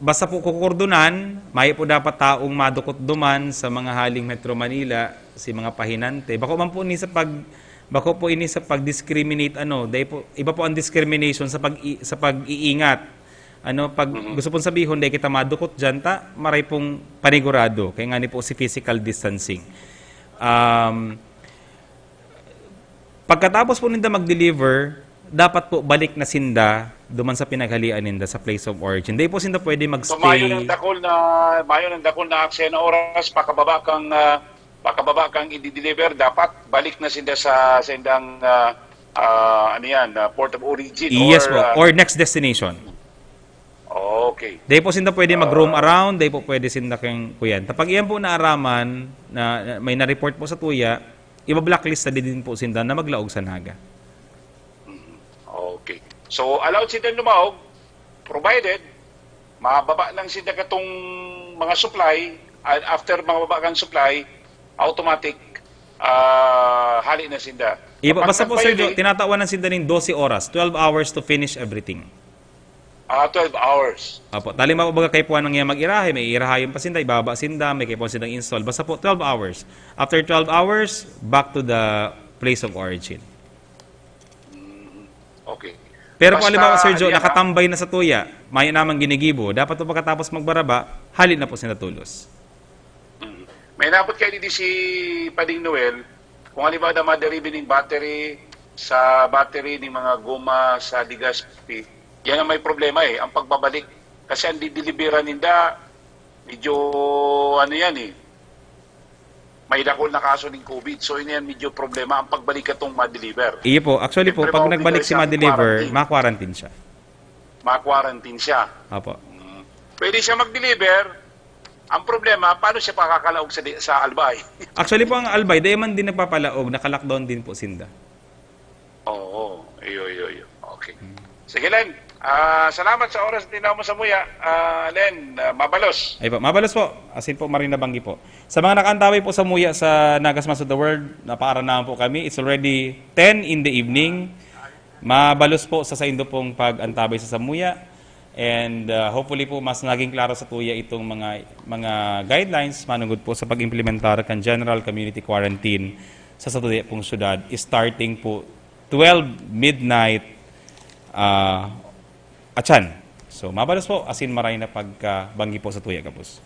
Basta po kukurdunan, may po dapat taong madukot duman sa mga haling Metro Manila, si mga Pahinante. Bako man po ni sa Bako po ini sa pag-discriminate dahil po iba po ang discrimination sa pag-iingat. Pag gusto pong sabihin dahil kita madukot diyan maray pong panigurado kaya nga ni po si physical distancing. Pagkatapos po ninda mag-deliver, dapat po balik na sinda duman sa pinaghalian ninda sa place of origin. Dahil po sinda pwede So mayo magstay. ng dakol na aksena oras pakababa kang i-deliver, dapat balik na sinda sa sendang port of origin Yes po, or next destination. okay. Dahil po sinda pwede mag-roam around, dahil po pwede sinda kang kuyan. Kapag iyan po naaraman, na may na-report po sa tuya, iba-blacklist na din po sinda na maglaog sa naga. Okay. So allowed sila lumaog provided mababa lang sila katong mga supply, and after mababa kang supply automatic hali na sinda. Basta po Sir Joe, tinatawan ng sinda ng 12 oras, 12 hours to finish everything. 12 hours. Apo, tali mababaga kay puan ng mag-irahe, may irahayon pa sinda, ibaba sinda, may kay puan sindang install. Basta po 12 hours. After 12 hours, back to the place of origin. Okay. Pero kung Basta, halimbawa Sir Joe, yan, nakatambay na sa tuya, maya namang ginigibo, dapat po pagkatapos magbaraba, halit na po sinda tulos. May nabot kayo dito si Pading Noel, kung halimbawa na maderive ng battery sa battery ng mga goma sa Legazpi, yan ang may problema ang pagbabalik. Kasi ang dideliveran ninda, medyo may dakol na kaso ng COVID. So yun yan medyo problema ang pagbalik itong ma-deliver. Iyo po, actually po, Siyempre, pag mabibigay nagbalik si siya ng ma-deliver, quarantine. ma-quarantine siya. Ma-quarantine siya. Apo. Pwede siya mag-deliver. Ang problema, paano siya pakakalaog sa Albay? Actually po, ang Albay, dahil man din nagpapalaog, naka-lockdown din po sinda. Oo. Iyo. Okay. Sige, Len. Salamat sa oras din mo sa Muya. Len, mabalos. Ay po, mabalos po. Asin po, Marina Banggi po. Sa mga nakaantaway po sa Muya sa Nagasmas of the World, napakaranahan po kami. It's already 10 in the evening. Mabalos po sa indo pong pag-antabay sa Samuya. And hopefully po mas naging klaro sa tuya itong mga guidelines manungod po sa pag-implementar kan general community quarantine sa satuya pong syudad starting po 12 midnight atyan. So mabalos po asin maray na pagkabanggi po sa tuya kapos.